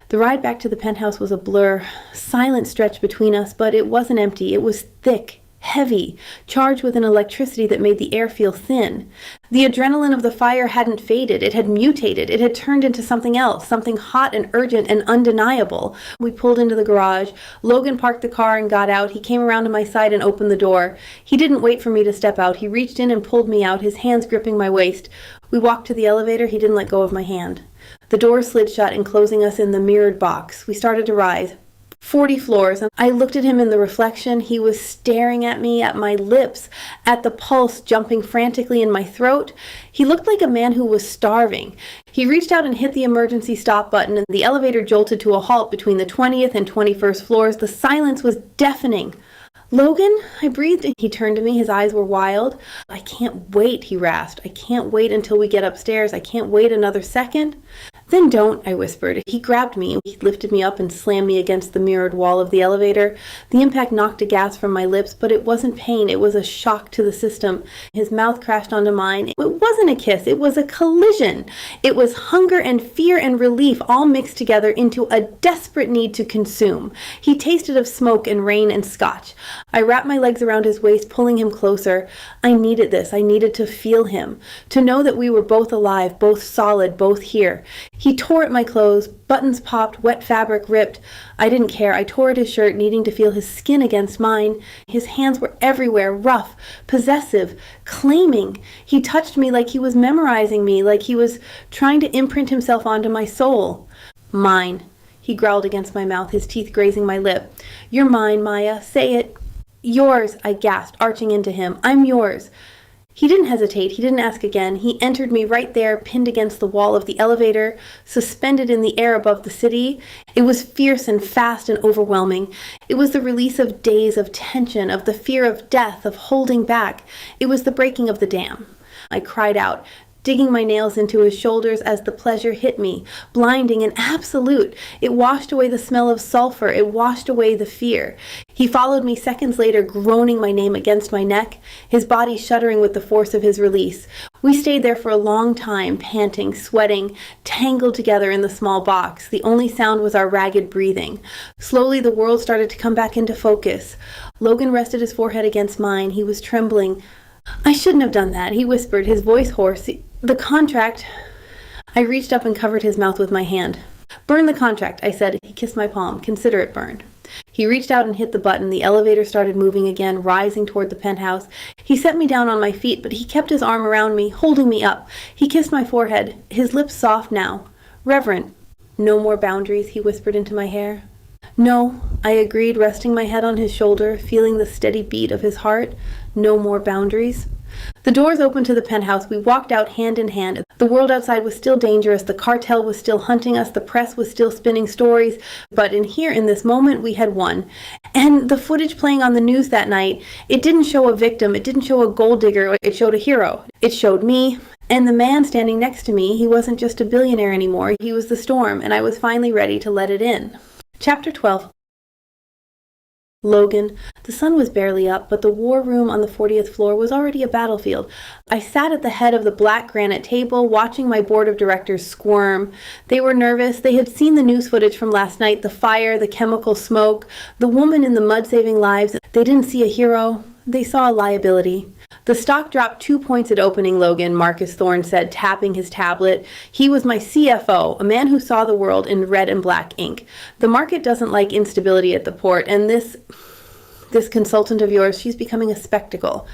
Speaker 1: The ride back to the penthouse was a blur. Silence stretched between us, but it wasn't empty. It was thick, heavy, charged with an electricity that made the air feel thin. The adrenaline of the fire hadn't faded. It had mutated. It had turned into something else, something hot and urgent and undeniable. We pulled into the garage. Logan parked the car and got out. He came around to my side and opened the door. He didn't wait for me to step out. He reached in and pulled me out, his hands gripping my waist. We walked to the elevator. He didn't let go of my hand. The door slid shut, enclosing us in the mirrored box. We started to rise. 40 floors, and I looked at him in the reflection. He was staring at me, at my lips, at the pulse jumping frantically in my throat. He looked like a man who was starving. He reached out and hit the emergency stop button, and the elevator jolted to a halt between the 20th and 21st floors. The silence was deafening. "Logan?" I breathed, and he turned to me. His eyes were wild. "I can't wait," he rasped. "I can't wait until we get upstairs. I can't wait another second." "Then don't," I whispered. He grabbed me. He lifted me up and slammed me against the mirrored wall of the elevator. The impact knocked a gas from my lips, but it wasn't pain. It was a shock to the system. His mouth crashed onto mine. It wasn't a kiss. It was a collision. It was hunger and fear and relief all mixed together into a desperate need to consume. He tasted of smoke and rain and scotch. I wrapped my legs around his waist, pulling him closer. I needed this. I needed to feel him, to know that we were both alive, both solid, both here. He tore at my clothes. Buttons popped, wet fabric ripped. I didn't care. I tore at his shirt, needing to feel his skin against mine. His hands were everywhere, rough, possessive, claiming. He touched me like he was memorizing me, like he was trying to imprint himself onto my soul. "Mine," he growled against my mouth, his teeth grazing my lip. "You're mine, Maya. Say it." "Yours," I gasped, arching into him. "I'm yours." He didn't hesitate. He didn't ask again. He entered me right there, pinned against the wall of the elevator, suspended in the air above the city. It was fierce and fast and overwhelming. It was the release of days of tension, of the fear of death, of holding back. It was the breaking of the dam. I cried out, digging my nails into his shoulders as the pleasure hit me, blinding and absolute. It washed away the smell of sulfur. It washed away the fear. He followed me seconds later, groaning my name against my neck, his body shuddering with the force of his release. We stayed there for a long time, panting, sweating, tangled together in the small box. The only sound was our ragged breathing. Slowly, the world started to come back into focus. Logan rested his forehead against mine. He was trembling. "I shouldn't have done that," he whispered, his voice hoarse. "The contract." I reached up and covered his mouth with my hand. "Burn the contract," I said. He kissed my palm. "Consider it burned." He reached out and hit the button. The elevator started moving again, rising toward the penthouse. He set me down on my feet, but he kept his arm around me, holding me up. He kissed my forehead, his lips soft now. "Reverent." "No more boundaries," he whispered into my hair. "No," I agreed, resting my head on his shoulder, feeling the steady beat of his heart. "No more boundaries." The doors opened to the penthouse. We walked out hand in hand. The world outside was still dangerous. The cartel was still hunting us. The press was still spinning stories. But in this moment, we had won. And the footage playing on the news that night, it didn't show a victim. It didn't show a gold digger. It showed a hero. It showed me. And the man standing next to me, he wasn't just a billionaire anymore. He was the storm, and I was finally ready to let it in. Chapter 12. Logan, the sun was barely up, but the war room on the 40th floor was already a battlefield. I sat at the head of the black granite table, watching my board of directors squirm. They were nervous. They had seen the news footage from last night, the fire, the chemical smoke, the woman in the mud saving lives. They didn't see a hero. They saw a liability. The stock dropped 2 points at opening, Logan, Marcus Thorne said, tapping his tablet. He was my CFO, a man who saw the world in red and black ink. The market doesn't like instability at the port, and this consultant of yours, she's becoming a spectacle.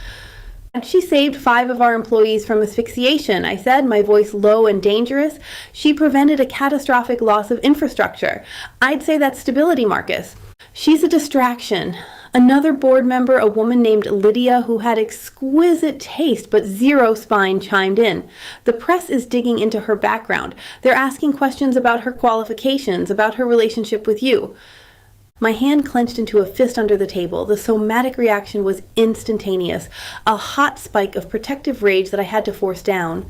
Speaker 1: And she saved 5 of our employees from asphyxiation, I said, my voice low and dangerous. She prevented a catastrophic loss of infrastructure. I'd say that's stability, Marcus. She's a distraction. Another board member, a woman named Lydia, who had exquisite taste but zero spine, chimed in. The press is digging into her background. They're asking questions about her qualifications, about her relationship with you. My hand clenched into a fist under the table. The somatic reaction was instantaneous, a hot spike of protective rage that I had to force down.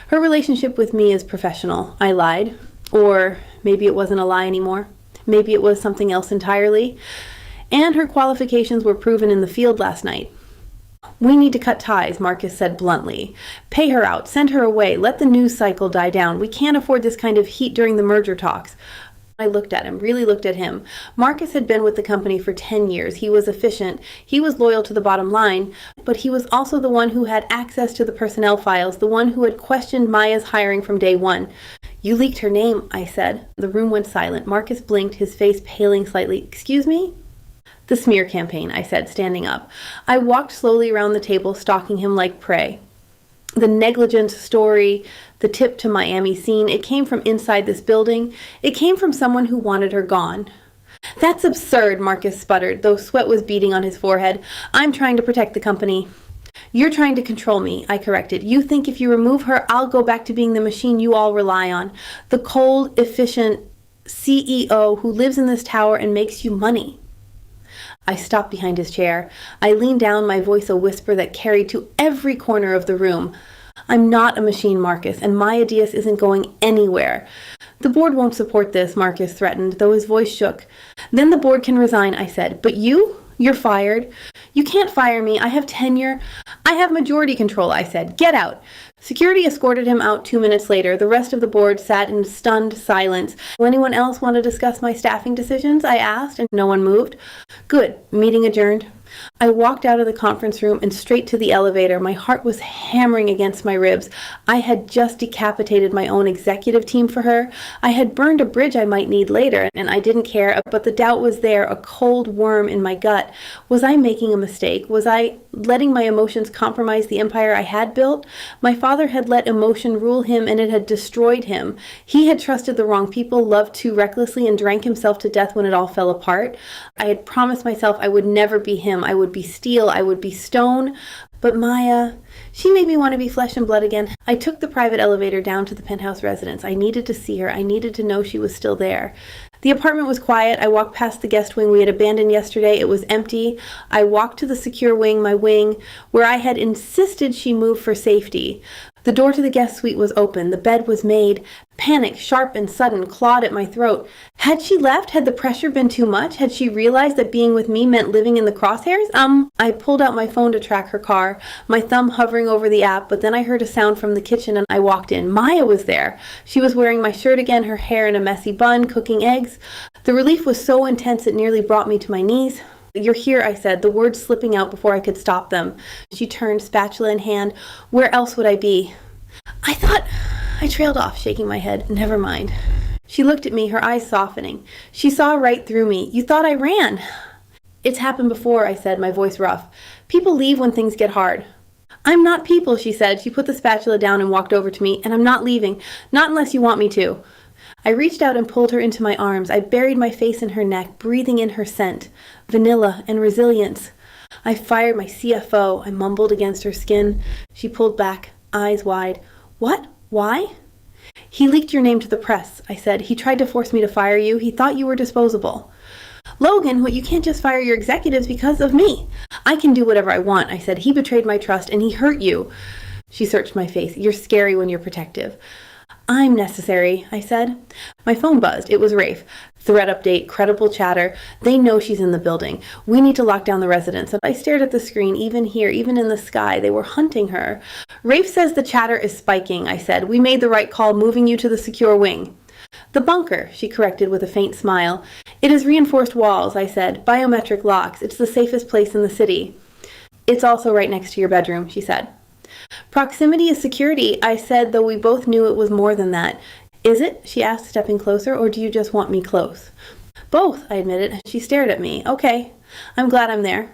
Speaker 1: Her relationship with me is professional, I lied. Or maybe it wasn't a lie anymore. Maybe it was something else entirely. And her qualifications were proven in the field last night. We need to cut ties, Marcus said bluntly. Pay her out, send her away, let the news cycle die down. We can't afford this kind of heat during the merger talks. I looked at him, really looked at him. Marcus had been with the company for 10 years. He was efficient. He was loyal to the bottom line, but he was also the one who had access to the personnel files, the one who had questioned Maya's hiring from day one. You leaked her name, I said. The room went silent. Marcus blinked, his face paling slightly. Excuse me? The smear campaign, I said, standing up. I walked slowly around the table, stalking him like prey. The negligence story, the tip to Miami scene, it came from inside this building. It came from someone who wanted her gone. That's absurd, Marcus sputtered, though sweat was beading on his forehead. I'm trying to protect the company. You're trying to control me, I corrected. You think if you remove her, I'll go back to being the machine you all rely on. The cold, efficient CEO who lives in this tower and makes you money. I stopped behind his chair. I leaned down, my voice a whisper that carried to every corner of the room. I'm not a machine, Marcus, and Maya Diaz isn't going anywhere. The board won't support this, Marcus threatened, though his voice shook. Then the board can resign, I said. But you're fired. You can't fire me. I have tenure. I have majority control, I said. Get out. Security escorted him out 2 minutes later. The rest of the board sat in stunned silence. Will anyone else want to discuss my staffing decisions? I asked, and no one moved. Good. Meeting adjourned. I walked out of the conference room and straight to the elevator. My heart was hammering against my ribs. I had just decapitated my own executive team for her. I had burned a bridge I might need later, and I didn't care, but the doubt was there, a cold worm in my gut. Was I making a mistake? Was I letting my emotions compromise the empire I had built? My father had let emotion rule him, and it had destroyed him. He had trusted the wrong people, loved too recklessly, and drank himself to death when it all fell apart. I had promised myself I would never be him. I would be steel. I would be stone. But Maya, she made me want to be flesh and blood again. I took the private elevator down to the penthouse residence. I needed to see her. I needed to know she was still there. The apartment was quiet. I walked past the guest wing we had abandoned yesterday. It was empty. I walked to the secure wing, my wing, where I had insisted she move for safety. The door to the guest suite was open. The bed was made. Panic, sharp and sudden, clawed at my throat. Had she left? Had the pressure been too much? Had she realized that being with me meant living in the crosshairs? I pulled out my phone to track her car, my thumb hovering over the app, but then I heard a sound from the kitchen and I walked in. Maya was there. She was wearing my shirt again, her hair in a messy bun, cooking eggs. The relief was so intense it nearly brought me to my knees. You're here, I said, the words slipping out before I could stop them. She turned, spatula in hand. Where else would I be? I trailed off, shaking my head. Never mind. She looked at me, her eyes softening. She saw right through me. You thought I ran. It's happened before, I said, my voice rough. People leave when things get hard. I'm not people, she said. She put the spatula down and walked over to me, and I'm not leaving. Not unless you want me to. I reached out and pulled her into my arms. I buried my face in her neck, breathing in her scent. Vanilla and resilience. I fired my CFO. I mumbled against her skin. She pulled back, eyes wide. What? Why? He leaked your name to the press, I said. He tried to force me to fire you. He thought you were disposable. Logan, you can't just fire your executives because of me. I can do whatever I want, I said. He betrayed my trust and he hurt you. She searched my face. You're scary when you're protective. I'm necessary, I said. My phone buzzed. It was Rafe. Threat update, credible chatter. They know she's in the building. We need to lock down the residence. I stared at the screen, even here, even in the sky. They were hunting her. Rafe says the chatter is spiking, I said. We made the right call, moving you to the secure wing. The bunker, she corrected with a faint smile. It has reinforced walls, I said. Biometric locks. It's the safest place in the city. It's also right next to your bedroom, she said. Proximity is security, I said, though we both knew it was more than that. Is it? She asked, stepping closer, or do you just want me close? Both, I admitted. She stared at me. Okay, I'm glad I'm there.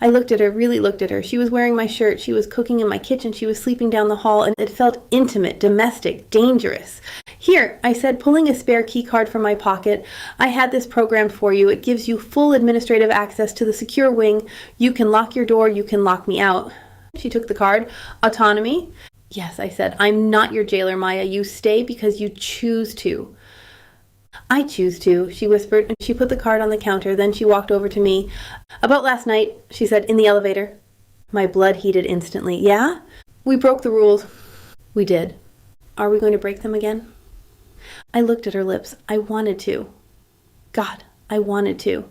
Speaker 1: I looked at her, really looked at her. She was wearing my shirt. She was cooking in my kitchen. She was sleeping down the hall, and it felt intimate, domestic, dangerous. Here, I said, pulling a spare key card from my pocket. I had this programmed for you. It gives you full administrative access to the secure wing. You can lock your door. You can lock me out. She took the card. Autonomy? Yes, I said. I'm not your jailer, Maya. You stay because you choose to. I choose to, she whispered, and she put the card on the counter. Then she walked over to me. About last night, she said, in the elevator. My blood heated instantly. Yeah? We broke the rules. We did. Are we going to break them again? I looked at her lips. I wanted to. God, I wanted to.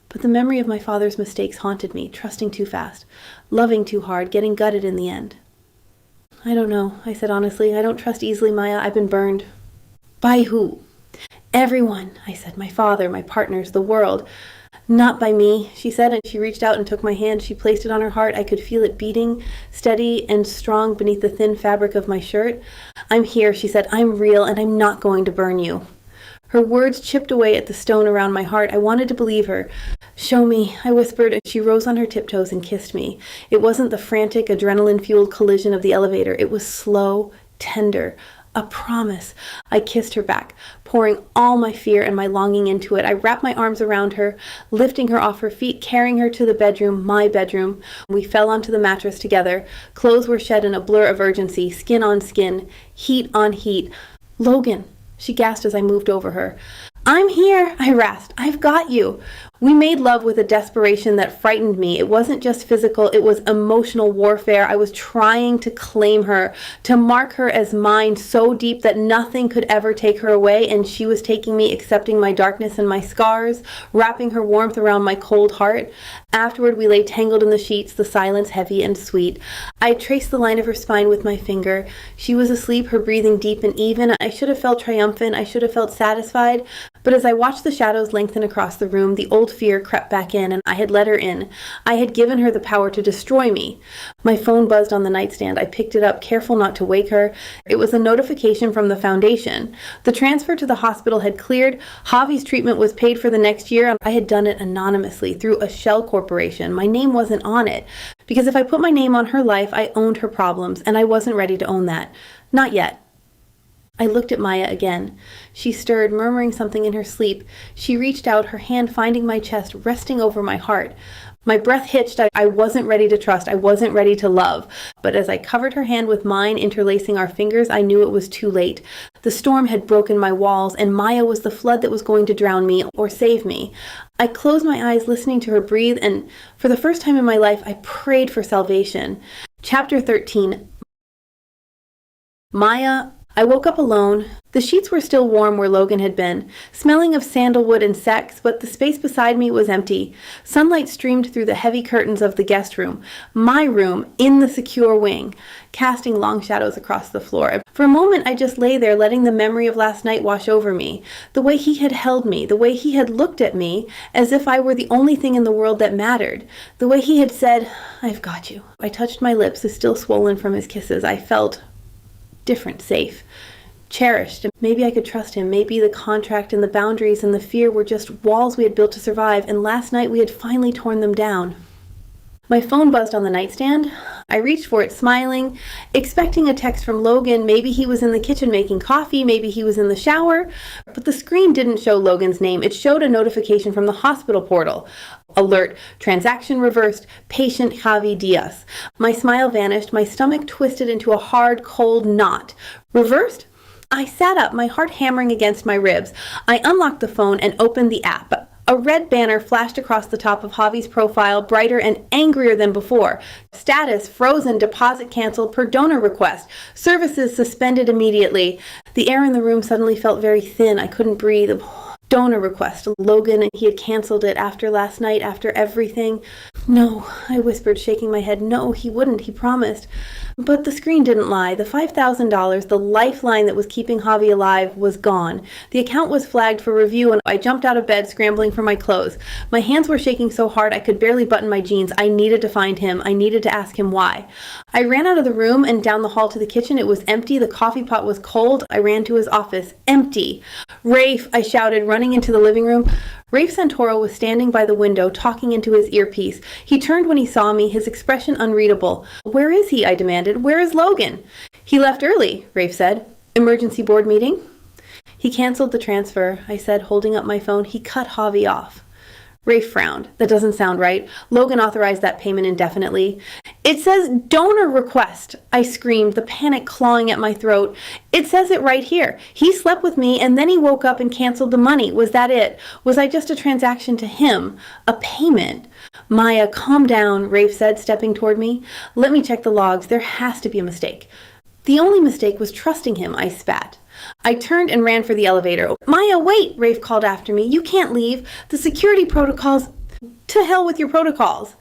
Speaker 1: But the memory of my father's mistakes haunted me, trusting too fast, loving too hard, getting gutted in the end. I don't know, I said honestly. I don't trust easily, Maya. I've been burned. By who? Everyone, I said. My father, my partners, the world. Not by me, she said, and she reached out and took my hand. She placed it on her heart. I could feel it beating, steady and strong beneath the thin fabric of my shirt. I'm here, she said. I'm real, and I'm not going to burn you. Her words chipped away at the stone around my heart. I wanted to believe her. Show me, I whispered, and she rose on her tiptoes and kissed me. It wasn't the frantic, adrenaline-fueled collision of the elevator. It was slow, tender, a promise. I kissed her back, pouring all my fear and my longing into it. I wrapped my arms around her, lifting her off her feet, carrying her to the bedroom, my bedroom. We fell onto the mattress together. Clothes were shed in a blur of urgency, skin on skin, heat on heat. Logan, she gasped as I moved over her. I'm here, I rasped. I've got you. We made love with a desperation that frightened me. It wasn't just physical, it was emotional warfare. I was trying to claim her, to mark her as mine so deep that nothing could ever take her away, and she was taking me, accepting my darkness and my scars, wrapping her warmth around my cold heart. Afterward, we lay tangled in the sheets, the silence heavy and sweet. I traced the line of her spine with my finger. She was asleep, her breathing deep and even. I should have felt triumphant. I should have felt satisfied. But as I watched the shadows lengthen across the room, the old fear crept back in, and I had let her in. I had given her the power to destroy me. My phone buzzed on the nightstand. I picked it up, careful not to wake her. It was a notification from the foundation. The transfer to the hospital had cleared. Javi's treatment was paid for the next year, and I had done it anonymously through a shell corporation. My name wasn't on it, because if I put my name on her life, I owned her problems, and I wasn't ready to own that. Not yet. I looked at Maya again. She stirred, murmuring something in her sleep. She reached out, her hand finding my chest, resting over my heart. My breath hitched. I wasn't ready to trust. I wasn't ready to love. But as I covered her hand with mine, interlacing our fingers, I knew it was too late. The storm had broken my walls, and Maya was the flood that was going to drown me or save me. I closed my eyes, listening to her breathe, and for the first time in my life, I prayed for salvation. Chapter 13. Maya. I woke up alone. The sheets were still warm where Logan had been, smelling of sandalwood and sex, but the space beside me was empty. Sunlight streamed through the heavy curtains of the guest room, my room in the secure wing, casting long shadows across the floor. For a moment, I just lay there, letting the memory of last night wash over me. The way he had held me, the way he had looked at me, as if I were the only thing in the world that mattered. The way he had said, I've got you. I touched my lips, still swollen from his kisses. I felt different, safe, cherished. Maybe I could trust him. Maybe the contract and the boundaries and the fear were just walls we had built to survive, and last night we had finally torn them down. My phone buzzed on the nightstand. I reached for it, smiling, expecting a text from Logan. Maybe he was in the kitchen making coffee. Maybe he was in the shower. But the screen didn't show Logan's name. It showed a notification from the hospital portal. Alert, transaction reversed, patient Javi Diaz. My smile vanished. My stomach twisted into a hard, cold knot. Reversed? I sat up, my heart hammering against my ribs. I unlocked the phone and opened the app. A red banner flashed across the top of Javi's profile, brighter and angrier than before. Status frozen, deposit canceled per donor request. Services suspended immediately. The air in the room suddenly felt very thin. I couldn't breathe. Donor request. Logan, he had canceled it after last night, after everything. No, I whispered, shaking my head. No, he wouldn't, he promised. But the screen didn't lie. The $5,000, the lifeline that was keeping Javi alive, was gone. The account was flagged for review, and I jumped out of bed, scrambling for my clothes. My hands were shaking so hard I could barely button my jeans. I needed to find him. I needed to ask him why. I ran out of the room and down the hall to the kitchen. It was empty. The coffee pot was cold. I ran to his office. Empty. Rafe, I shouted, running into the living room. Rafe Santoro was standing by the window, talking into his earpiece. He turned when he saw me, his expression unreadable. Where is he? I demanded. Where is Logan? He left early, Rafe said. Emergency board meeting? He canceled the transfer, I said, holding up my phone. He cut Javi off. Rafe frowned. That doesn't sound right. Logan authorized that payment indefinitely. It says donor request, I screamed, the panic clawing at my throat. It says it right here. He slept with me and then he woke up and canceled the money. Was that it? Was I just a transaction to him? A payment? Maya, calm down, Rafe said, stepping toward me. Let me check the logs. There has to be a mistake. The only mistake was trusting him, I spat. I turned and ran for the elevator. Maya, wait, Rafe called after me. You can't leave. The security protocols. To hell with your protocols.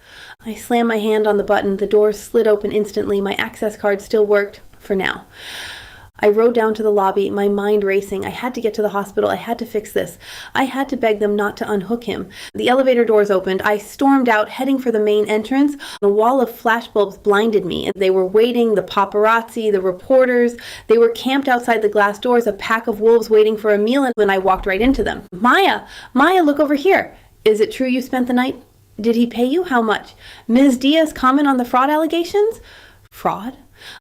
Speaker 1: I slammed my hand on the button. The door slid open instantly. My access card still worked, for now. I rode down to the lobby, my mind racing. I had to get to the hospital. I had to fix this. I had to beg them not to unhook him. The elevator doors opened. I stormed out, heading for the main entrance. The wall of flashbulbs blinded me, and they were waiting, the paparazzi, the reporters. They were camped outside the glass doors, a pack of wolves waiting for a meal, and when I walked right into them. Maya, look over here. Is it true you spent the night? Did he pay you? How much? Ms. Diaz comment on the fraud allegations? Fraud?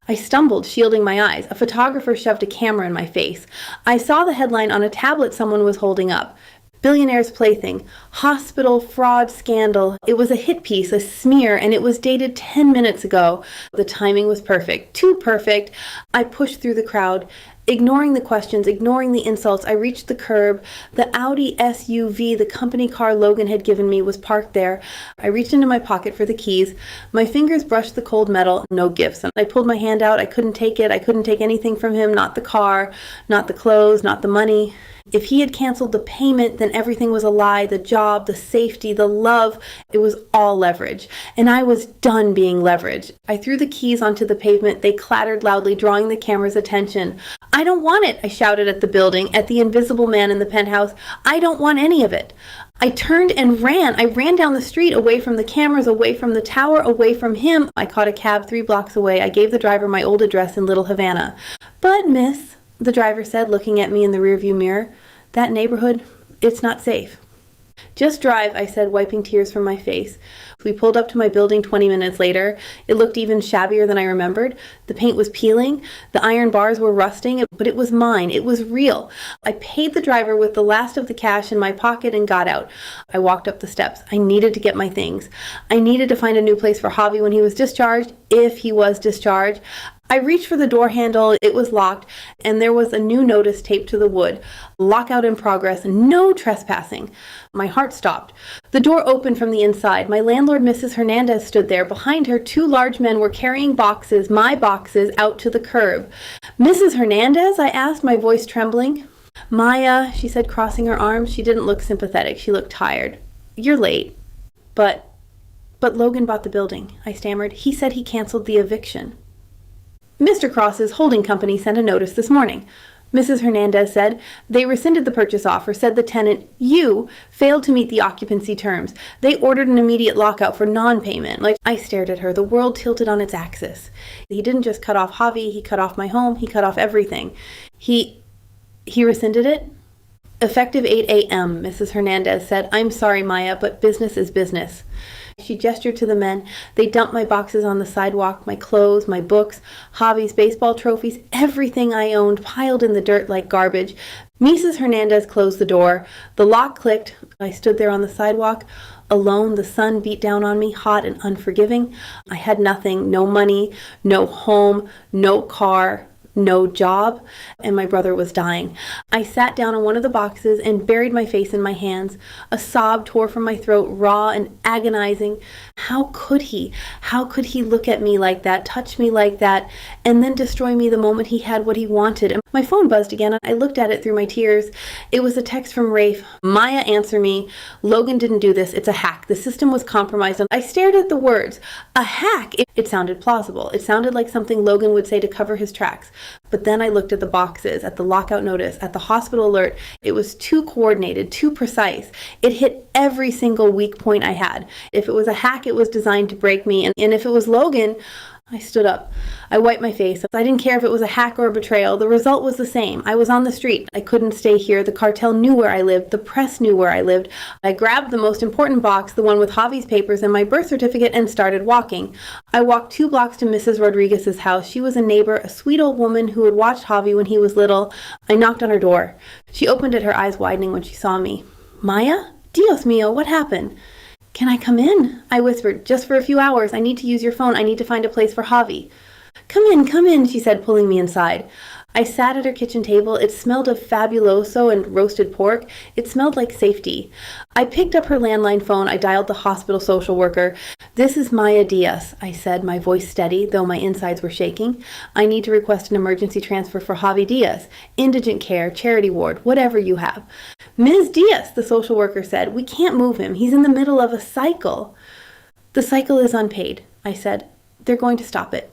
Speaker 1: I stumbled, shielding my eyes. A photographer shoved a camera in my face. I saw the headline on a tablet someone was holding up. Billionaire's plaything. Hospital fraud scandal. It was a hit piece, a smear, and it was dated 10 minutes ago. The timing was perfect. Too perfect. I pushed through the crowd. Ignoring the questions, ignoring the insults, I reached the curb. The Audi SUV, the company car Logan had given me, was parked there. I reached into my pocket for the keys. My fingers brushed the cold metal. No gifts. I pulled my hand out. I couldn't take it. I couldn't take anything from him. Not the car, not the clothes, not the money. If he had canceled the payment, then everything was a lie. The job, the safety, the love, it was all leverage. And I was done being leveraged. I threw the keys onto the pavement. They clattered loudly, drawing the camera's attention. I don't want it, I shouted at the building, at the invisible man in the penthouse. I don't want any of it. I turned and ran. I ran down the street, away from the cameras, away from the tower, away from him. I caught a cab 3 blocks away. I gave the driver my old address in Little Havana. But, miss, the driver said, looking at me in the rearview mirror, that neighborhood, it's not safe. Just drive, I said, wiping tears from my face. We pulled up to my building 20 minutes later. It looked even shabbier than I remembered. The paint was peeling. The iron bars were rusting, but it was mine. It was real. I paid the driver with the last of the cash in my pocket and got out. I walked up the steps. I needed to get my things. I needed to find a new place for Javi when he was discharged, if he was discharged. I reached for the door handle. It was locked, and there was a new notice taped to the wood. Lockout in progress, no trespassing. My heart stopped. The door opened from the inside. My landlord, Mrs. Hernandez, stood there. Behind her, 2 large men were carrying boxes, my boxes, out to the curb. Mrs. Hernandez? I asked, my voice trembling. Maya, she said, crossing her arms. She didn't look sympathetic. She looked tired. You're late. But Logan bought the building, I stammered. He said he canceled the eviction. Mr. Cross's holding company sent a notice this morning. Mrs. Hernandez said they rescinded the purchase offer, said the tenant, you, failed to meet the occupancy terms. They ordered an immediate lockout for non-payment. I stared at her. The world tilted on its axis. He didn't just cut off Javi. He cut off my home. He cut off everything. He rescinded it? Effective 8 a.m., Mrs. Hernandez said. I'm sorry, Maya, but business is business. She gestured to the men. They dumped my boxes on the sidewalk, my clothes, my books, Javi's baseball trophies, everything I owned piled in the dirt like garbage. Mrs. Hernandez closed the door. The lock clicked. I stood there on the sidewalk, alone. The sun beat down on me, hot and unforgiving. I had nothing, no money, no home, no car, no job, and my brother was dying. I sat down on one of the boxes and buried my face in my hands. A sob tore from my throat, raw and agonizing. How could he? How could he look at me like that, touch me like that, and then destroy me the moment he had what he wanted? And my phone buzzed again. I looked at it through my tears. It was a text from Rafe. Maya, answer me. Logan didn't do this. It's a hack. The system was compromised. And I stared at the words. A hack. It sounded plausible. It sounded like something Logan would say to cover his tracks. But then I looked at the boxes, at the lockout notice, at the hospital alert. It was too coordinated, too precise. It hit every single weak point I had. If it was a hack, it was designed to break me. And if it was Logan, I stood up. I wiped my face. I didn't care if it was a hack or a betrayal. The result was the same. I was on the street. I couldn't stay here. The cartel knew where I lived. The press knew where I lived. I grabbed the most important box, the one with Javi's papers and my birth certificate, and started walking. I walked 2 blocks to Mrs. Rodriguez's house. She was a neighbor, a sweet old woman who had watched Javi when he was little. I knocked on her door. She opened it, her eyes widening when she saw me. Maya? Dios mío, what happened? Can I come in? I whispered. Just for a few hours. I need to use your phone. I need to find a place for Javi. Come in, she said, pulling me inside. I sat at her kitchen table. It smelled of fabuloso and roasted pork. It smelled like safety. I picked up her landline phone. I dialed the hospital social worker. This is Maya Diaz, I said, my voice steady, though my insides were shaking. I need to request an emergency transfer for Javi Diaz. Indigent care, charity ward, whatever you have. Ms. Diaz, the social worker said, we can't move him. He's in the middle of a cycle. The cycle is unpaid, I said. They're going to stop it.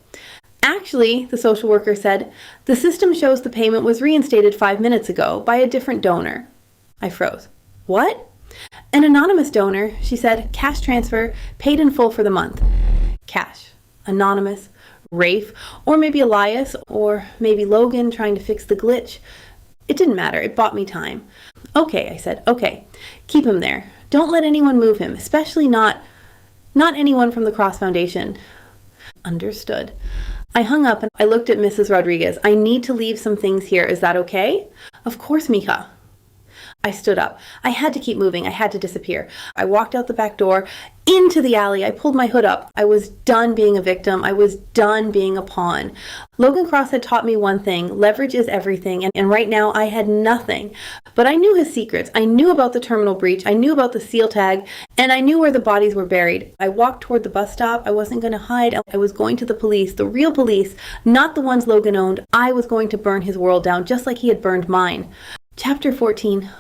Speaker 1: Actually, the social worker said, the system shows the payment was reinstated 5 minutes ago by a different donor. I froze. What? An anonymous donor, she said, cash transfer, paid in full for the month. Cash. Anonymous. Rafe. Or maybe Elias. Or maybe Logan trying to fix the glitch. It didn't matter. It bought me time. Okay, I said. Okay. Keep him there. Don't let anyone move him, especially not anyone from the Cross Foundation. Understood. I hung up and I looked at Mrs. Rodriguez. I need to leave some things here. Is that okay? Of course, mija. I stood up. I had to keep moving. I had to disappear. I walked out the back door, into the alley. I pulled my hood up. I was done being a victim. I was done being a pawn. Logan Cross had taught me one thing. Leverage is everything. And right now I had nothing. But I knew his secrets. I knew about the terminal breach. I knew about the seal tag. And I knew where the bodies were buried. I walked toward the bus stop. I wasn't going to hide. I was going to the police, the real police, not the ones Logan owned. I was going to burn his world down just like he had burned mine. Chapter 14.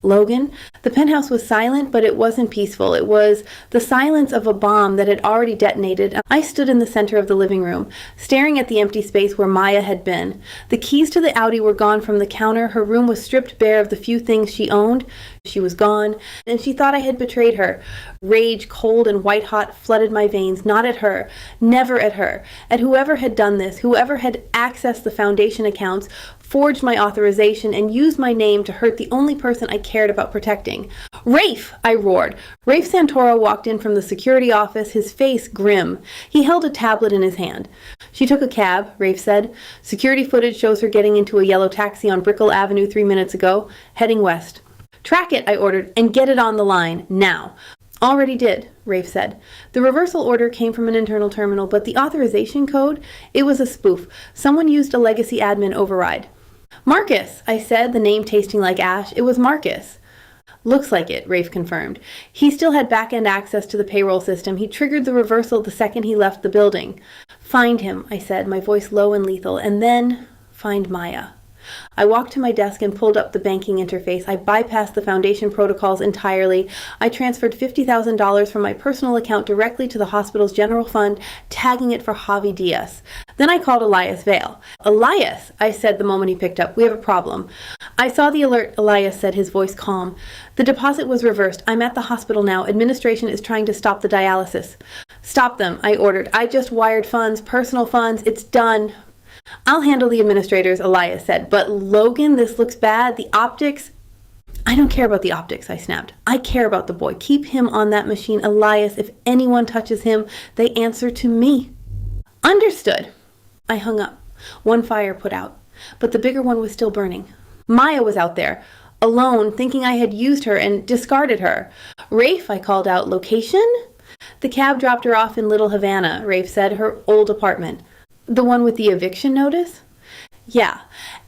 Speaker 1: Logan. The penthouse was silent, but it wasn't peaceful. It was the silence of a bomb that had already detonated. I stood in the center of the living room, staring at the empty space where Maya had been. The keys to the Audi were gone from the counter. Her room was stripped bare of the few things she owned. She was gone, and she thought I had betrayed her. Rage, cold and white-hot, flooded my veins, not at her, never at her, at whoever had done this, whoever had accessed the Foundation accounts, forged my authorization, and used my name to hurt the only person I cared about protecting. Rafe! I roared. Rafe Santoro walked in from the security office, his face grim. He held a tablet in his hand. She took a cab, Rafe said. Security footage shows her getting into a yellow taxi on Brickell Avenue 3 minutes ago, heading west. Track it, I ordered, and get it on the line, now. Already did, Rafe said. The reversal order came from an internal terminal, but the authorization code, it was a spoof. Someone used a legacy admin override. Marcus, I said, the name tasting like ash. It was Marcus. Looks like it, Rafe confirmed. He still had back-end access to the payroll system. He triggered the reversal the second he left the building. Find him, I said, my voice low and lethal, and then find Maya. I walked to my desk and pulled up the banking interface. I bypassed the Foundation protocols entirely. I transferred $50,000 from my personal account directly to the hospital's general fund, tagging it for Javi Diaz. Then I called Elias Vale. Elias, I said the moment he picked up, we have a problem. I saw the alert, Elias said, his voice calm. The deposit was reversed. I'm at the hospital now. Administration is trying to stop the dialysis. Stop them, I ordered. I just wired funds, personal funds. It's done. I'll handle the administrators, Elias said. But Logan, this looks bad. The optics. I don't care about the optics, I snapped. I care about the boy. Keep him on that machine. Elias, if anyone touches him, they answer to me. Understood. I hung up. One fire put out, but the bigger one was still burning. Maya was out there, alone, thinking I had used her and discarded her. Rafe, I called out. Location? The cab dropped her off in Little Havana, Rafe said, her old apartment. The one with the eviction notice? Yeah.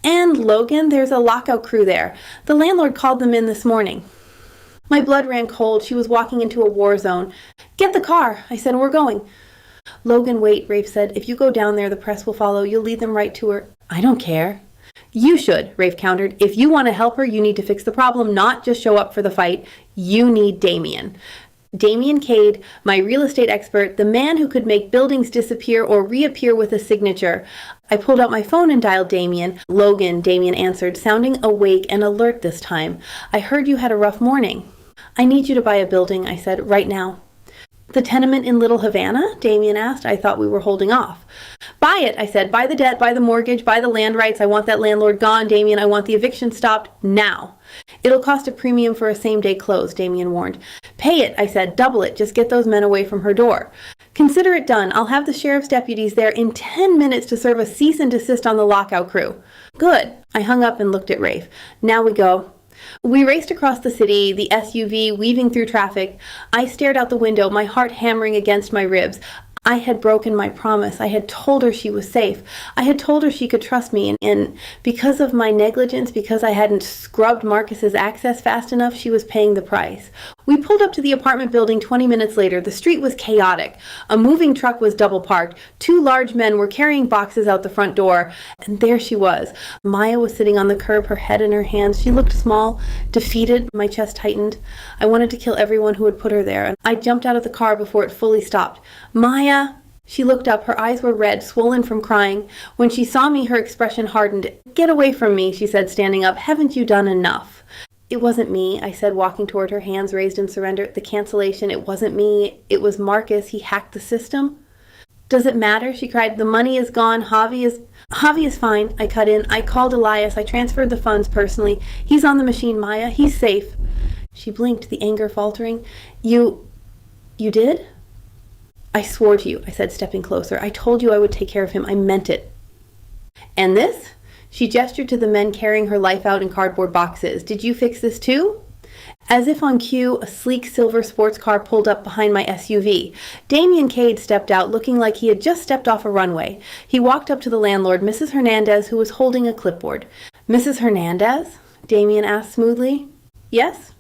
Speaker 1: And Logan, there's a lockout crew there. The landlord called them in this morning. My blood ran cold. She was walking into a war zone. Get the car, I said, we're going. Logan, wait, Rafe said. If you go down there, the press will follow. You'll lead them right to her. I don't care. You should, Rafe countered. If you want to help her, you need to fix the problem, not just show up for the fight. You need Damien. Damien Cade, my real estate expert, the man who could make buildings disappear or reappear with a signature. I pulled out my phone and dialed Damien. Logan, Damien answered, sounding awake and alert this time. I heard you had a rough morning. I need you to buy a building, I said, right now. The tenement in Little Havana? Damien asked. I thought we were holding off. Buy it, I said. Buy the debt, buy the mortgage, buy the land rights. I want that landlord gone, Damien. I want the eviction stopped now. It'll cost a premium for a same-day close, Damien warned. Pay it, I said. Double it. Just get those men away from her door. Consider it done. I'll have the sheriff's deputies there in 10 minutes to serve a cease and desist on the lockout crew. Good. I hung up and looked at Rafe. Now we go. We raced across the city, the SUV weaving through traffic. I stared out the window, my heart hammering against my ribs. I had broken my promise. I had told her she was safe. I had told her she could trust me, and because of my negligence, because I hadn't scrubbed Marcus's access fast enough, she was paying the price. We pulled up to the apartment building 20 minutes later. The street was chaotic. A moving truck was double parked. 2 large men were carrying boxes out the front door, and there she was. Maya was sitting on the curb, her head in her hands. She looked small, defeated. My chest tightened. I wanted to kill everyone who had put her there, and I jumped out of the car before it fully stopped. Maya! She looked up. Her eyes were red, swollen from crying. When she saw me, her expression hardened. Get away from me, she said, standing up. Haven't you done enough? It wasn't me, I said, walking toward her, hands raised in surrender. The cancellation, it wasn't me. It was Marcus. He hacked the system. Does it matter? She cried. The money is gone. Javi is fine. I cut in. I called Elias. I transferred the funds personally. He's on the machine, Maya. He's safe. She blinked, the anger faltering. You did? I swore to you, I said, stepping closer. I told you I would take care of him. I meant it. And this? She gestured to the men carrying her life out in cardboard boxes. Did you fix this too? As if on cue, a sleek silver sports car pulled up behind my SUV. Damien Cade stepped out, looking like he had just stepped off a runway. He walked up to the landlord, Mrs. Hernandez, who was holding a clipboard. Mrs. Hernandez? Damien asked smoothly. Yes?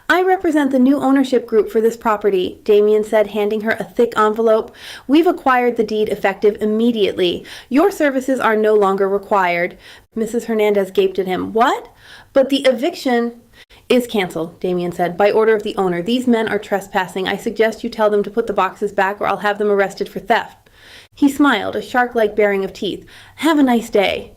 Speaker 1: I represent the new ownership group for this property, Damien said, handing her a thick envelope. We've acquired the deed effective immediately. Your services are no longer required. Mrs. Hernandez gaped at him. What? But the eviction is canceled, Damien said, by order of the owner. These men are trespassing. I suggest you tell them to put the boxes back or I'll have them arrested for theft. He smiled, a shark-like baring of teeth. Have a nice day.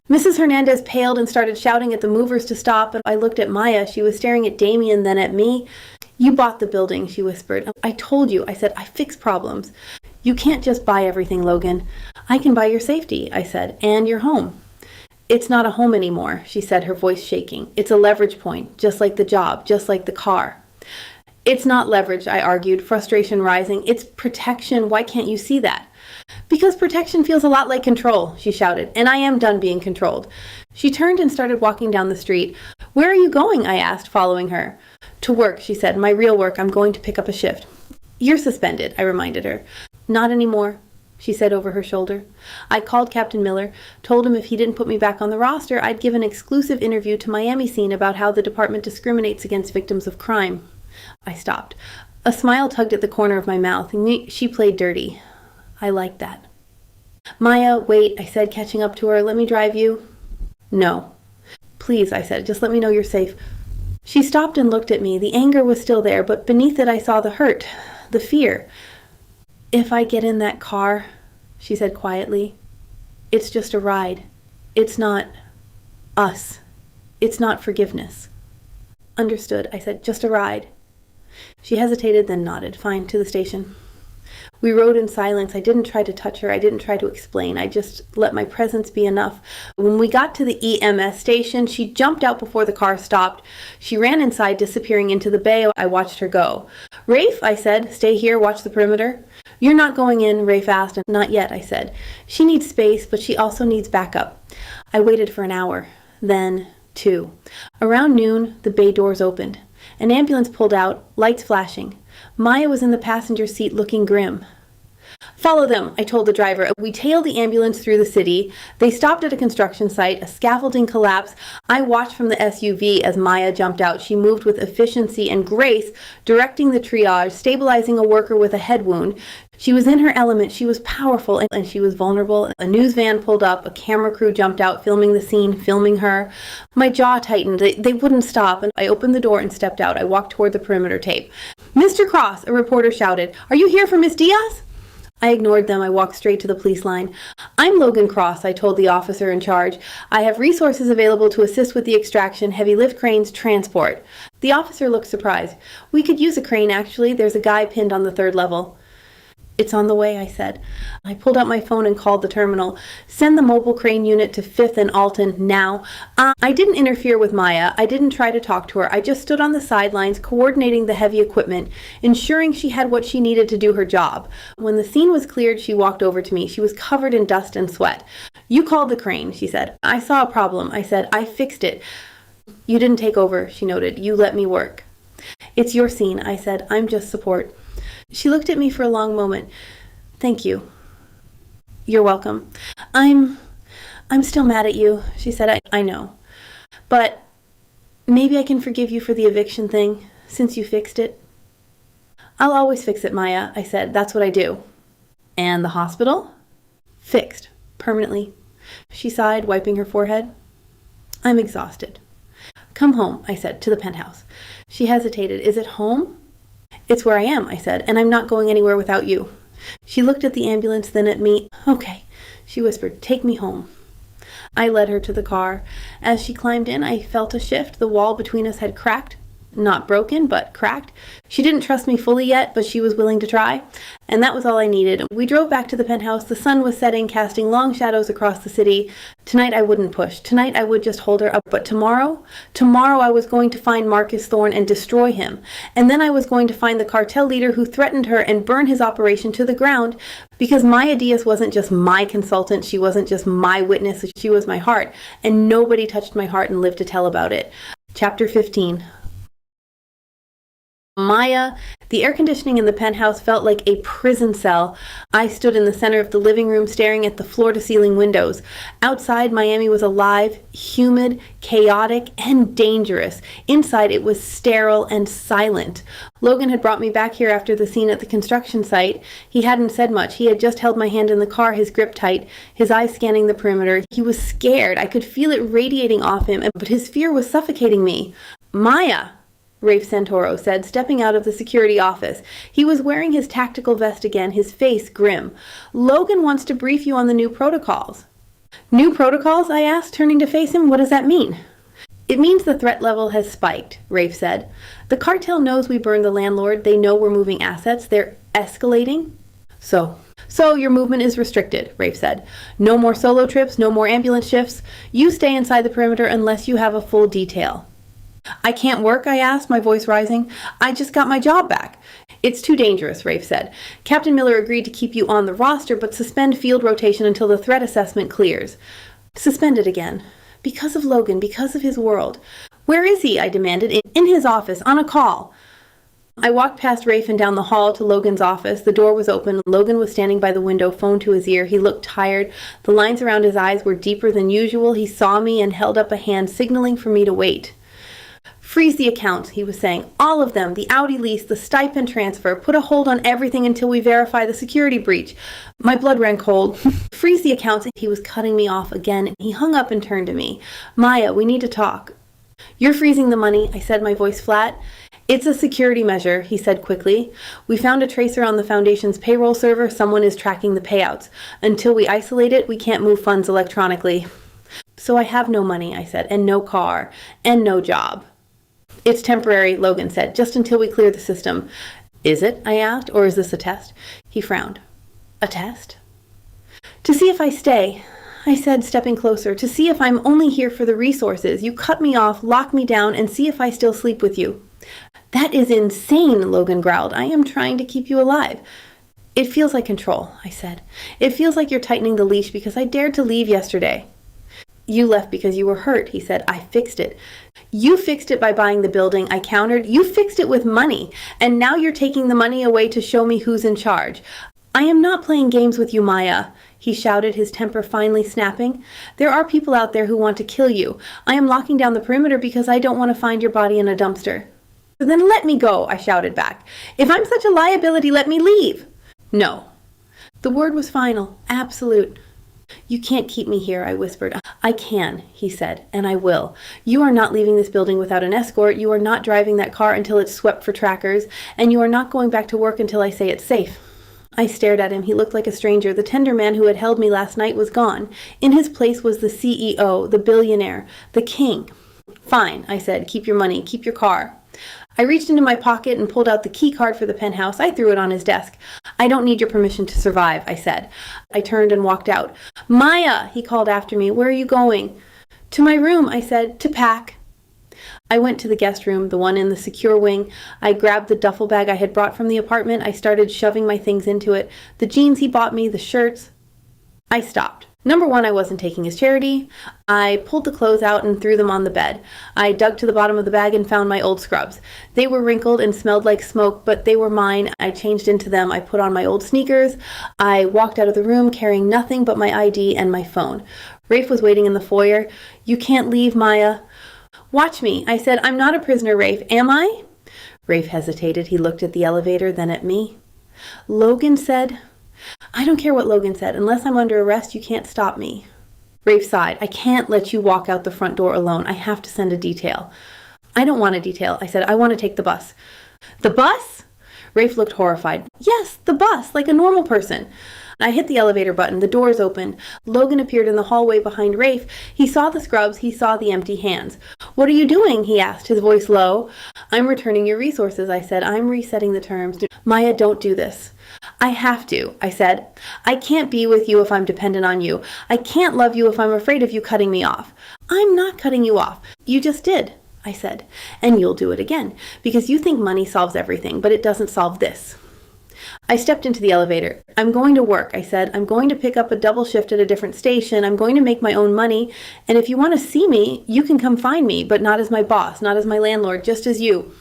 Speaker 1: Mrs. Hernandez paled and started shouting at the movers to stop, and I looked at Maya. She was staring at Damien, then at me. You bought the building, she whispered. I told you, I said, I fix problems. You can't just buy everything, Logan. I can buy your safety, I said, and your home. It's not a home anymore, she said, her voice shaking. It's a leverage point, just like the job, just like the car. It's not leverage, I argued, frustration rising. It's protection. Why can't you see that? Because protection feels a lot like control, she shouted, and I am done being controlled. She turned and started walking down the street. Where are you going? I asked, following her. To work, she said. My real work. I'm going to pick up a shift. You're suspended, I reminded her. Not anymore, she said over her shoulder. I called Captain Miller, told him if he didn't put me back on the roster, I'd give an exclusive interview to Miami Scene about how the department discriminates against victims of crime. I stopped. A smile tugged at the corner of my mouth. She played dirty. I liked that. Maya, wait, I said, catching up to her. Let me drive you. No. Please, I said, just let me know you're safe. She stopped and looked at me. The anger was still there, but beneath it I saw the hurt, the fear. If I get in that car, she said quietly, it's just a ride. It's not us. It's not forgiveness. Understood, I said, just a ride. She hesitated, then nodded. Fine, to the station. We rode in silence. I didn't try to touch her. I didn't try to explain. I just let my presence be enough. When we got to the EMS station, she jumped out before the car stopped. She ran inside, disappearing into the bay. I watched her go. Rafe, I said, stay here, watch the perimeter. You're not going in, Rafe asked. Not yet, I said. She needs space, but she also needs backup. I waited for an hour. Then 2. Around noon, the bay doors opened. An ambulance pulled out, lights flashing. Maya was in the passenger seat looking grim. Follow them, I told the driver. We tailed the ambulance through the city. They stopped at a construction site, a scaffolding collapse. I watched from the SUV as Maya jumped out. She moved with efficiency and grace, directing the triage, stabilizing a worker with a head wound. She was in her element. She was powerful and she was vulnerable. A news van pulled up. A camera crew jumped out, filming the scene, filming her. My jaw tightened. They wouldn't stop. And I opened the door and stepped out. I walked toward the perimeter tape. "Mr. Cross," a reporter shouted. "Are you here for Miss Diaz?" I ignored them. I walked straight to the police line. "I'm Logan Cross," I told the officer in charge. "I have resources available to assist with the extraction, heavy lift cranes, transport." The officer looked surprised. "We could use a crane, actually. There's a guy pinned on the 3rd level." "It's on the way," I said. I pulled out my phone and called the terminal. "Send the mobile crane unit to 5th and Alton now." I didn't interfere with Maya. I didn't try to talk to her. I just stood on the sidelines, coordinating the heavy equipment, ensuring she had what she needed to do her job. When the scene was cleared, she walked over to me. She was covered in dust and sweat. "You called the crane," she said. "I saw a problem." I said, "I fixed it." "You didn't take over," she noted. "You let me work." "It's your scene," I said. "I'm just support." She looked at me for a long moment. "Thank you." "You're welcome." I'm still mad at you," she said. I know. "But maybe I can forgive you for the eviction thing, since you fixed it." "I'll always fix it, Maya," I said. "That's what I do." "And the hospital?" "Fixed. Permanently." She sighed, wiping her forehead. "I'm exhausted." "Come home," I said, "to the penthouse." She hesitated. "Is it home?" "It's where I am," I said, "and I'm not going anywhere without you." She looked at the ambulance, then at me. "Okay," she whispered, "take me home." I led her to the car. As she climbed in, I felt a shift. The wall between us had cracked. Not broken, but cracked. She didn't trust me fully yet, but she was willing to try. And that was all I needed. We drove back to the penthouse. The sun was setting, casting long shadows across the city. Tonight I wouldn't push. Tonight I would just hold her up. But tomorrow I was going to find Marcus Thorne and destroy him. And then I was going to find the cartel leader who threatened her and burn his operation to the ground. Because Maya Diaz wasn't just my consultant. She wasn't just my witness. She was my heart. And nobody touched my heart and lived to tell about it. Chapter 15. Maya. The air conditioning in the penthouse felt like a prison cell. I stood in the center of the living room staring at the floor-to-ceiling windows. Outside, Miami was alive, humid, chaotic, and dangerous. Inside, it was sterile and silent. Logan had brought me back here after the scene at the construction site. He hadn't said much. He had just held my hand in the car, his grip tight, his eyes scanning the perimeter. He was scared. I could feel it radiating off him, but his fear was suffocating me. "Maya," Rafe Santoro said, stepping out of the security office. He was wearing his tactical vest again, his face grim. "Logan wants to brief you on the new protocols." "New protocols?" I asked, turning to face him. "What does that mean?" "It means the threat level has spiked," Rafe said. "The cartel knows we burned the landlord. They know we're moving assets. They're escalating." So your movement is restricted," Rafe said. "No more solo trips, no more ambulance shifts. You stay inside the perimeter unless you have a full detail." "I can't work?" I asked, my voice rising. "I just got my job back." "It's too dangerous," Rafe said. "Captain Miller agreed to keep you on the roster, but suspend field rotation until the threat assessment clears." "Suspend it again." "Because of Logan, because of his world." "Where is he?" I demanded. "In his office, on a call." I walked past Rafe and down the hall to Logan's office. The door was open. Logan was standing by the window, phone to his ear. He looked tired. The lines around his eyes were deeper than usual. He saw me and held up a hand, signaling for me to wait. "Freeze the accounts," he was saying. "All of them. The Audi lease, the stipend transfer. Put a hold on everything until we verify the security breach." My blood ran cold. "Freeze the accounts." He was cutting me off again. He hung up and turned to me. "Maya, we need to talk." "You're freezing the money," I said, my voice flat. "It's a security measure," he said quickly. "We found a tracer on the foundation's payroll server. Someone is tracking the payouts. Until we isolate it, we can't move funds electronically." "So I have no money," I said, "and no car, and no job." "It's temporary," Logan said, "just until we clear the system." "Is it?" I asked, "or is this a test?" He frowned. "A test?" "To see if I stay," I said, stepping closer, "to see if I'm only here for the resources. You cut me off, lock me down, and see if I still sleep with you." "That is insane," Logan growled. "I am trying to keep you alive." "It feels like control," I said. "It feels like you're tightening the leash because I dared to leave yesterday." "You left because you were hurt," he said. "I fixed it." "You fixed it by buying the building," I countered. "You fixed it with money. And now you're taking the money away to show me who's in charge." I am not playing games with you, Maya, he shouted, his temper finally snapping. There are people out there who want to kill you. I am locking down the perimeter because I don't want to find your body in a dumpster. Then let me go, I shouted back. If I'm such a liability, let me leave. No. The word was final, absolute. You can't keep me here, I whispered. I can, he said, and I will. You are not leaving this building without an escort. You are not driving that car until it's swept for trackers, and you are not going back to work until I say it's safe. I stared at him. He looked like a stranger. The tender man who had held me last night was gone. In his place was the CEO, the billionaire, the king. Fine, I said. Keep your money. Keep your car. I reached into my pocket and pulled out the key card for the penthouse. I threw it on his desk. I don't need your permission to survive, I said. I turned and walked out. Maya, he called after me. Where are you going? To my room, I said, to pack. I went to the guest room, the one in the secure wing. I grabbed the duffel bag I had brought from the apartment. I started shoving my things into it. The jeans he bought me, the shirts. I stopped. Number one, I wasn't taking his charity. I pulled the clothes out and threw them on the bed. I dug to the bottom of the bag and found my old scrubs. They were wrinkled and smelled like smoke, but they were mine. I changed into them. I put on my old sneakers. I walked out of the room carrying nothing but my ID and my phone. Rafe was waiting in the foyer. You can't leave, Maya. Watch me, I said. I'm not a prisoner, Rafe. Am I? Rafe hesitated. He looked at the elevator, then at me. Logan said... I don't care what Logan said. Unless I'm under arrest, you can't stop me. Rafe sighed. I can't let you walk out the front door alone. I have to send a detail. I don't want a detail, I said. I want to take the bus. The bus? Rafe looked horrified. Yes, the bus, like a normal person. I hit the elevator button. The doors opened. Logan appeared in the hallway behind Rafe. He saw the scrubs. He saw the empty hands. What are you doing? He asked, his voice low. I'm returning your resources, I said. I'm resetting the terms. Maya, don't do this. I have to, I said. I can't be with you if I'm dependent on you. I can't love you if I'm afraid of you cutting me off. I'm not cutting you off. You just did, I said. And you'll do it again, because you think money solves everything, but it doesn't solve this. I stepped into the elevator. I'm going to work, I said. I'm going to pick up a double shift at a different station. I'm going to make my own money. And if you want to see me, you can come find me, but not as my boss, not as my landlord, just as you.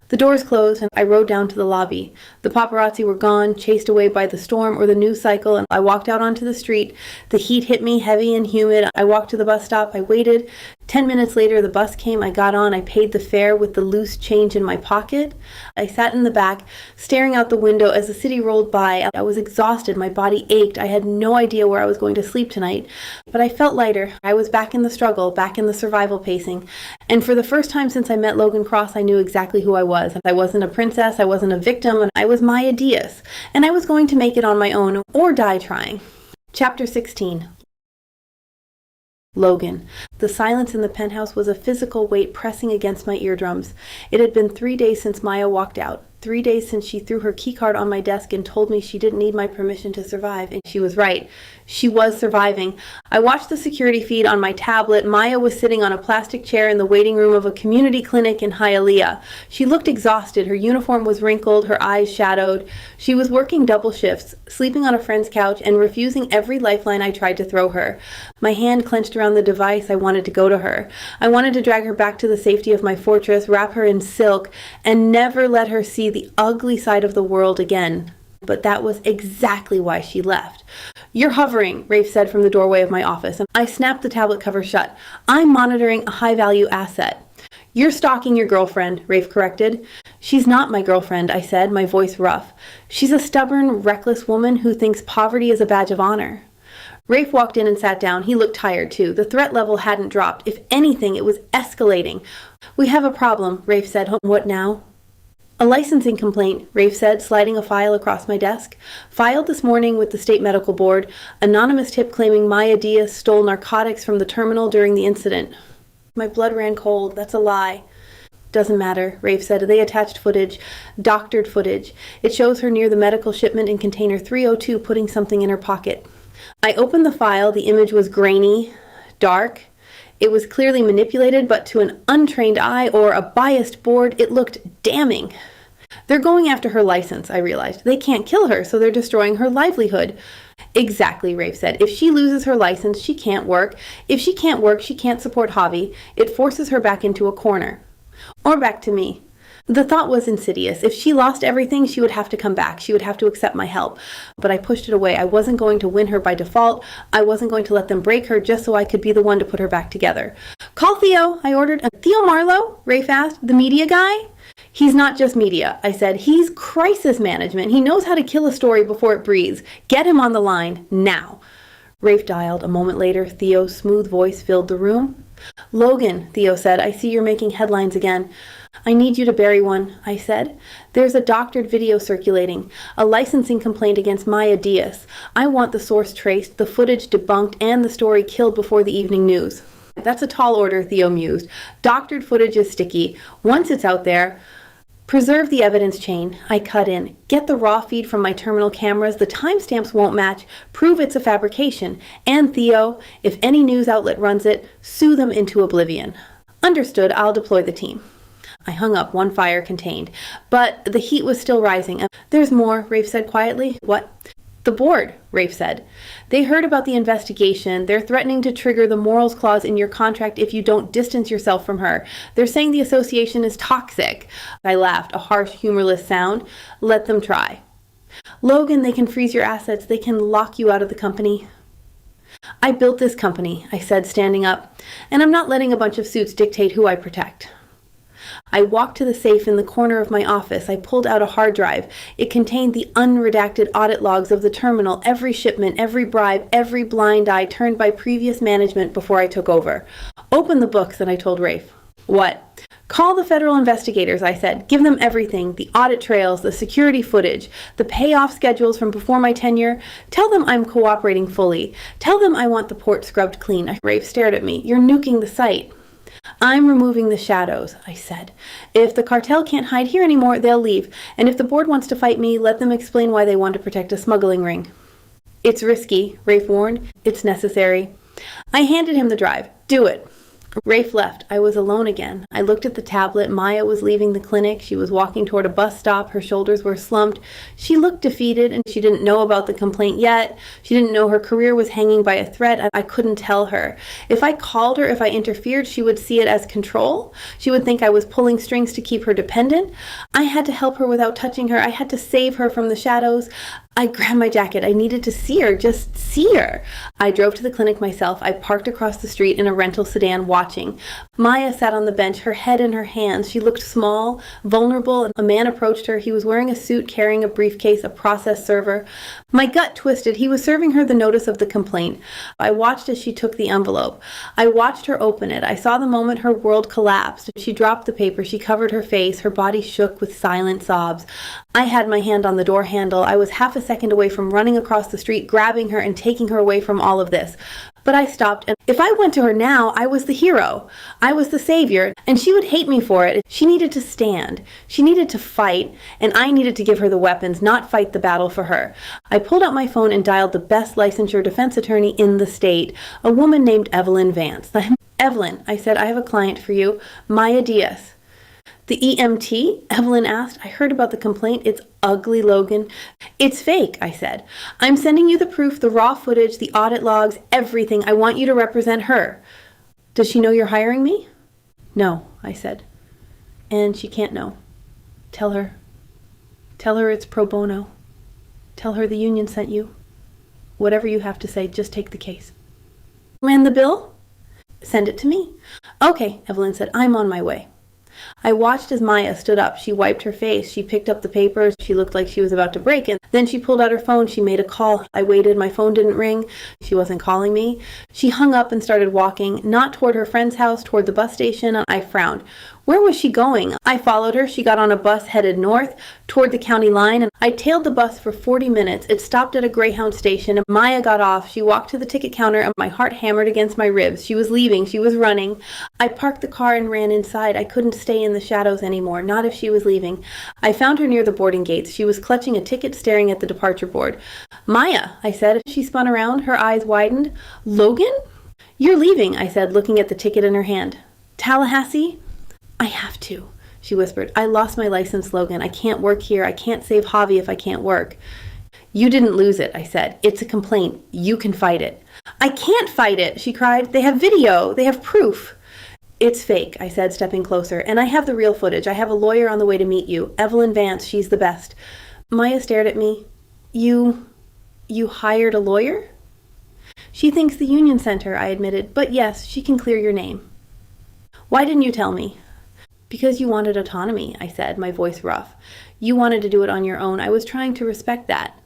Speaker 1: The doors closed, and I rode down to the lobby. The paparazzi were gone, chased away by the storm or the news cycle, and I walked out onto the street. The heat hit me, heavy and humid. I walked to the bus stop. I waited. 10 minutes later, the bus came. I got on. I paid the fare with the loose change in my pocket. I sat in the back, staring out the window as the city rolled by. I was exhausted. My body ached. I had no idea where I was going to sleep tonight, but I felt lighter. I was back in the struggle, back in the survival pacing. And for the first time since I met Logan Cross, I knew exactly who I was. I wasn't a princess. I wasn't a victim. I was Maya Diaz, and I was going to make it on my own or die trying. Chapter 16. Logan. The silence in the penthouse was a physical weight pressing against my eardrums. It had been 3 days since Maya walked out. 3 days since she threw her keycard on my desk and told me she didn't need my permission to survive, and she was right. She was surviving. I watched the security feed on my tablet. Maya was sitting on a plastic chair in the waiting room of a community clinic in Hialeah. She looked exhausted. Her uniform was wrinkled, her eyes shadowed. She was working double shifts, sleeping on a friend's couch, and refusing every lifeline I tried to throw her. My hand clenched around the device. I wanted to go to her. I wanted to drag her back to the safety of my fortress, wrap her in silk, and never let her see the ugly side of the world again. But that was exactly why she left. You're hovering, Rafe said from the doorway of my office, and I snapped the tablet cover shut. I'm monitoring a high-value asset. You're stalking your girlfriend, Rafe corrected. She's not my girlfriend, I said, my voice rough. She's a stubborn, reckless woman who thinks poverty is a badge of honor. Rafe walked in and sat down. He looked tired, too. The threat level hadn't dropped. If anything, it was escalating. We have a problem, Rafe said. What now? A licensing complaint, Rafe said, sliding a file across my desk. Filed this morning with the state medical board. Anonymous tip claiming Maya Diaz stole narcotics from the terminal during the incident. My blood ran cold. That's a lie. Doesn't matter, Rafe said. They attached footage, doctored footage. It shows her near the medical shipment in container 302 putting something in her pocket. I opened the file. The image was grainy, dark. It was clearly manipulated, but to an untrained eye or a biased board, it looked damning. They're going after her license, I realized. They can't kill her, so they're destroying her livelihood. Exactly, Rafe said. If she loses her license, she can't work. If she can't work, she can't support Javi. It forces her back into a corner. Or back to me. The thought was insidious. If she lost everything, she would have to come back. She would have to accept my help. But I pushed it away. I wasn't going to win her by default. I wasn't going to let them break her just so I could be the one to put her back together. Call Theo, I ordered. Theo Marlowe? Rafe asked. The media guy? He's not just media, I said. He's crisis management. He knows how to kill a story before it breathes. Get him on the line now. Rafe dialed. A moment later, Theo's smooth voice filled the room. Logan, Theo said, I see you're making headlines again. I need you to bury one, I said. There's a doctored video circulating, a licensing complaint against Maya Diaz. I want the source traced, the footage debunked, and the story killed before the evening news. That's a tall order, Theo mused. Doctored footage is sticky. Once it's out there, preserve the evidence chain. I cut in. Get the raw feed from my terminal cameras. The timestamps won't match. Prove it's a fabrication. And Theo, if any news outlet runs it, sue them into oblivion. Understood, I'll deploy the team. I hung up, one fire contained. But the heat was still rising. There's more, Rafe said quietly. What? The board, Rafe said. They heard about the investigation. They're threatening to trigger the morals clause in your contract if you don't distance yourself from her. They're saying the association is toxic. I laughed, a harsh, humorless sound. Let them try. Logan, they can freeze your assets. They can lock you out of the company. I built this company, I said, standing up, and I'm not letting a bunch of suits dictate who I protect. I walked to the safe in the corner of my office. I pulled out a hard drive. It contained the unredacted audit logs of the terminal, every shipment, every bribe, every blind eye turned by previous management before I took over. Open the books, and I told Rafe. What? Call the federal investigators, I said. Give them everything, the audit trails, the security footage, the payoff schedules from before my tenure. Tell them I'm cooperating fully. Tell them I want the port scrubbed clean. Rafe stared at me. You're nuking the site. I'm removing the shadows, I said. If the cartel can't hide here anymore, they'll leave. And if the board wants to fight me, let them explain why they want to protect a smuggling ring. It's risky, Rafe warned. It's necessary. I handed him the drive. Do it. Rafe left. I was alone again. I looked at the tablet. Maya was leaving the clinic. She was walking toward a bus stop. Her shoulders were slumped. She looked defeated, and she didn't know about the complaint yet. She didn't know her career was hanging by a thread. I couldn't tell her. If I called her, if I interfered, she would see it as control. She would think I was pulling strings to keep her dependent. I had to help her without touching her. I had to save her from the shadows. I grabbed my jacket. I needed to see her, just see her. I drove to the clinic myself. I parked across the street in a rental sedan watching. Maya sat on the bench, her head in her hands. She looked small, vulnerable. A man approached her. He was wearing a suit, carrying a briefcase, a process server. My gut twisted. He was serving her the notice of the complaint. I watched as she took the envelope. I watched her open it. I saw the moment her world collapsed. She dropped the paper. She covered her face. Her body shook with silent sobs. I had my hand on the door handle. I was half a second away from running across the street, grabbing her and taking her away from all of this. But I stopped, and if I went to her now, I was the hero. I was the savior, and she would hate me for it. She needed to stand. She needed to fight, and I needed to give her the weapons, not fight the battle for her. I pulled out my phone and dialed the best licensure defense attorney in the state, a woman named Evelyn Vance. Evelyn, I said, I have a client for you, Maya Diaz. The EMT? Evelyn asked. I heard about the complaint. It's ugly, Logan. It's fake, I said. I'm sending you the proof, the raw footage, the audit logs, everything. I want you to represent her. Does she know you're hiring me? No, I said. And she can't know. Tell her. Tell her it's pro bono. Tell her the union sent you. Whatever you have to say, just take the case. And the bill? Send it to me. Okay, Evelyn said. I'm on my way. I watched as Maya stood up. She wiped her face. She picked up the papers. She looked like she was about to break, and then she pulled out her phone. She made a call. I waited. My phone didn't ring. She wasn't calling me. She hung up and started walking, not toward her friend's house, toward the bus station. I frowned. Where was she going? I followed her. She got on a bus headed north toward the county line, and I tailed the bus for 40 minutes. It stopped at a Greyhound station, and Maya got off. She walked to the ticket counter, and my heart hammered against my ribs. She was leaving. She was running. I parked the car and ran inside. I couldn't stay in the shadows anymore, not if she was leaving. I found her near the boarding gates. She was clutching a ticket, staring at the departure board. Maya, I said. She spun around. Her eyes widened. Logan? You're leaving, I said, looking at the ticket in her hand. Tallahassee? I have to, she whispered. I lost my license, Logan. I can't work here. I can't save Javi if I can't work. You didn't lose it, I said. It's a complaint. You can fight it. I can't fight it, she cried. They have video. They have proof. It's fake, I said, stepping closer, and I have the real footage. I have a lawyer on the way to meet you. Evelyn Vance, she's the best. Maya stared at me. You hired a lawyer? She thinks the union sent her, I admitted, but yes, she can clear your name. Why didn't you tell me? Because you wanted autonomy, I said, my voice rough. You wanted to do it on your own. I was trying to respect that.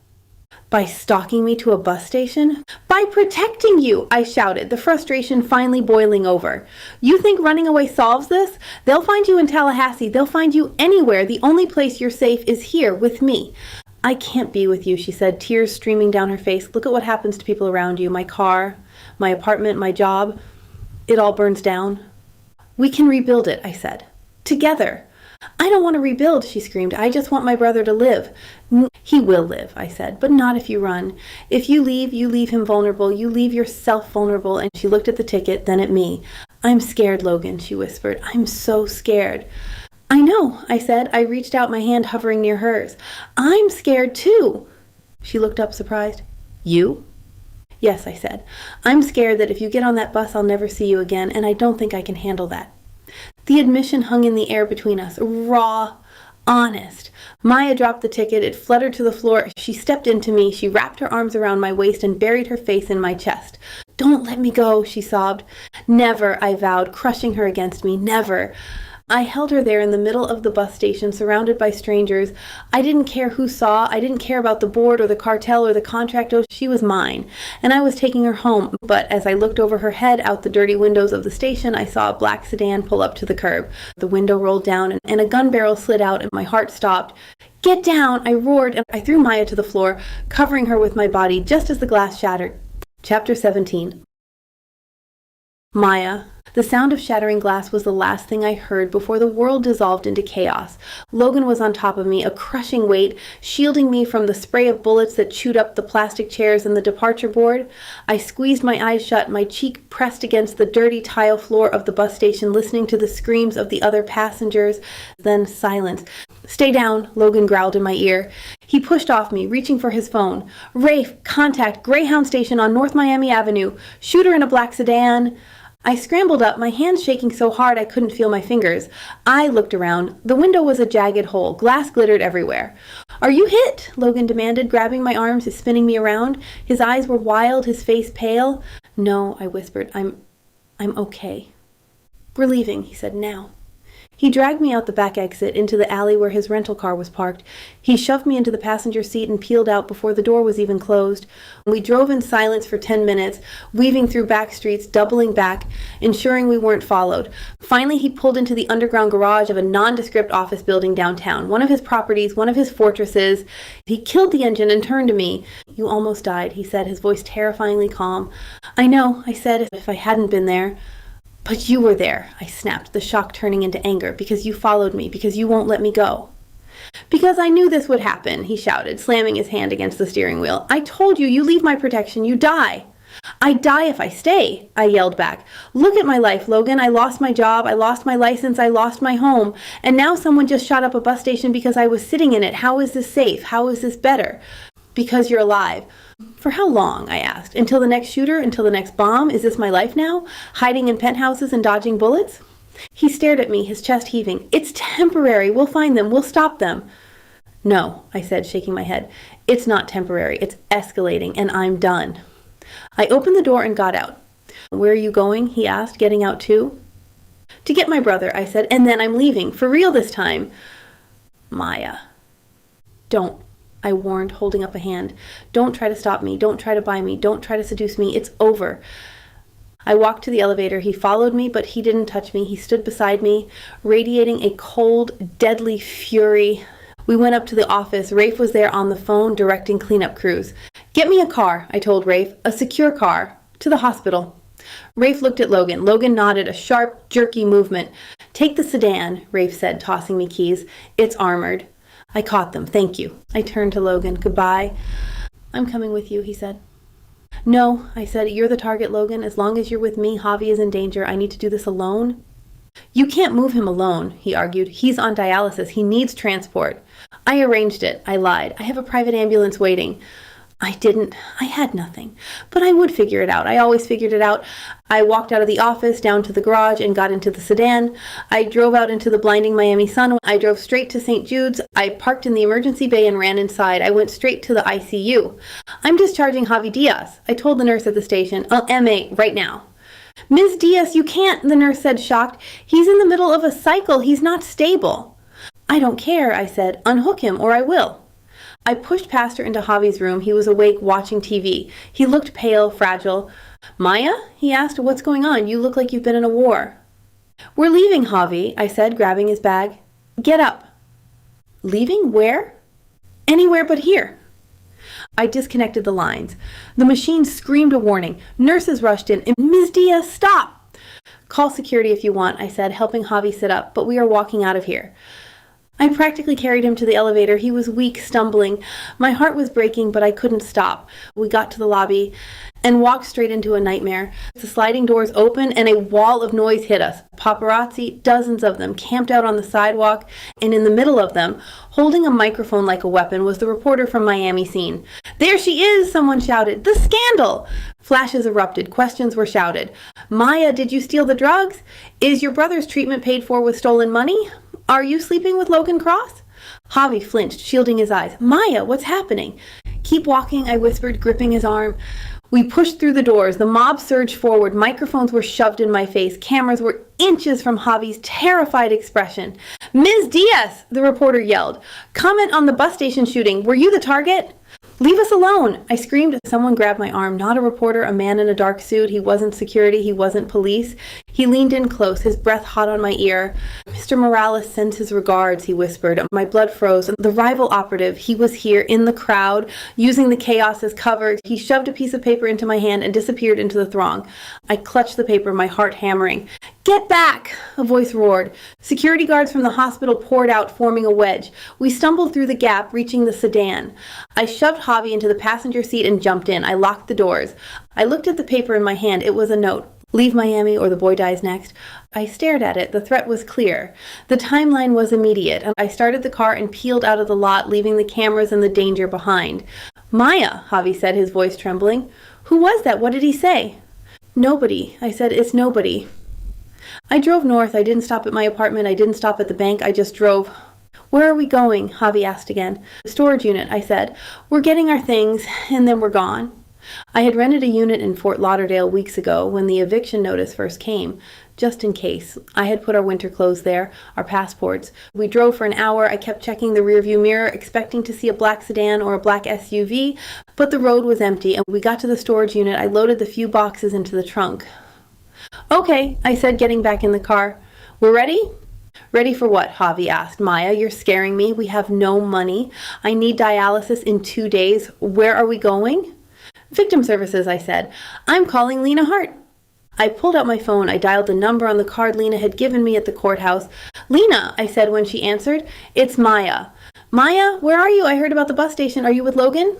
Speaker 1: By stalking me to a bus station? By protecting you, I shouted, the frustration finally boiling over. You think running away solves this? They'll find you in Tallahassee. They'll find you anywhere. The only place you're safe is here with me. I can't be with you, she said, tears streaming down her face. Look at what happens to people around you. My car, my apartment, my job. It all burns down. We can rebuild it, I said. Together. I don't want to rebuild, she screamed. I just want my brother to live. He will live, I said, but not if you run. If you leave him vulnerable. You leave yourself vulnerable. And she looked at the ticket, then at me. I'm scared, Logan, she whispered. I'm so scared. I know, I said. I reached out, my hand hovering near hers. I'm scared too. She looked up surprised. You? Yes, I said. I'm scared that if you get on that bus, I'll never see you again, and I don't think I can handle that. The admission hung in the air between us, raw, honest. Maya dropped the ticket. It fluttered to the floor. She stepped into me. She wrapped her arms around my waist and buried her face in my chest. Don't let me go, she sobbed. Never, I vowed, crushing her against me. Never. I held her there in the middle of the bus station, surrounded by strangers. I didn't care who saw. I didn't care about the board or the cartel or the contract. Oh, she was mine, and I was taking her home. But as I looked over her head out the dirty windows of the station, I saw a black sedan pull up to the curb. The window rolled down, and a gun barrel slid out, and my heart stopped. Get down, I roared, and I threw Maya to the floor, covering her with my body just as the glass shattered. Chapter 17. Maya. The sound of shattering glass was the last thing I heard before the world dissolved into chaos. Logan was on top of me, a crushing weight, shielding me from the spray of bullets that chewed up the plastic chairs and the departure board. I squeezed my eyes shut, my cheek pressed against the dirty tile floor of the bus station, listening to the screams of the other passengers. Then silence. Stay down, Logan growled in my ear. He pushed off me, reaching for his phone. Rafe, contact Greyhound Station on North Miami Avenue. Shooter in a black sedan. I scrambled up, my hands shaking so hard I couldn't feel my fingers. I looked around. The window was a jagged hole. Glass glittered everywhere. Are you hit? Logan demanded, grabbing my arms, spinning me around. His eyes were wild, his face pale. No, I whispered. I'm okay. We're leaving, he said, now. He dragged me out the back exit into the alley where his rental car was parked. He shoved me into the passenger seat and peeled out before the door was even closed. We drove in silence for 10 minutes, weaving through back streets, doubling back, ensuring we weren't followed. Finally, he pulled into the underground garage of a nondescript office building downtown, one of his properties, one of his fortresses. He killed the engine and turned to me. You almost died, he said, his voice terrifyingly calm. I know, I said, if I hadn't been there. But you were there, I snapped, the shock turning into anger, because you followed me, because you won't let me go. Because I knew this would happen, he shouted, slamming his hand against the steering wheel. I told you, you leave my protection, you die. I die if I stay, I yelled back. Look at my life, Logan. I lost my job, I lost my license, I lost my home, and now someone just shot up a bus station because I was sitting in it. How is this safe? How is this better? Because you're alive. For how long? I asked. Until the next shooter? Until the next bomb? Is this my life now? Hiding in penthouses and dodging bullets? He stared at me, his chest heaving. It's temporary. We'll find them. We'll stop them. No, I said, shaking my head. It's not temporary. It's escalating, and I'm done. I opened the door and got out. Where are you going? He asked, getting out too. To get my brother, I said, and then I'm leaving. For real this time. Maya. Don't. I warned, holding up a hand. Don't try to stop me. Don't try to buy me. Don't try to seduce me. It's over. I walked to the elevator. He followed me, but he didn't touch me. He stood beside me, radiating a cold, deadly fury. We went up to the office. Rafe was there on the phone, directing cleanup crews. Get me a car, I told Rafe. A secure car. To the hospital. Rafe looked at Logan. Logan nodded, a sharp, jerky movement. Take the sedan, Rafe said, tossing me keys. It's armored. I caught them. Thank you. I turned to Logan. Goodbye. I'm coming with you, he said. No, I said. You're the target, Logan. As long as you're with me, Javi is in danger. I need to do this alone. You can't move him alone, he argued. He's on dialysis. He needs transport. I arranged it. I lied. I have a private ambulance waiting. I didn't. I had nothing. But I would figure it out. I always figured it out. I walked out of the office, down to the garage, and got into the sedan. I drove out into the blinding Miami sun. I drove straight to St. Jude's. I parked in the emergency bay and ran inside. I went straight to the ICU. I'm discharging Javi Diaz. I told the nurse at the station. MA, right now. Ms. Diaz, you can't, the nurse said, shocked. He's in the middle of a cycle. He's not stable. I don't care, I said. Unhook him, or I will. I pushed past her into Javi's room. He was awake, watching TV. He looked pale, fragile. Maya? He asked. What's going on? You look like you've been in a war. We're leaving, Javi, I said, grabbing his bag. Get up. Leaving? Where? Anywhere but here. I disconnected the lines. The machine screamed a warning. Nurses rushed in. Ms. Diaz, stop! Call security if you want, I said, helping Javi sit up, but we are walking out of here. I practically carried him to the elevator. He was weak, stumbling. My heart was breaking, but I couldn't stop. We got to the lobby and walked straight into a nightmare. The sliding doors opened and a wall of noise hit us. Paparazzi, dozens of them, camped out on the sidewalk, and in the middle of them, holding a microphone like a weapon, was the reporter from Miami scene. There she is, someone shouted. The scandal! Flashes erupted. Questions were shouted. Maya, did you steal the drugs? Is your brother's treatment paid for with stolen money? Are you sleeping with Logan Cross? Javi flinched, shielding his eyes. Maya, what's happening? Keep walking, I whispered, gripping his arm. We pushed through the doors. The mob surged forward. Microphones were shoved in my face. Cameras were inches from Javi's terrified expression. Ms. Diaz, the reporter yelled. Comment on the bus station shooting. Were you the target? Leave us alone, I screamed. Someone grabbed my arm. Not a reporter, a man in a dark suit. He wasn't security. He wasn't police. He leaned in close, his breath hot on my ear. Mr. Morales sends his regards, he whispered. My blood froze. The rival operative, he was here in the crowd, using the chaos as cover. He shoved a piece of paper into my hand and disappeared into the throng. I clutched the paper, my heart hammering. Get back! A voice roared. Security guards from the hospital poured out, forming a wedge. We stumbled through the gap, reaching the sedan. I shoved Javi into the passenger seat and jumped in. I locked the doors. I looked at the paper in my hand. It was a note. Leave Miami or the boy dies next. I stared at it. The threat was clear. The timeline was immediate. I started the car and peeled out of the lot, leaving the cameras and the danger behind. Maya, Javi said, his voice trembling. Who was that? What did he say? Nobody. I said, it's nobody. I drove north. I didn't stop at my apartment. I didn't stop at the bank. I just drove. Where are we going? Javi asked again. The storage unit, I said. We're getting our things, and then we're gone. I had rented a unit in Fort Lauderdale weeks ago when the eviction notice first came, just in case. I had put our winter clothes there, our passports. We drove for an hour. I kept checking the rearview mirror, expecting to see a black sedan or a black SUV, but the road was empty, and we got to the storage unit. I loaded the few boxes into the trunk. Okay, I said, getting back in the car. We're ready? Ready for what? Javi asked. Maya, you're scaring me. We have no money. I need dialysis in 2 days. Where are we going? Victim services, I said. I'm calling Lena Hart. I pulled out my phone. I dialed the number on the card Lena had given me at the courthouse. Lena, I said when she answered. It's Maya. Maya, where are you? I heard about the bus station. Are you with Logan?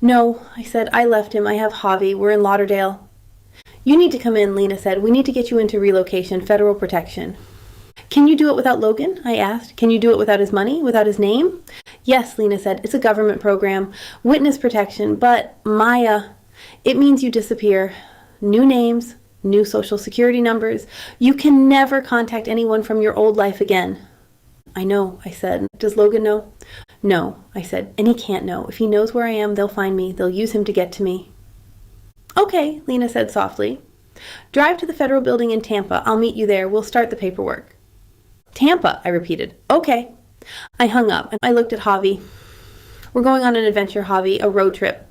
Speaker 1: No, I said. I left him. I have Javi. We're in Lauderdale. You need to come in, Lena said. We need to get you into relocation, federal protection. Can you do it without Logan? I asked. Can you do it without his money, without his name? Yes, Lena said. It's a government program. Witness protection. But, Maya, it means you disappear. New names, new social security numbers. You can never contact anyone from your old life again. I know, I said. Does Logan know? No, I said. And he can't know. If he knows where I am, they'll find me. They'll use him to get to me. Okay, Lena said softly. Drive to the federal building in Tampa. I'll meet you there. We'll start the paperwork. Tampa, I repeated. Okay. I hung up and I looked at Javi. We're going on an adventure, Javi, a road trip.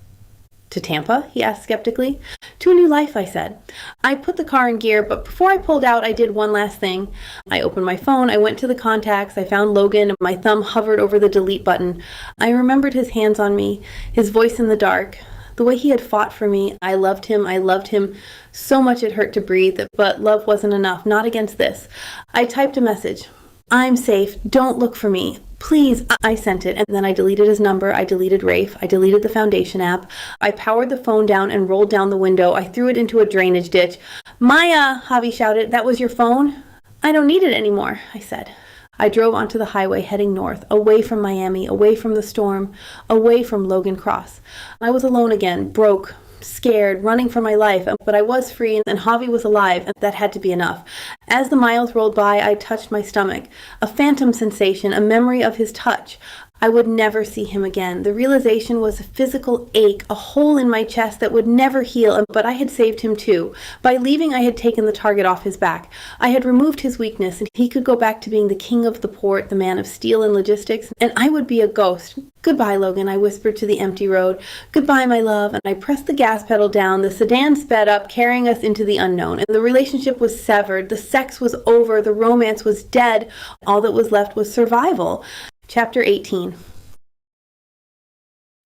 Speaker 1: To Tampa? He asked skeptically. To a new life, I said. I put the car in gear, but before I pulled out, I did one last thing. I opened my phone, I went to the contacts, I found Logan, and my thumb hovered over the delete button. I remembered his hands on me, his voice in the dark. The way he had fought for me. I loved him so much it hurt to breathe, but love wasn't enough, not against this. I typed a message. I'm safe, don't look for me. Please, I sent it, and then I deleted his number, I deleted Rafe, I deleted the foundation app. I powered the phone down and rolled down the window. I threw it into a drainage ditch. Maya, Javi shouted, that was your phone? I don't need it anymore, I said. I drove onto the highway heading north, away from Miami, away from the storm, away from Logan Cross. I was alone again, broke, scared, running for my life, but I was free and Javi was alive, and that had to be enough. As the miles rolled by, I touched my stomach. A phantom sensation, a memory of his touch. I would never see him again. The realization was a physical ache, a hole in my chest that would never heal, but I had saved him too. By leaving, I had taken the target off his back. I had removed his weakness, and he could go back to being the king of the port, the man of steel and logistics, and I would be a ghost. "Goodbye, Logan," I whispered to the empty road. "Goodbye, my love," and I pressed the gas pedal down. The sedan sped up, carrying us into the unknown, and the relationship was severed. The sex was over. The romance was dead. All that was left was survival. Chapter 18.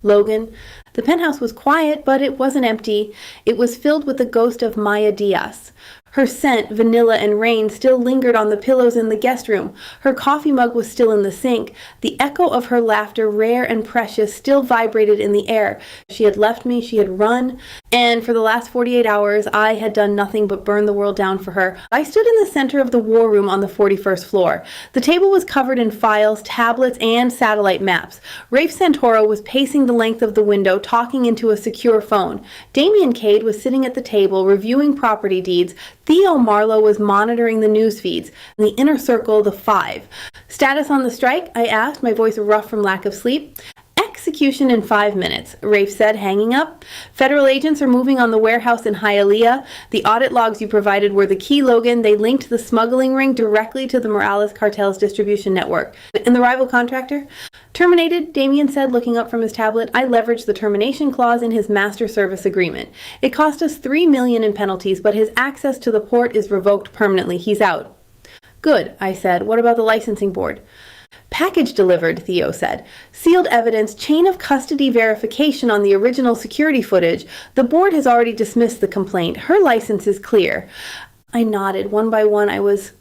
Speaker 1: Logan. The penthouse was quiet, but it wasn't empty. It was filled with the ghost of Maya Diaz. Her scent, vanilla and rain, still lingered on the pillows in the guest room. Her coffee mug was still in the sink. The echo of her laughter, rare and precious, still vibrated in the air. She had left me, she had run, and for the last 48 hours, I had done nothing but burn the world down for her. I stood in the center of the war room on the 41st floor. The table was covered in files, tablets, and satellite maps. Rafe Santoro was pacing the length of the window, talking into a secure phone. Damian Cade was sitting at the table, reviewing property deeds. Theo Marlowe was monitoring the news feeds. In the inner circle, the five. "Status on the strike?" I asked, my voice rough from lack of sleep. "Execution in 5 minutes," Rafe said, hanging up. "Federal agents are moving on the warehouse in Hialeah. The audit logs you provided were the key, Logan. They linked the smuggling ring directly to the Morales cartel's distribution network." "And the rival contractor?" "Terminated," Damian said, looking up from his tablet. "I leveraged the termination clause in his master service agreement. It cost us $3 million in penalties, but his access to the port is revoked permanently. He's out." "Good," I said. "What about the licensing board?" "Package delivered," Theo said. "Sealed evidence, chain of custody verification on the original security footage. The board has already dismissed the complaint. Her license is clear." I nodded. One by one, I was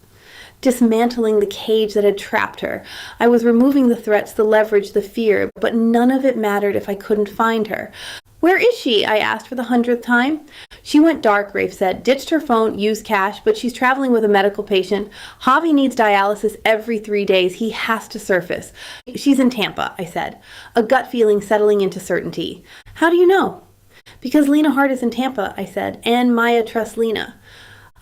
Speaker 1: dismantling the cage that had trapped her. I was removing the threats, the leverage, the fear, but none of it mattered if I couldn't find her. "Where is she?" I asked for the 100th time. "She went dark," Rafe said. "Ditched her phone, used cash, but she's traveling with a medical patient. Javi needs dialysis every 3 days. He has to surface." "She's in Tampa," I said, a gut feeling settling into certainty. "How do you know?" "Because Lena Hart is in Tampa," I said, "and Maya trusts Lena."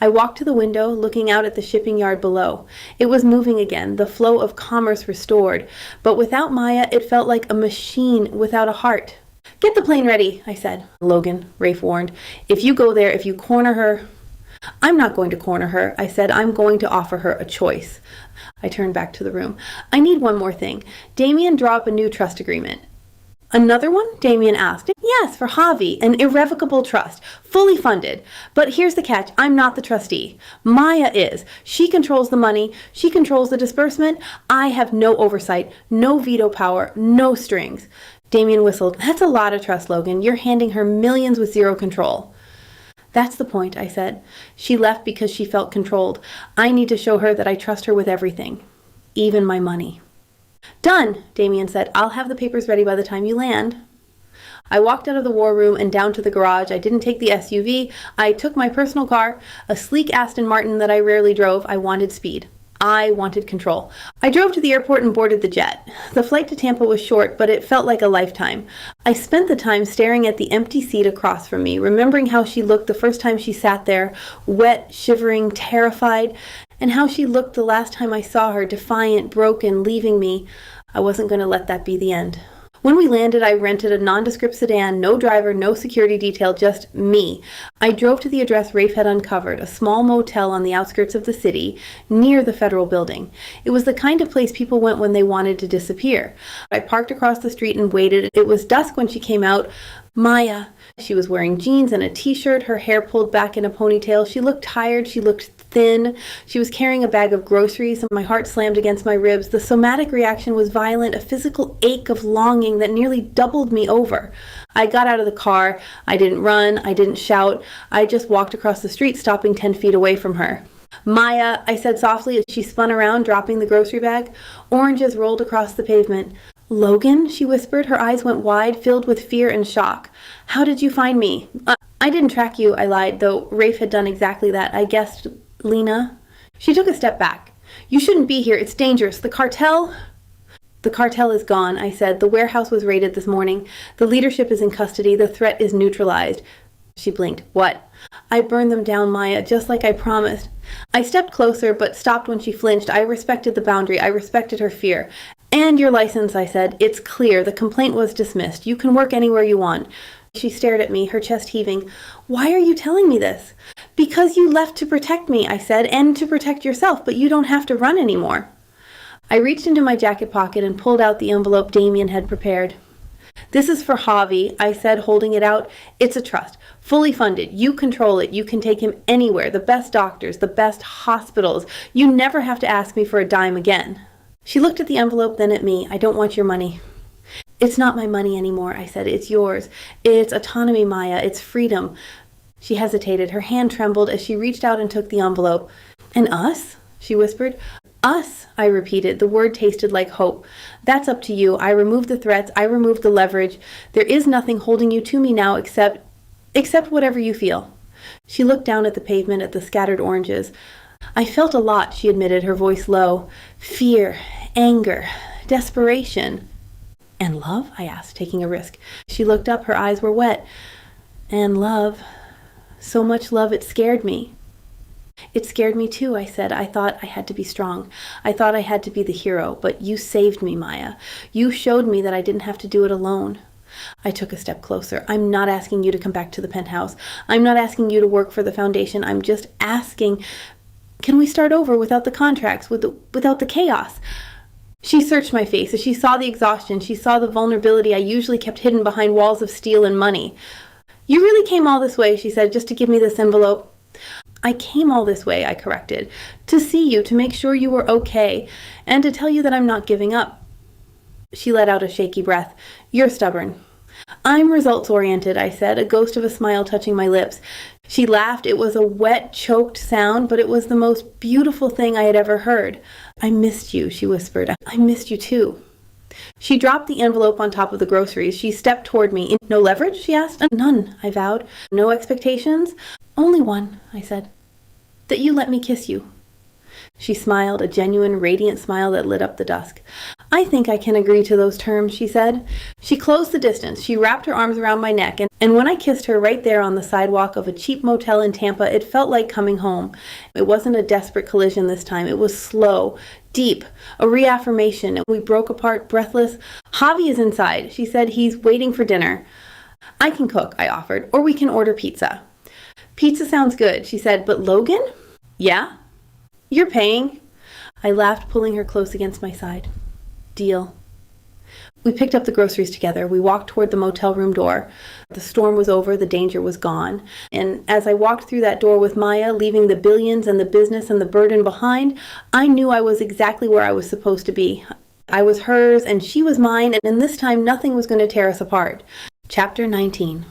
Speaker 1: I walked to the window, looking out at the shipping yard below. It was moving again, the flow of commerce restored. But without Maya, it felt like a machine without a heart. "Get the plane ready," I said. "Logan," Rafe warned. "If you go there, if you corner her—" "I'm not going to corner her," I said. "I'm going to offer her a choice." I turned back to the room. "I need one more thing. Damian, draw up a new trust agreement." "Another one?" Damian asked. "Yes, for Javi, an irrevocable trust, fully funded. But here's the catch, I'm not the trustee. Maya is. She controls the money, she controls the disbursement. I have no oversight, no veto power, no strings." Damian whistled. "That's a lot of trust, Logan. You're handing her millions with zero control." "That's the point," I said. "She left because she felt controlled. I need to show her that I trust her with everything, even my money." "Done," Damian said. "I'll have the papers ready by the time you land." I walked out of the war room and down to the garage. I didn't take the SUV. I took my personal car, a sleek Aston Martin that I rarely drove. I wanted speed. I wanted control. I drove to the airport and boarded the jet. The flight to Tampa was short, but it felt like a lifetime. I spent the time staring at the empty seat across from me, remembering how she looked the first time she sat there, wet, shivering, terrified, and how she looked the last time I saw her, defiant, broken, leaving me. I wasn't going to let that be the end. When we landed, I rented a nondescript sedan, no driver, no security detail, just me. I drove to the address Rafe had uncovered, a small motel on the outskirts of the city, near the federal building. It was the kind of place people went when they wanted to disappear. I parked across the street and waited. It was dusk when she came out. Maya. She was wearing jeans and a t-shirt, her hair pulled back in a ponytail. She looked tired, she looked thin. She was carrying a bag of groceries, and my heart slammed against my ribs. The somatic reaction was violent, a physical ache of longing that nearly doubled me over. I got out of the car. I didn't run. I didn't shout. I just walked across the street, stopping 10 feet away from her. "Maya," I said softly as she spun around, dropping the grocery bag. Oranges rolled across the pavement. "Logan?" she whispered. Her eyes went wide, filled with fear and shock. "How did you find me?" I didn't track you," I lied, though Rafe had done exactly that. "I guessed Lena." She took a step back. You shouldn't be here. It's dangerous. The cartel... The cartel is gone, I said. The warehouse was raided this morning. The leadership is in custody. The threat is neutralized. She blinked. What? I burned them down, Maya, just like I promised. I stepped closer, but stopped when she flinched. I respected the boundary. I respected her fear. And your license, I said. It's clear. The complaint was dismissed. You can work anywhere you want. She stared at me, her chest heaving. Why are you telling me this? Because you left to protect me, I said, and to protect yourself, but you don't have to run anymore. I reached into my jacket pocket and pulled out the envelope Damien had prepared. This is for Javi, I said, holding it out. It's a trust, fully funded. You control it. You can take him anywhere, the best doctors, the best hospitals. You never have to ask me for a dime again. She looked at the envelope, then at me. I don't want your money. It's not my money anymore, I said. It's yours. It's autonomy, Maya. It's freedom. She hesitated. Her hand trembled as she reached out and took the envelope. And us? She whispered. Us, I repeated. The word tasted like hope. That's up to you. I removed the threats. I removed the leverage. There is nothing holding you to me now except whatever you feel. She looked down at the pavement, at the scattered oranges. I felt a lot, she admitted, her voice low. Fear, anger, desperation. And love? I asked, taking a risk. She looked up. Her eyes were wet. And love. So much love it scared me. It scared me too, I said. I thought I had to be strong. I thought I had to be the hero. But you saved me, Maya. You showed me that I didn't have to do it alone. I took a step closer. I'm not asking you to come back to the penthouse. I'm not asking you to work for the foundation. I'm just asking, can we start over without the contracts, without the chaos? She searched my face. As she saw the exhaustion, she saw the vulnerability I usually kept hidden behind walls of steel and money. You really came all this way, she said, just to give me this envelope. I came all this way, I corrected, to see you, to make sure you were okay, and to tell you that I'm not giving up. She let out a shaky breath. You're stubborn. I'm results-oriented, I said, a ghost of a smile touching my lips. She laughed. It was a wet, choked sound, but it was the most beautiful thing I had ever heard. I missed you, she whispered. I missed you too. She dropped the envelope on top of the groceries. She stepped toward me. No leverage? She asked. None, I vowed. No expectations? Only one, I said. That you let me kiss you. She smiled, a genuine, radiant smile that lit up the dusk. I think I can agree to those terms, she said. She closed the distance. She wrapped her arms around my neck, and when I kissed her right there on the sidewalk of a cheap motel in Tampa, it felt like coming home. It wasn't a desperate collision this time. It was slow, deep, a reaffirmation, and we broke apart, breathless. Javi is inside, she said. He's waiting for dinner. I can cook, I offered, or we can order pizza. Pizza sounds good, she said, but Logan? Yeah? You're paying. I laughed, pulling her close against my side. Deal. We picked up the groceries together. We walked toward the motel room door. The storm was over. The danger was gone. And as I walked through that door with Maya, leaving the billions and the business and the burden behind, I knew I was exactly where I was supposed to be. I was hers and she was mine, and this time nothing was going to tear us apart. Chapter 19.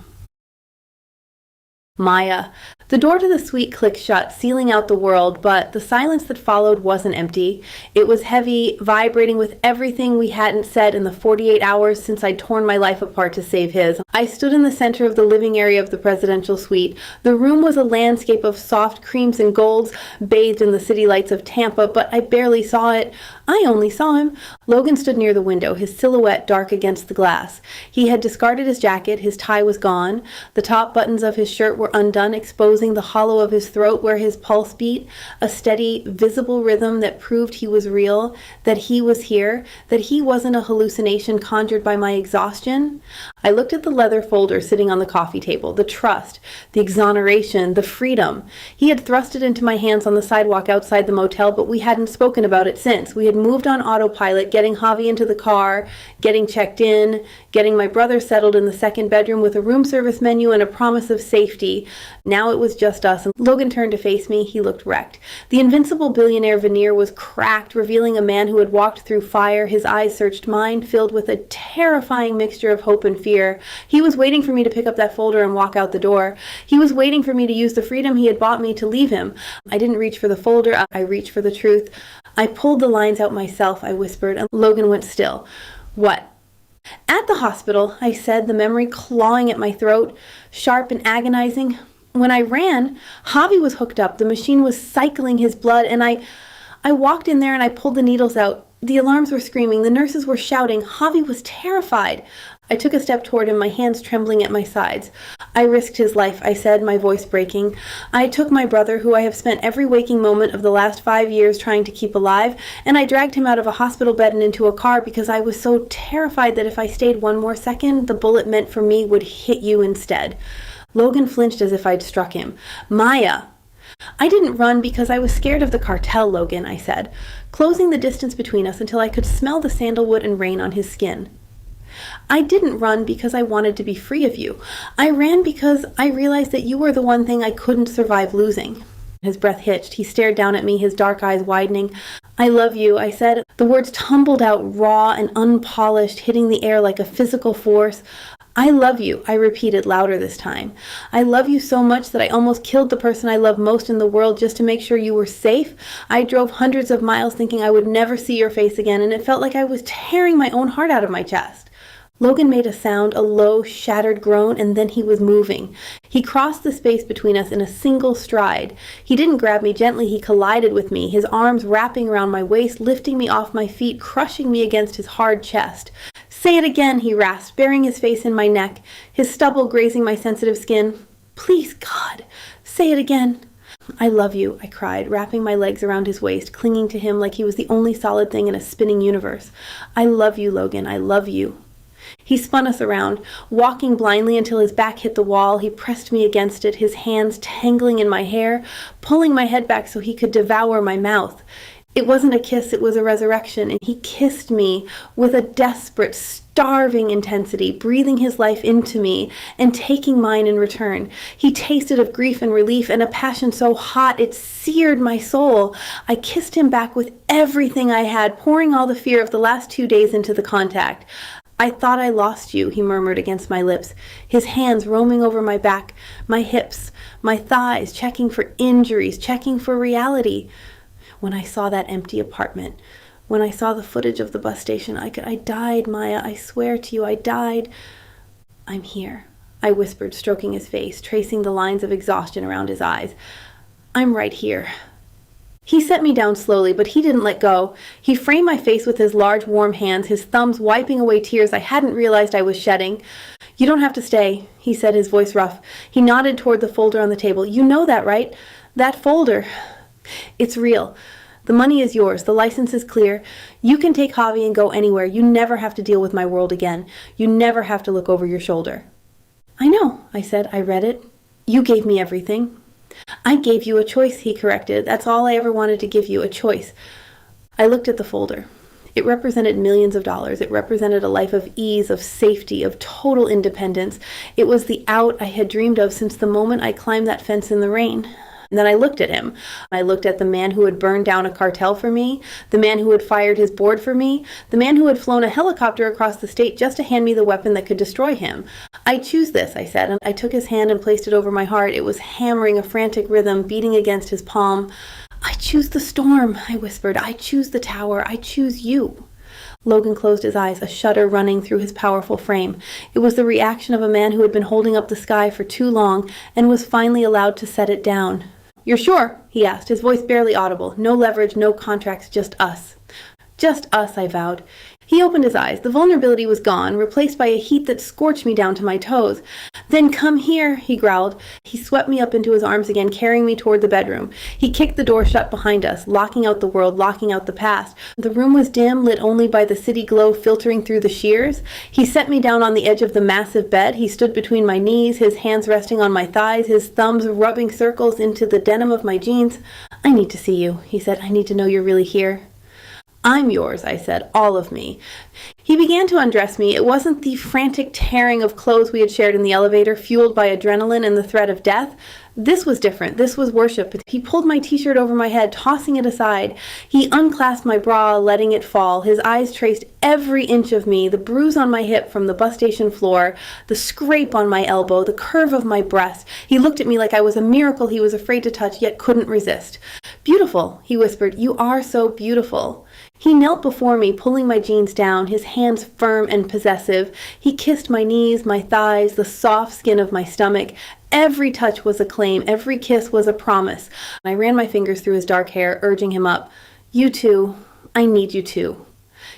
Speaker 1: Maya. The door to the suite clicked shut, sealing out the world, but the silence that followed wasn't empty. It was heavy, vibrating with everything we hadn't said in the 48 hours since I'd torn my life apart to save his. I stood in the center of the living area of the presidential suite. The room was a landscape of soft creams and golds, bathed in the city lights of Tampa, but I barely saw it. I only saw him. Logan stood near the window, his silhouette dark against the glass. He had discarded his jacket, his tie was gone. The top buttons of his shirt were undone, exposing the hollow of his throat where his pulse beat, a steady, visible rhythm that proved he was real, that he was here, that he wasn't a hallucination conjured by my exhaustion. I looked at the leather folder sitting on the coffee table, the trust, the exoneration, the freedom. He had thrust it into my hands on the sidewalk outside the motel, but we hadn't spoken about it since. We had moved on autopilot, getting Javi into the car, getting checked in, getting my brother settled in the second bedroom with a room service menu and a promise of safety. Now it was just us, and Logan turned to face me. He looked wrecked. The invincible billionaire veneer was cracked, revealing a man who had walked through fire. His eyes searched mine, filled with a terrifying mixture of hope and fear. He was waiting for me to pick up that folder and walk out the door. He was waiting for me to use the freedom he had bought me to leave him. I didn't reach for the folder. I reached for the truth. I pulled the lines out myself, I whispered, and Logan went still. What? At the hospital, I said, the memory clawing at my throat, sharp and agonizing. When I ran, Javi was hooked up. The machine was cycling his blood, and I I walked in there and I pulled the needles out. The alarms were screaming. The nurses were shouting. Javi was terrified. I took a step toward him, my hands trembling at my sides. I risked his life, I said, my voice breaking. I took my brother, who I have spent every waking moment of the last 5 years trying to keep alive, and I dragged him out of a hospital bed and into a car because I was so terrified that if I stayed one more second, the bullet meant for me would hit you instead. Logan flinched as if I'd struck him. Maya! I didn't run because I was scared of the cartel, Logan, I said, closing the distance between us until I could smell the sandalwood and rain on his skin. I didn't run because I wanted to be free of you. I ran because I realized that you were the one thing I couldn't survive losing. His breath hitched. He stared down at me, his dark eyes widening. I love you, I said. The words tumbled out raw and unpolished, hitting the air like a physical force. I love you, I repeated louder this time. I love you so much that I almost killed the person I love most in the world just to make sure you were safe. I drove hundreds of miles thinking I would never see your face again, and it felt like I was tearing my own heart out of my chest. Logan made a sound, a low, shattered groan, and then he was moving. He crossed the space between us in a single stride. He didn't grab me gently, he collided with me, his arms wrapping around my waist, lifting me off my feet, crushing me against his hard chest. Say it again, he rasped, burying his face in my neck, his stubble grazing my sensitive skin. Please, God, say it again. I love you, I cried, wrapping my legs around his waist, clinging to him like he was the only solid thing in a spinning universe. I love you, Logan, I love you. He spun us around, walking blindly until his back hit the wall. He pressed me against it, his hands tangling in my hair, pulling my head back so he could devour my mouth. It wasn't a kiss, it was a resurrection, and he kissed me with a desperate, starving intensity, breathing his life into me and taking mine in return. He tasted of grief and relief and a passion so hot it seared my soul. I kissed him back with everything I had, pouring all the fear of the last 2 days into the contact. I thought I lost you, he murmured against my lips, his hands roaming over my back, my hips, my thighs, checking for injuries, checking for reality. When I saw that empty apartment, when I saw the footage of the bus station, I died, Maya, I swear to you, I died. I'm here, I whispered, stroking his face, tracing the lines of exhaustion around his eyes. I'm right here. He set me down slowly, but he didn't let go. He framed my face with his large, warm hands, his thumbs wiping away tears I hadn't realized I was shedding. You don't have to stay, he said, his voice rough. He nodded toward the folder on the table. You know that, right? That folder. It's real. The money is yours. The license is clear. You can take Javi and go anywhere. You never have to deal with my world again. You never have to look over your shoulder. I know, I said. I read it. You gave me everything. I gave you a choice, he corrected. That's all I ever wanted to give you, a choice. I looked at the folder. It represented millions of dollars. It represented a life of ease, of safety, of total independence. It was the out I had dreamed of since the moment I climbed that fence in the rain. And then I looked at him. I looked at the man who had burned down a cartel for me, the man who had fired his board for me, the man who had flown a helicopter across the state just to hand me the weapon that could destroy him. I choose this, I said, and I took his hand and placed it over my heart. It was hammering a frantic rhythm, beating against his palm. I choose the storm, I whispered. I choose the tower. I choose you. Logan closed his eyes, a shudder running through his powerful frame. It was the reaction of a man who had been holding up the sky for too long and was finally allowed to set it down. You're sure? He asked, his voice barely audible. No leverage, no contracts, just us. Just us, I vowed. He opened his eyes. The vulnerability was gone, replaced by a heat that scorched me down to my toes. Then come here, he growled. He swept me up into his arms again, carrying me toward the bedroom. He kicked the door shut behind us, locking out the world, locking out the past. The room was dim, lit only by the city glow filtering through the shears. He set me down on the edge of the massive bed. He stood between my knees, his hands resting on my thighs, his thumbs rubbing circles into the denim of my jeans. I need to see you, he said. I need to know you're really here. I'm yours, I said, all of me. He began to undress me. It wasn't the frantic tearing of clothes we had shared in the elevator, fueled by adrenaline and the threat of death. This was different. This was worship. He pulled my t-shirt over my head, tossing it aside. He unclasped my bra, letting it fall. His eyes traced every inch of me, the bruise on my hip from the bus station floor, the scrape on my elbow, the curve of my breast. He looked at me like I was a miracle he was afraid to touch, yet couldn't resist. Beautiful, he whispered. You are so beautiful. He knelt before me, pulling my jeans down, his hands firm and possessive. He kissed my knees, my thighs, the soft skin of my stomach. Every touch was a claim. Every kiss was a promise. I ran my fingers through his dark hair, urging him up. You too. I need you too.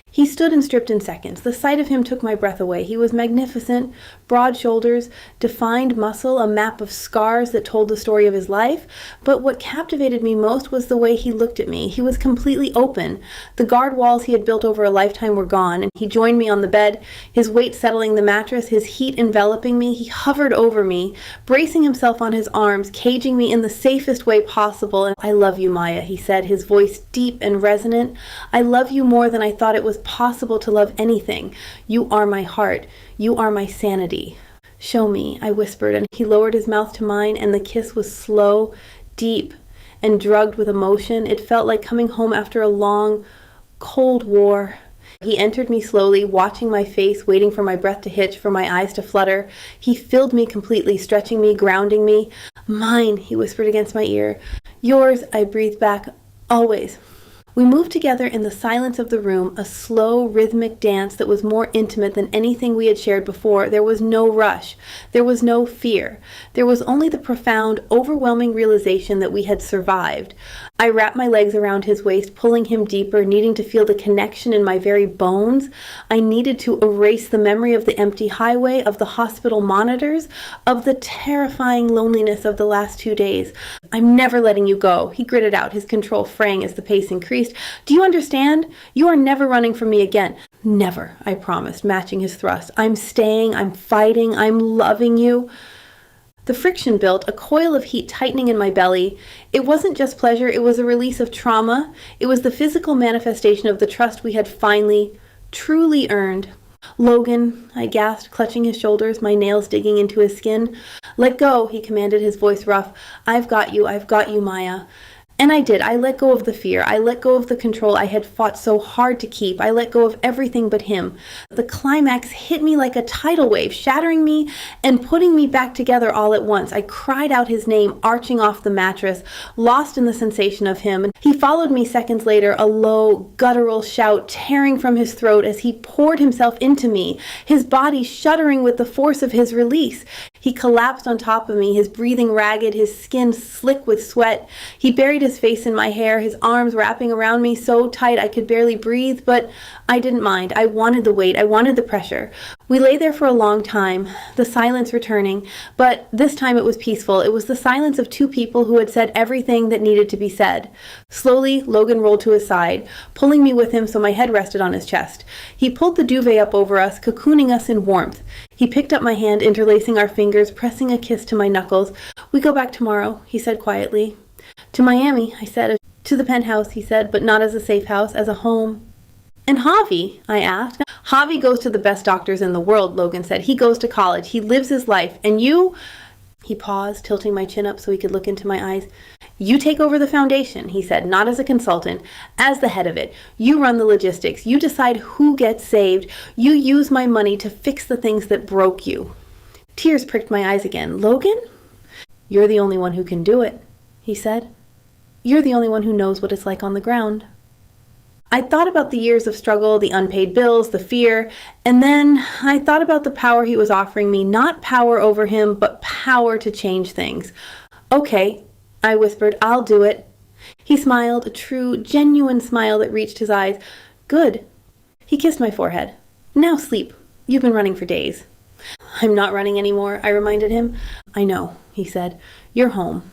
Speaker 1: He stood and stripped in seconds. The sight of him took my breath away. He was magnificent, broad shoulders, defined muscle, a map of scars that told the story of his life. But what captivated me most was the way he looked at me. He was completely open. The guard walls he had built over a lifetime were gone, and he joined me on the bed, his weight settling the mattress, his heat enveloping me. He hovered over me, bracing himself on his arms, caging me in the safest way possible. And I love you, Maya, he said, his voice deep and resonant. I love you more than I thought it was possible to love anything. You are my heart. You are my sanity. Show me, I whispered, and he lowered his mouth to mine, and the kiss was slow, deep, and drugged with emotion. It felt like coming home after a long, cold war. He entered me slowly, watching my face, waiting for my breath to hitch, for my eyes to flutter. He filled me completely, stretching me, grounding me. Mine, he whispered against my ear. Yours, I breathed back, always. We moved together in the silence of the room, a slow, rhythmic dance that was more intimate than anything we had shared before. There was no rush. There was no fear. There was only the profound, overwhelming realization that we had survived. I wrapped my legs around his waist, pulling him deeper, needing to feel the connection in my very bones. I needed to erase the memory of the empty highway, of the hospital monitors, of the terrifying loneliness of the last 2 days. I'm never letting you go, he gritted out, his control fraying as the pace increased. Do you understand? You are never running from me again. Never, I promised, matching his thrust. I'm staying, I'm fighting, I'm loving you. The friction built, a coil of heat tightening in my belly. It wasn't just pleasure, it was a release of trauma. It was the physical manifestation of the trust we had finally, truly earned. Logan, I gasped, clutching his shoulders, my nails digging into his skin. Let go, he commanded, his voice rough. I've got you, Maya. And I did. I let go of the fear. I let go of the control I had fought so hard to keep. I let go of everything but him. The climax hit me like a tidal wave, shattering me and putting me back together all at once. I cried out his name, arching off the mattress, lost in the sensation of him. And he followed me seconds later, a low, guttural shout tearing from his throat as he poured himself into me, his body shuddering with the force of his release. He collapsed on top of me, his breathing ragged, his skin slick with sweat. He buried his face in my hair, his arms wrapping around me so tight I could barely breathe, but I didn't mind. I wanted the weight. I wanted the pressure. We lay there for a long time, the silence returning, but this time it was peaceful. It was the silence of two people who had said everything that needed to be said. Slowly, Logan rolled to his side, pulling me with him so my head rested on his chest. He pulled the duvet up over us, cocooning us in warmth. He picked up my hand, interlacing our fingers, pressing a kiss to my knuckles. We go back tomorrow, he said quietly. To Miami, I said. To the penthouse, he said, but not as a safe house, as a home. And Javi, I asked. Javi goes to the best doctors in the world, Logan said. He goes to college. He lives his life. And you... He paused, tilting my chin up so he could look into my eyes. You take over the foundation, he said, not as a consultant, as the head of it. You run the logistics. You decide who gets saved. You use my money to fix the things that broke you. Tears pricked my eyes again. Logan? You're the only one who can do it, he said. You're the only one who knows what it's like on the ground. I thought about the years of struggle, the unpaid bills, the fear, and then I thought about the power he was offering me, not power over him, but power to change things. Okay, I whispered, I'll do it. He smiled, a true, genuine smile that reached his eyes. Good. He kissed my forehead. Now sleep. You've been running for days. I'm not running anymore, I reminded him. I know, he said. You're home.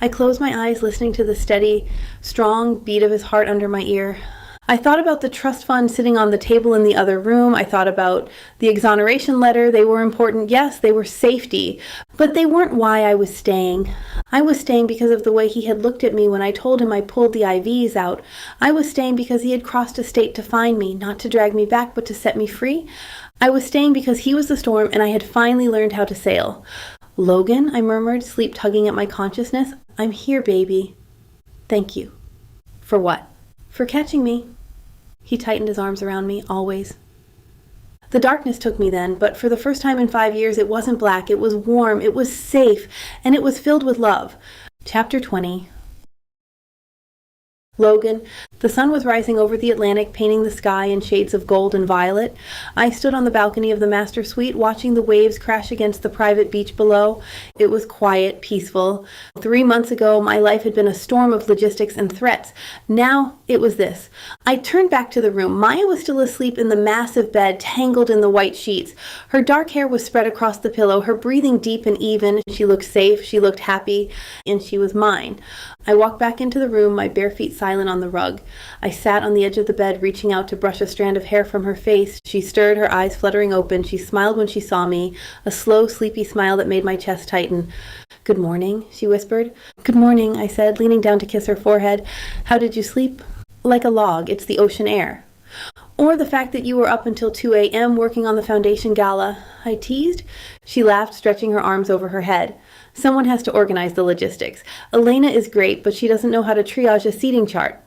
Speaker 1: I closed my eyes, listening to the steady, strong beat of his heart under my ear. I thought about the trust fund sitting on the table in the other room. I thought about the exoneration letter. They were important. Yes, they were safety, but they weren't why I was staying. I was staying because of the way he had looked at me when I told him I pulled the IVs out. I was staying because he had crossed a state to find me, not to drag me back, but to set me free. I was staying because he was the storm and I had finally learned how to sail. Logan, I murmured, sleep tugging at my consciousness. I'm here, baby. Thank you. For what? For catching me. He tightened his arms around me, always. The darkness took me then, but for the first time in 5 years, it wasn't black, it was warm, it was safe, and it was filled with love. Chapter 20. Logan. The sun was rising over the Atlantic, painting the sky in shades of gold and violet. I stood on the balcony of the master suite, watching the waves crash against the private beach below. It was quiet, peaceful. 3 months ago, my life had been a storm of logistics and threats. Now, it was this. I turned back to the room. Maya was still asleep in the massive bed, tangled in the white sheets. Her dark hair was spread across the pillow, her breathing deep and even. She looked safe, she looked happy, and she was mine. I walked back into the room, my bare feet silent on the rug. I sat on the edge of the bed, reaching out to brush a strand of hair from her face. She stirred, her eyes fluttering open. She smiled when she saw me, a slow, sleepy smile that made my chest tighten. "Good morning," she whispered. "Good morning," I said, leaning down to kiss her forehead. "How did you sleep?" "Like a log. It's the ocean air." "Or the fact that you were up until 2 a.m. working on the foundation gala," I teased. She laughed, stretching her arms over her head. "Someone has to organize the logistics. Elena is great, but she doesn't know how to triage a seating chart."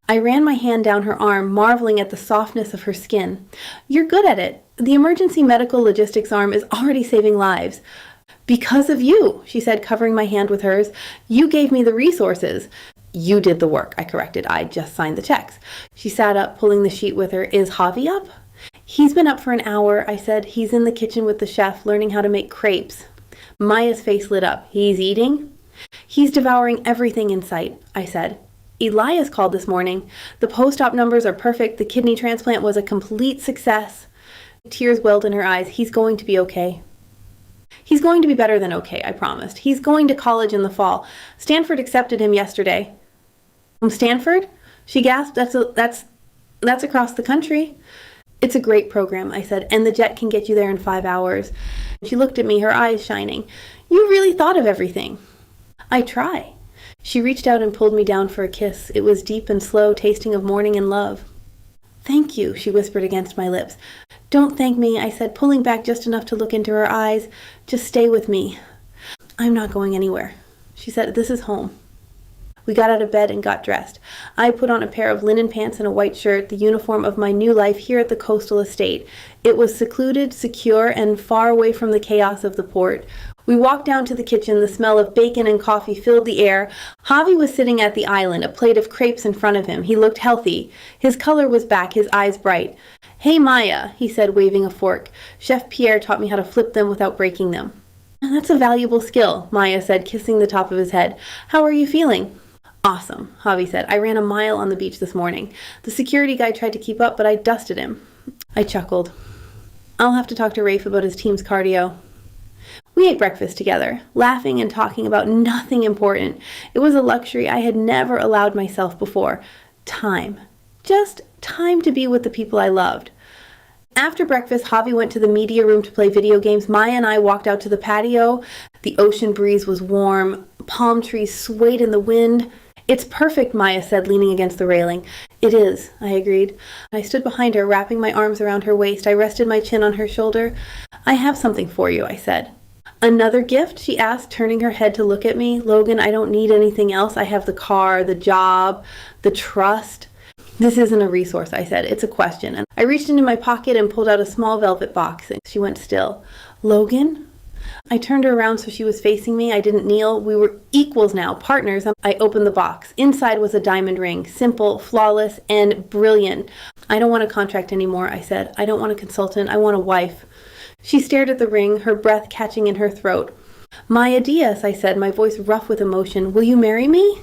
Speaker 1: I ran my hand down her arm, marveling at the softness of her skin. "You're good at it. The emergency medical logistics arm is already saving lives." "Because of you," she said, covering my hand with hers. "You gave me the resources." "You did the work," I corrected. "I just signed the checks." She sat up, pulling the sheet with her. "Is Javi up?" "He's been up for an hour," I said. "He's in the kitchen with the chef, learning how to make crepes." Maya's face lit up. "He's eating?" "He's devouring everything in sight," I said. "Elias called this morning. The post-op numbers are perfect. The kidney transplant was a complete success." Tears welled in her eyes. "He's going to be okay." "He's going to be better than okay," I promised. "He's going to college in the fall. Stanford accepted him yesterday." "From Stanford?" she gasped. That's across the country." "It's a great program," I said, "and the jet can get you there in 5 hours." She looked at me, her eyes shining. "You really thought of everything." "I try." She reached out and pulled me down for a kiss. It was deep and slow, tasting of morning and love. "Thank you," she whispered against my lips. "Don't thank me," I said, pulling back just enough to look into her eyes. "Just stay with me." "I'm not going anywhere," she said. "This is home." We got out of bed and got dressed. I put on a pair of linen pants and a white shirt, the uniform of my new life here at the coastal estate. It was secluded, secure, and far away from the chaos of the port. We walked down to the kitchen. The smell of bacon and coffee filled the air. Javi was sitting at the island, a plate of crepes in front of him. He looked healthy. His color was back, his eyes bright. "Hey, Maya," he said, waving a fork. "Chef Pierre taught me how to flip them without breaking them." "That's a valuable skill," Maya said, kissing the top of his head. "How are you feeling?" "Awesome," Javi said. "I ran a mile on the beach this morning. The security guy tried to keep up, but I dusted him." I chuckled. "I'll have to talk to Rafe about his team's cardio." We ate breakfast together, laughing and talking about nothing important. It was a luxury I had never allowed myself before. Time. Just time to be with the people I loved. After breakfast, Javi went to the media room to play video games. Maya and I walked out to the patio. The ocean breeze was warm. Palm trees swayed in the wind. "It's perfect," Maya said, leaning against the railing. "It is," I agreed. I stood behind her, wrapping my arms around her waist. I rested my chin on her shoulder. "I have something for you," I said. "Another gift?" she asked, turning her head to look at me. "Logan, I don't need anything else. I have the car, the job, the trust." "This isn't a resource," I said. "It's a question." And I reached into my pocket and pulled out a small velvet box. She went still. "Logan?" I turned her around so she was facing me. I didn't kneel. We were equals now, partners. I opened the box. Inside was a diamond ring, simple, flawless, and brilliant. "I don't want a contract anymore," I said. "I don't want a consultant. I want a wife." She stared at the ring, her breath catching in her throat. "Maya Diaz," I said, my voice rough with emotion. "Will you marry me?"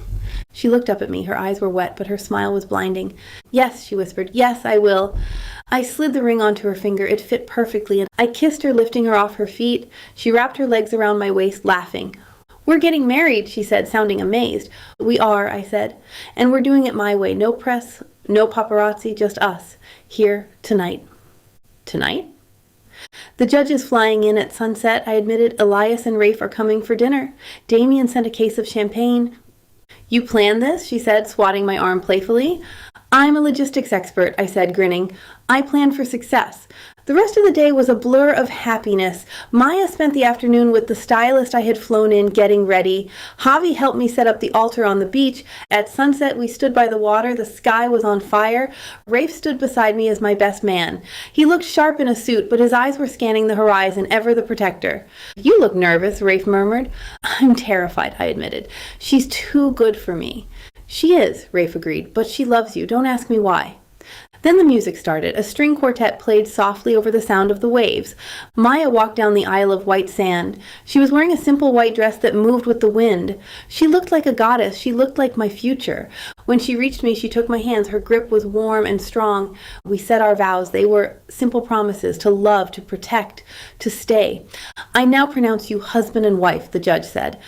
Speaker 1: She looked up at me. Her eyes were wet, but her smile was blinding. "Yes," she whispered. "Yes, I will." I slid the ring onto her finger. It fit perfectly, and I kissed her, lifting her off her feet. She wrapped her legs around my waist, laughing. "We're getting married," she said, sounding amazed. "We are," I said. "And we're doing it my way. No press, no paparazzi, just us. Here, tonight." "Tonight?" "The judge is flying in at sunset," I admitted. "Elias and Rafe are coming for dinner. Damien sent a case of champagne." "You planned this?" she said, swatting my arm playfully. "I'm a logistics expert," I said, grinning. "I plan for success." The rest of the day was a blur of happiness. Maya spent the afternoon with the stylist I had flown in getting ready. Javi helped me set up the altar on the beach. At sunset, we stood by the water. The sky was on fire. Rafe stood beside me as my best man. He looked sharp in a suit, but his eyes were scanning the horizon, ever the protector. "You look nervous," Rafe murmured. "I'm terrified," I admitted. "She's too good for me." She is, Rafe agreed, but she loves you. Don't ask me why. Then the music started. A string quartet played softly over the sound of the waves. Maya walked down the aisle of white sand. She was wearing a simple white dress that moved with the wind. She looked like a goddess. She looked like my future. When she reached me, she took my hands. Her grip was warm and strong. We said our vows. They were simple promises to love, to protect, to stay. I now pronounce you husband and wife, the judge said.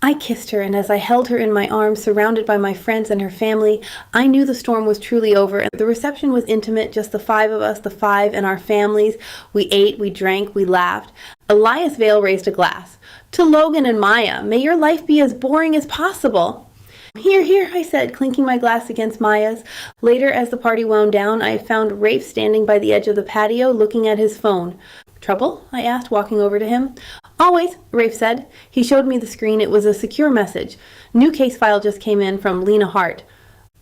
Speaker 1: I kissed her, and as I held her in my arms, surrounded by my friends and her family, I knew the storm was truly over, and the reception was intimate, just the five of us, the five and our families. We ate, we drank, we laughed. Elias Vale raised a glass. To Logan and Maya, may your life be as boring as possible. Here, here, I said, clinking my glass against Maya's. Later, as the party wound down, I found Rafe standing by the edge of the patio, looking at his phone. Trouble? I asked, walking over to him. Always, Rafe said. He showed me the screen. It was a secure message. New case file just came in from Lena Hart.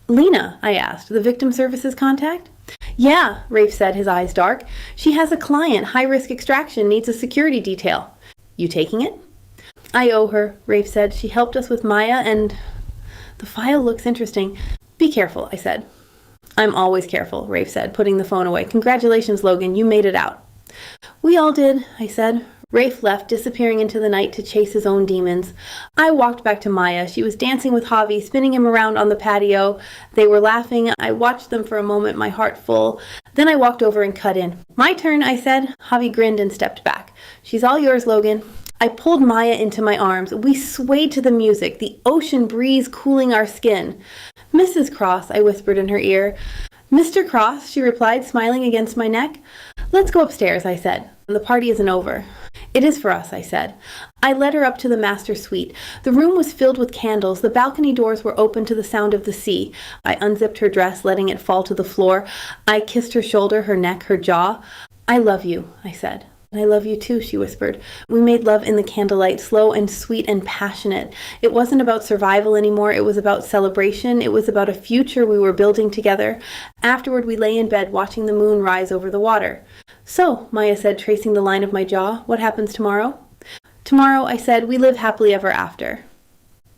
Speaker 1: Lena, I asked, the victim services contact? Yeah, Rafe said, his eyes dark. She has a client, high-risk extraction, needs a security detail. You taking it? I owe her, Rafe said. She helped us with Maya, and the file looks interesting. Be careful, I said. I'm always careful, Rafe said, putting the phone away. Congratulations, Logan, you made it out. We all did, I said. Rafe left, disappearing into the night to chase his own demons. I walked back to Maya. She was dancing with Javi, spinning him around on the patio. They were laughing. I watched them for a moment, my heart full. Then I walked over and cut in. My turn, I said. Javi grinned and stepped back. She's all yours, Logan. I pulled Maya into my arms. We swayed to the music, the ocean breeze cooling our skin. Mrs. Cross, I whispered in her ear. Mr. Cross, she replied, smiling against my neck. Let's go upstairs, I said. The party isn't over. It is for us, I said. I led her up to the master suite. The room was filled with candles. The balcony doors were open to the sound of the sea. I unzipped her dress, letting it fall to the floor. I kissed her shoulder, her neck, her jaw. I love you, I said. I love you too, she whispered. We made love in the candlelight, slow and sweet and passionate. It wasn't about survival anymore. It was about celebration. It was about a future we were building together. Afterward, we lay in bed watching the moon rise over the water. So, Maya said, tracing the line of my jaw, what happens tomorrow? Tomorrow, I said, we live happily ever after.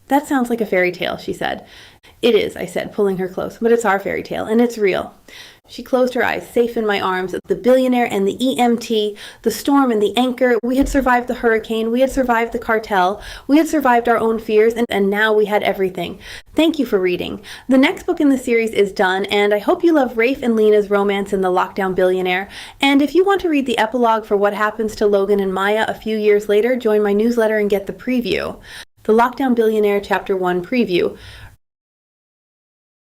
Speaker 1: That sounds like a fairy tale, she said. It is, I said, pulling her close, but it's our fairy tale, and it's real. She closed her eyes, safe in my arms. The billionaire and the EMT, the storm and the anchor. We had survived the hurricane. We had survived the cartel. We had survived our own fears, and now we had everything. Thank you for reading. The next book in the series is done, and I hope you love Rafe and Lena's romance in The Lockdown Billionaire. And if you want to read the epilogue for what happens to Logan and Maya a few years later, join my newsletter and get the preview. The Lockdown Billionaire Chapter 1 Preview.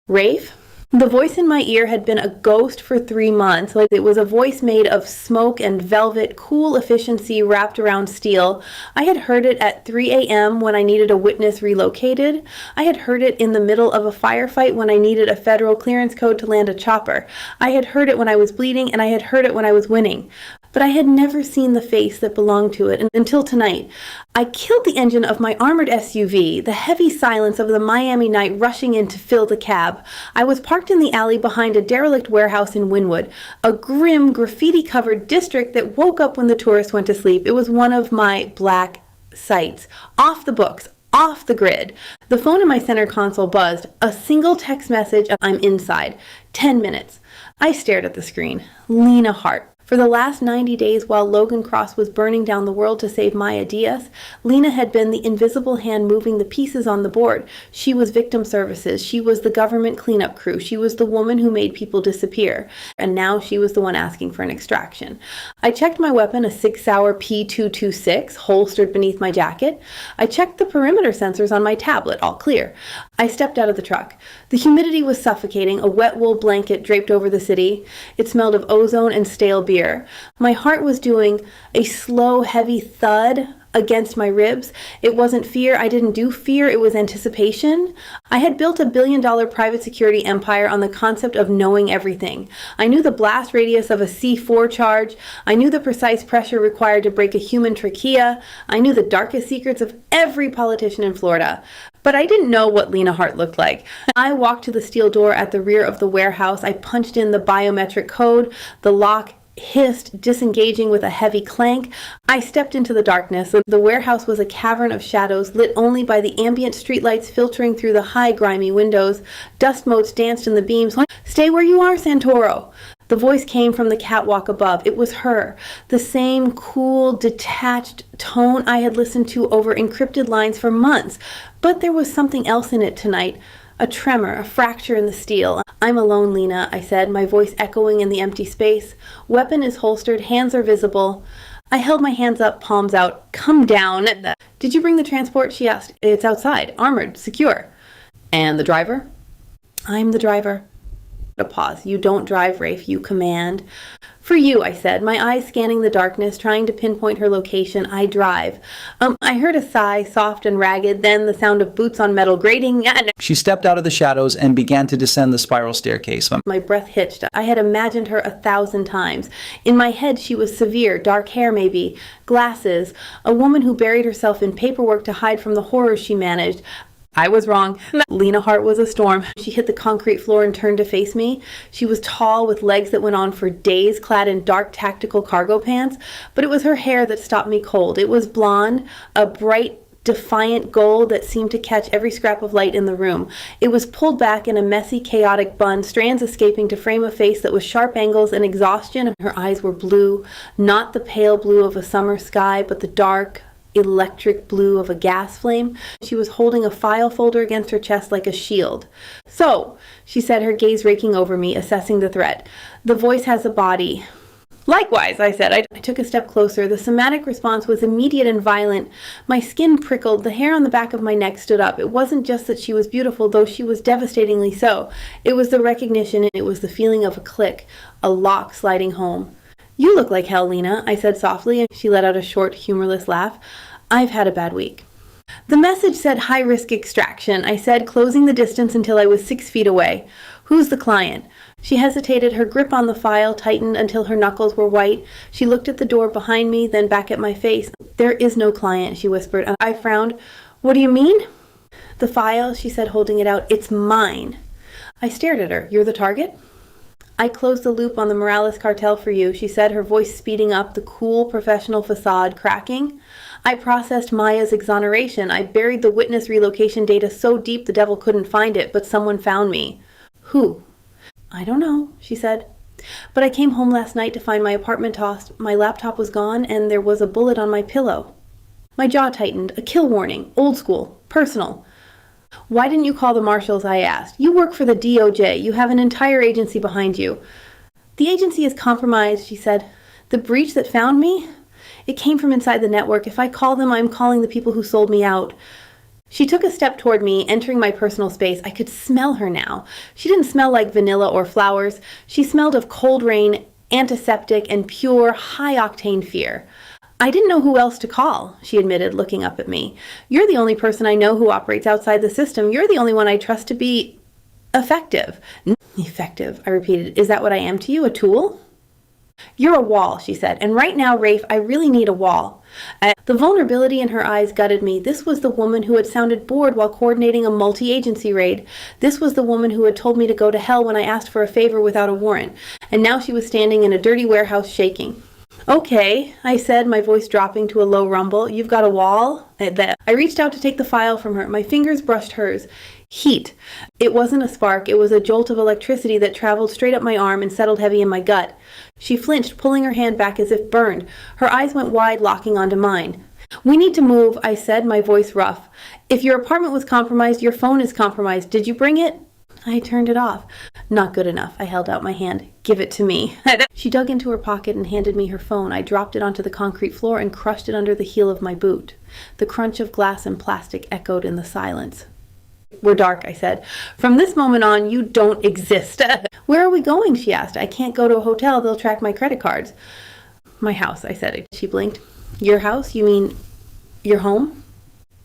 Speaker 1: Rafe? The voice in my ear had been a ghost for 3 months. It was a voice made of smoke and velvet, cool efficiency wrapped around steel. I had heard it at 3 a.m. when I needed a witness relocated. I had heard it in the middle of a firefight when I needed a federal clearance code to land a chopper. I had heard it when I was bleeding, and I had heard it when I was winning. But I had never seen the face that belonged to it until tonight. I killed the engine of my armored SUV, the heavy silence of the Miami night rushing in to fill the cab. I was parked in the alley behind a derelict warehouse in Wynwood, a grim, graffiti-covered district that woke up when the tourists went to sleep. It was one of my black sites. Off the books, off the grid. The phone in my center console buzzed. A single text message, I'm inside. 10 minutes. I stared at the screen. Lena Hart. For the last 90 days, while Logan Cross was burning down the world to save Maya Diaz, Lena had been the invisible hand moving the pieces on the board. She was victim services. She was the government cleanup crew. She was the woman who made people disappear. And now she was the one asking for an extraction. I checked my weapon, a 6-hour P226, holstered beneath my jacket. I checked the perimeter sensors on my tablet, all clear. I stepped out of the truck. The humidity was suffocating, a wet wool blanket draped over the city. It smelled of ozone and stale beer. My heart was doing a slow, heavy thud against my ribs. It wasn't fear. I didn't do fear. It was anticipation. I had built a billion-dollar private security empire on the concept of knowing everything. I knew the blast radius of a C4 charge. I knew the precise pressure required to break a human trachea. I knew the darkest secrets of every politician in Florida. But I didn't know what Lena Hart looked like. I walked to the steel door at the rear of the warehouse. I punched in the biometric code. The lock hissed, disengaging with a heavy clank. I stepped into the darkness. The warehouse was a cavern of shadows, lit only by the ambient streetlights filtering through the high, grimy windows. Dust motes danced in the beams. "Stay where you are, Santoro!" The voice came from the catwalk above. It was her, the same cool, detached tone I had listened to over encrypted lines for months. But there was something else in it tonight. A tremor, a fracture in the steel. "I'm alone, Lena," I said, my voice echoing in the empty space. Weapon is holstered, hands are visible. I held my hands up, palms out. "Come down." "Did you bring the transport?" she asked. "It's outside, armored, secure." "And the driver?" "I'm the driver." A pause. "You don't drive, Rafe, you command." "For you," I said, my eyes scanning the darkness, trying to pinpoint her location. "I drive." I heard a sigh, soft and ragged, then the sound of boots on metal grating.
Speaker 2: She stepped out of the shadows and began to descend the spiral staircase.
Speaker 1: My breath hitched. I had imagined her 1,000 times. In my head, she was severe, dark hair maybe, glasses, a woman who buried herself in paperwork to hide from the horrors she managed. I was wrong. Lena Hart was a storm. She hit the concrete floor and turned to face me. She was tall with legs that went on for days, clad in dark tactical cargo pants, but it was her hair that stopped me cold. It was blonde, a bright, defiant gold that seemed to catch every scrap of light in the room. It was pulled back in a messy, chaotic bun, strands escaping to frame a face that was sharp angles and exhaustion. Her eyes were blue, not the pale blue of a summer sky, but the dark, electric blue of a gas flame. She was holding a file folder against her chest like a shield. "So," she said, her gaze raking over me, assessing the threat. "The voice has a body." "Likewise," I said. I took a step closer. The somatic response was immediate and violent. My skin prickled. The hair on the back of my neck stood up. It wasn't just that she was beautiful, though she was devastatingly so. It was the recognition. It was the feeling of a click, a lock sliding home. "You look like hell, Lena," I said softly, and she let out a short, humorless laugh. "I've had a bad week." "The message said high-risk extraction," I said, closing the distance until I was 6 feet away. "Who's the client?" She hesitated. Her grip on the file tightened until her knuckles were white. She looked at the door behind me, then back at my face. "There is no client," she whispered. I frowned. "What do you mean?" "The file," she said, holding it out. "It's mine." I stared at her. "You're the target?" "I closed the loop on the Morales cartel for you," she said, her voice speeding up, the cool, professional facade cracking. "I processed Maya's exoneration. I buried the witness relocation data so deep the devil couldn't find it, but someone found me." "Who?" "I don't know," she said. "But I came home last night to find my apartment tossed. My laptop was gone, and there was a bullet on my pillow." My jaw tightened. "A kill warning. Old school. Personal." "Why didn't you call the marshals?" I asked. "You work for the DOJ. You have an entire agency behind you." "The agency is compromised," she said. "The breach that found me? It came from inside the network. If I call them, I'm calling the people who sold me out." She took a step toward me, entering my personal space. I could smell her now. She didn't smell like vanilla or flowers. She smelled of cold rain, antiseptic, and pure, high-octane fear. "I didn't know who else to call," she admitted, looking up at me. "You're the only person I know who operates outside the system. You're the only one I trust to be effective." "Effective," I repeated. "Is that what I am to you, a tool?" "You're a wall," she said. "And right now, Rafe, I really need a wall." The vulnerability in her eyes gutted me. This was the woman who had sounded bored while coordinating a multi-agency raid. This was the woman who had told me to go to hell when I asked for a favor without a warrant. And now she was standing in a dirty warehouse shaking. "Okay," I said, my voice dropping to a low rumble. "You've got a wall?" I reached out to take the file from her. My fingers brushed hers. Heat. It wasn't a spark. It was a jolt of electricity that traveled straight up my arm and settled heavy in my gut. She flinched, pulling her hand back as if burned. Her eyes went wide, locking onto mine. "We need to move," I said, my voice rough. "If your apartment was compromised, your phone is compromised. Did you bring it?" I turned it off. "Not good enough." I held out my hand. "Give it to me." She dug into her pocket and handed me her phone. I dropped it onto the concrete floor and crushed it under the heel of my boot. The crunch of glass and plastic echoed in the silence. "We're dark," I said. "From this moment on, you don't exist." "Where are we going?" she asked. "I can't go to a hotel. They'll track my credit cards." "My house," I said. She blinked. "Your house? You mean your home?"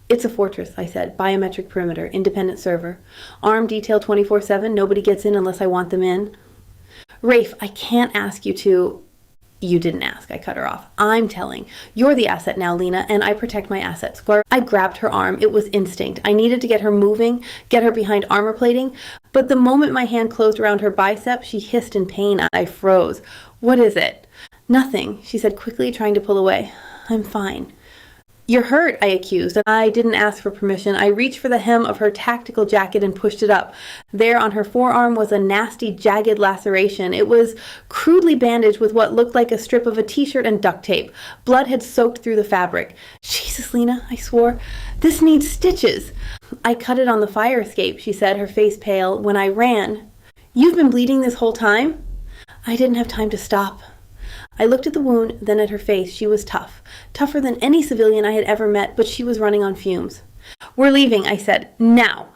Speaker 1: "It's a fortress," I said. "Biometric perimeter, independent server. Armed detail 24/7. Nobody gets in unless I want them in." "Rafe, I can't ask you to..." "You didn't ask," I cut her off. "I'm telling. You're the asset now, Lena, and I protect my assets." I grabbed her arm. It was instinct. I needed to get her moving, get her behind armor plating. But the moment my hand closed around her bicep, she hissed in pain. I froze. "What is it?" Nothing, she said quickly, trying to pull away. I'm fine. You're hurt, I accused. I didn't ask for permission. I reached for the hem of her tactical jacket and pushed it up. There on her forearm was a nasty, jagged laceration. It was crudely bandaged with what looked like a strip of a t-shirt and duct tape. Blood had soaked through the fabric. Jesus, Lena, I swore. This needs stitches. I cut it on the fire escape, she said, her face pale, when I ran. You've been bleeding this whole time? I didn't have time to stop. I looked at the wound, then at her face. She was tough. Tougher than any civilian I had ever met, but she was running on fumes. We're leaving, I said. Now.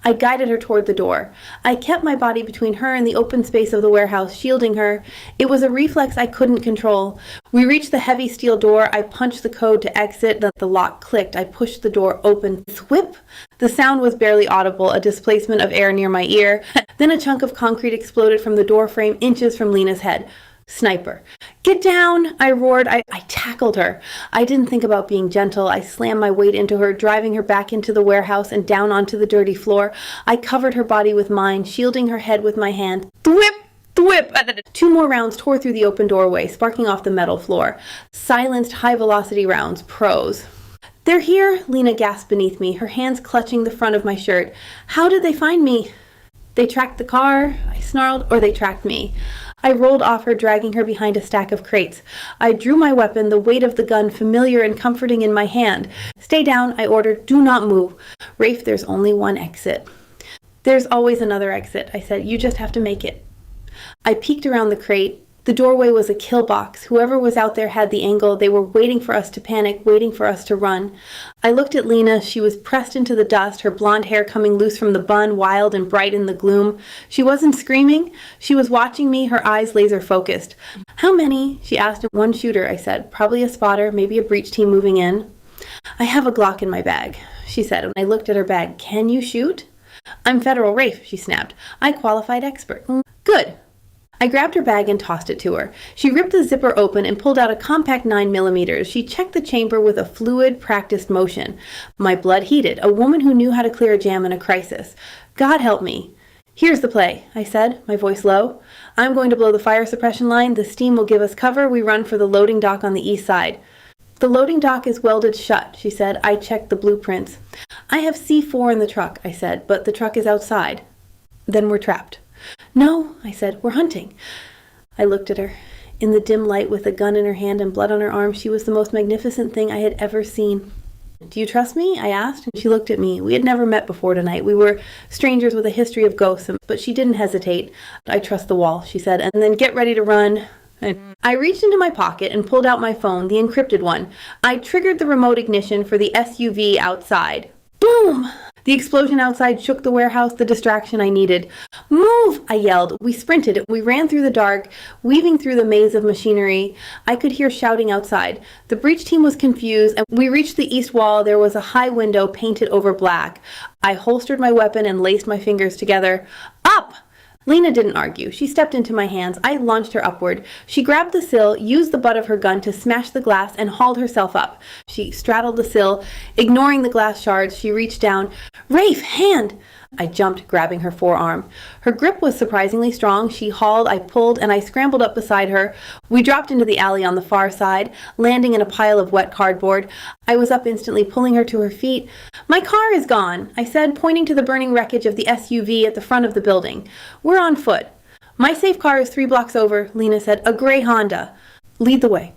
Speaker 1: I guided her toward the door. I kept my body between her and the open space of the warehouse, shielding her. It was a reflex I couldn't control. We reached the heavy steel door. I punched the code to exit. The lock clicked. I pushed the door open. Thwip! The sound was barely audible, a displacement of air near my ear. Then a chunk of concrete exploded from the door frame, inches from Lena's head. Sniper. Get down, I roared. I tackled her. I didn't think about being gentle. I slammed my weight into her, driving her back into the warehouse and down onto the dirty floor. I covered her body with mine, shielding her head with my hand. Thwip! Thwip! 2 more rounds tore through the open doorway, sparking off the metal floor. Silenced high-velocity rounds. Pros. They're here, Lena gasped beneath me, her hands clutching the front of my shirt. How did they find me? They tracked the car, I snarled, or they tracked me. I rolled off her, dragging her behind a stack of crates. I drew my weapon, the weight of the gun familiar and comforting in my hand. Stay down, I ordered. Do not move. Rafe, there's only one exit. There's always another exit, I said. You just have to make it. I peeked around the crate. The doorway was a kill box. Whoever was out there had the angle. They were waiting for us to panic, waiting for us to run. I looked at Lena. She was pressed into the dust, her blonde hair coming loose from the bun, wild and bright in the gloom. She wasn't screaming. She was watching me, her eyes laser focused. How many? She asked. 1 shooter, I said. Probably a spotter, maybe a breach team moving in. I have a Glock in my bag, she said when I looked at her bag. Can you shoot? I'm Federal Rafe, she snapped. I qualified expert. Good. I grabbed her bag and tossed it to her. She ripped the zipper open and pulled out a compact 9mm. She checked the chamber with a fluid, practiced motion. My blood heated. A woman who knew how to clear a jam in a crisis. God help me. Here's the play, I said, my voice low. I'm going to blow the fire suppression line. The steam will give us cover. We run for the loading dock on the east side. The loading dock is welded shut, she said. I checked the blueprints. I have C4 in the truck, I said, but the truck is outside. Then we're trapped. No, I said, we're hunting. I looked at her. In the dim light with a gun in her hand and blood on her arm, she was the most magnificent thing I had ever seen. Do you trust me? I asked, and she looked at me. We had never met before tonight. We were strangers with a history of ghosts, but she didn't hesitate. I trust the wall, she said, and then get ready to run. I reached into my pocket and pulled out my phone, the encrypted one. I triggered the remote ignition for the SUV outside. Boom! The explosion outside shook the warehouse, the distraction I needed. Move! I yelled. We sprinted. We ran through the dark, weaving through the maze of machinery. I could hear shouting outside. The breach team was confused, and we reached the east wall. There was a high window painted over black. I holstered my weapon and laced my fingers together. Up! Lena didn't argue. She stepped into my hands. I launched her upward. She grabbed the sill, used the butt of her gun to smash the glass, and hauled herself up. She straddled the sill. Ignoring the glass shards, she reached down. Rafe, hand! I jumped, grabbing her forearm. Her grip was surprisingly strong. She hauled, I pulled, and I scrambled up beside her. We dropped into the alley on the far side, landing in a pile of wet cardboard. I was up instantly, pulling her to her feet. My car is gone, I said, pointing to the burning wreckage of the SUV at the front of the building. We're on foot. My safe car is 3 blocks over, Lena said, a gray Honda. Lead the way.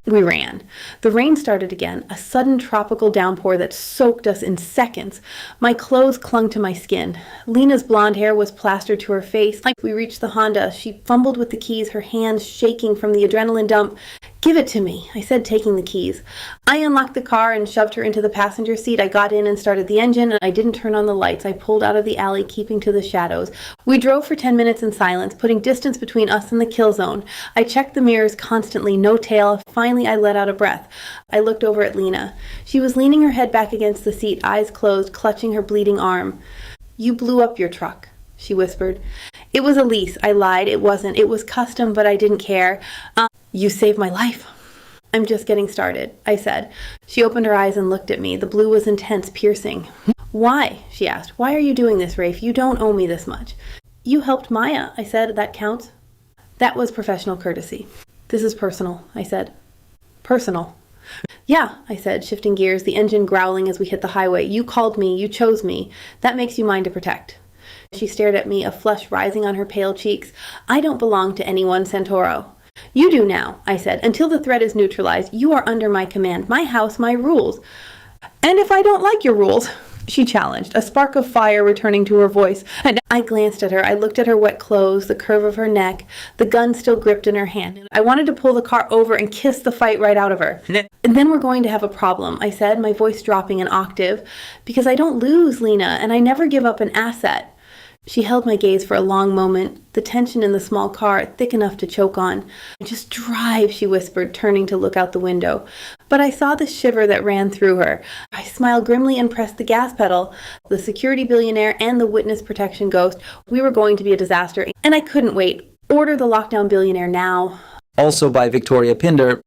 Speaker 1: We ran. The rain started again, a sudden tropical downpour that soaked us in seconds. My clothes clung to my skin. Lena's blonde hair was plastered to her face. We reached the Honda. She fumbled with the keys, her hands shaking from the adrenaline dump. Give it to me, I said, taking the keys. I unlocked the car and shoved her into the passenger seat. I got in and started the engine, and I didn't turn on the lights. I pulled out of the alley, keeping to the shadows. We drove for 10 minutes in silence, putting distance between us and the kill zone. I checked the mirrors constantly, no tail. Finally, I let out a breath. I looked over at Lena. She was leaning her head back against the seat, eyes closed, clutching her bleeding arm. You blew up your truck, she whispered. It was a lease, I lied. It wasn't. It was custom, but I didn't care. You saved my life. I'm just getting started, I said. She opened her eyes and looked at me. The blue was intense, piercing. Why? She asked. Why are you doing this, Rafe? You don't owe me this much. You helped Maya, I said. That counts. That was professional courtesy. This is personal, I said. Personal. Yeah, I said, shifting gears, the engine growling as we hit the highway. You called me, you chose me. That makes you mine to protect. She stared at me, a flush rising on her pale cheeks. I don't belong to anyone, Santoro. You do now, I said. Until the threat is neutralized, you are under my command. My house, my rules. And if I don't like your rules, she challenged, a spark of fire returning to her voice. And I glanced at her. I looked at her wet clothes, the curve of her neck, the gun still gripped in her hand. I wanted to pull the car over and kiss the fight right out of her. And then we're going to have a problem, I said, my voice dropping an octave, because I don't lose, Lena, and I never give up an asset. She held my gaze for a long moment, the tension in the small car thick enough to choke on. Just drive, she whispered, turning to look out the window. But I saw the shiver that ran through her. I smiled grimly and pressed the gas pedal. The security billionaire and the witness protection ghost, we were going to be a disaster, and I couldn't wait. Order the lockdown billionaire now.
Speaker 2: Also by Victoria Pinder.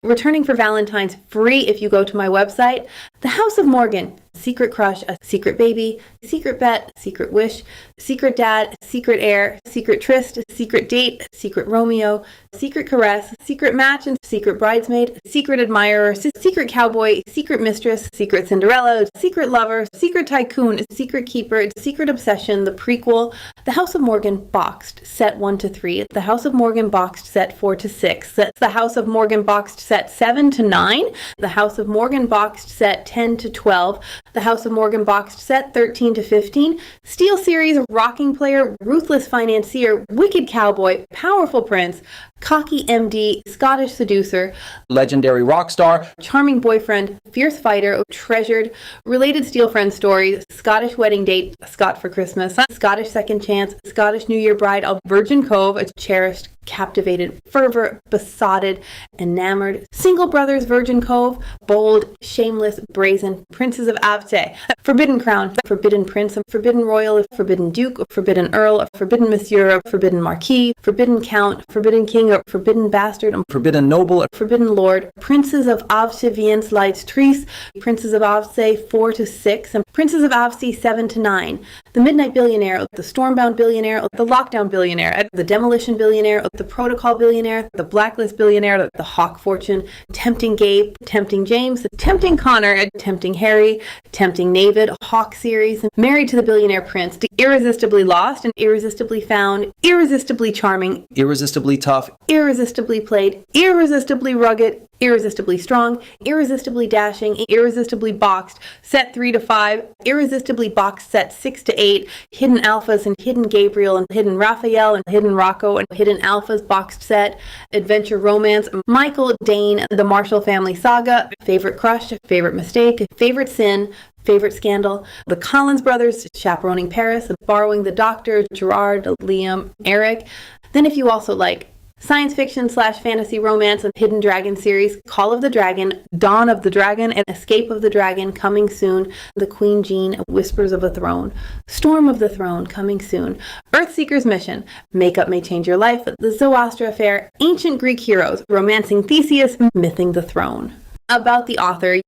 Speaker 1: Returning for Valentine's free if you go to my website. The House of Morgan. Secret crush, a secret baby, secret bet, secret wish, secret dad, secret heir, secret tryst, secret date, secret Romeo, secret caress, secret match and secret bridesmaid, secret admirer, secret cowboy, secret mistress, secret Cinderella, secret lover, secret tycoon, secret keeper, secret obsession, the prequel, The House of Morgan boxed, set 1 to 3, The House of Morgan boxed, set 4 to 6, The House of Morgan boxed, set 7 to 9, The House of Morgan boxed, set 10 to 12, The House of Morgan boxed set 13 to 15, Steel Series, rocking player, ruthless financier, wicked cowboy, powerful prince, cocky MD, Scottish seducer,
Speaker 2: Legendary rock star,
Speaker 1: charming boyfriend, fierce fighter, treasured, related steel friend story, Scottish wedding date, Scott for Christmas, Scottish second chance, Scottish New Year bride, a virgin cove, a cherished, captivated, fervor, besotted, enamored, single brothers, virgin cove, bold, shameless, brazen, princes of Avte, forbidden crown, forbidden prince, forbidden royal, forbidden duke, forbidden earl, forbidden monsieur, forbidden marquis, forbidden count, forbidden king, forbidden bastard,
Speaker 2: forbidden noble,
Speaker 1: forbidden lord, princes of Avse Viens Lights Trice, princes of Avse 4 to 6, and princes of Avse 7 to 9, the midnight billionaire, the stormbound billionaire, the lockdown billionaire, the demolition billionaire, the protocol billionaire, the blacklist billionaire, the hawk fortune, tempting Gabe, tempting James, tempting Connor, tempting Harry, tempting David, hawk series, married to the billionaire prince, irresistibly lost and irresistibly found, irresistibly charming,
Speaker 2: irresistibly tough,
Speaker 1: irresistibly played, irresistibly rugged, irresistibly strong, irresistibly dashing, irresistibly boxed, set 3 to 5, irresistibly boxed, set 6 to 8, hidden alphas and hidden Gabriel and hidden Raphael and hidden Rocco and hidden alphas boxed set, adventure romance, Michael, Dane, the Marshall family saga, favorite crush, favorite mistake, favorite sin, favorite scandal, the Collins brothers, chaperoning Paris, borrowing the doctor, Gerard, Liam, Eric. Then if you also like science fiction / fantasy romance and hidden dragon series, Call of the Dragon, Dawn of the Dragon, and Escape of the Dragon coming soon, The Queen Jean, Whispers of a Throne, Storm of the Throne coming soon, Earthseeker's Mission, Makeup May Change Your Life, The Zoroaster Affair, Ancient Greek Heroes, Romancing Theseus, Mything the Throne. About the author,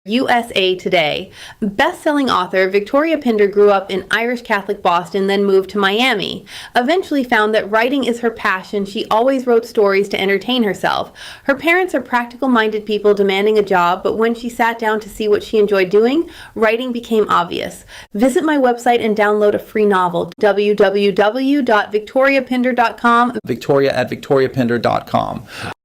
Speaker 1: USA Today. Best-selling author Victoria Pinder grew up in Irish Catholic Boston, then moved to Miami. Eventually found that writing is her passion. She always wrote stories to entertain herself. Her parents are practical-minded people demanding a job, but when she sat down to see what she enjoyed doing, writing became obvious. Visit my website and download a free novel, www.victoriapinder.com.
Speaker 2: Victoria at victoriapinder.com.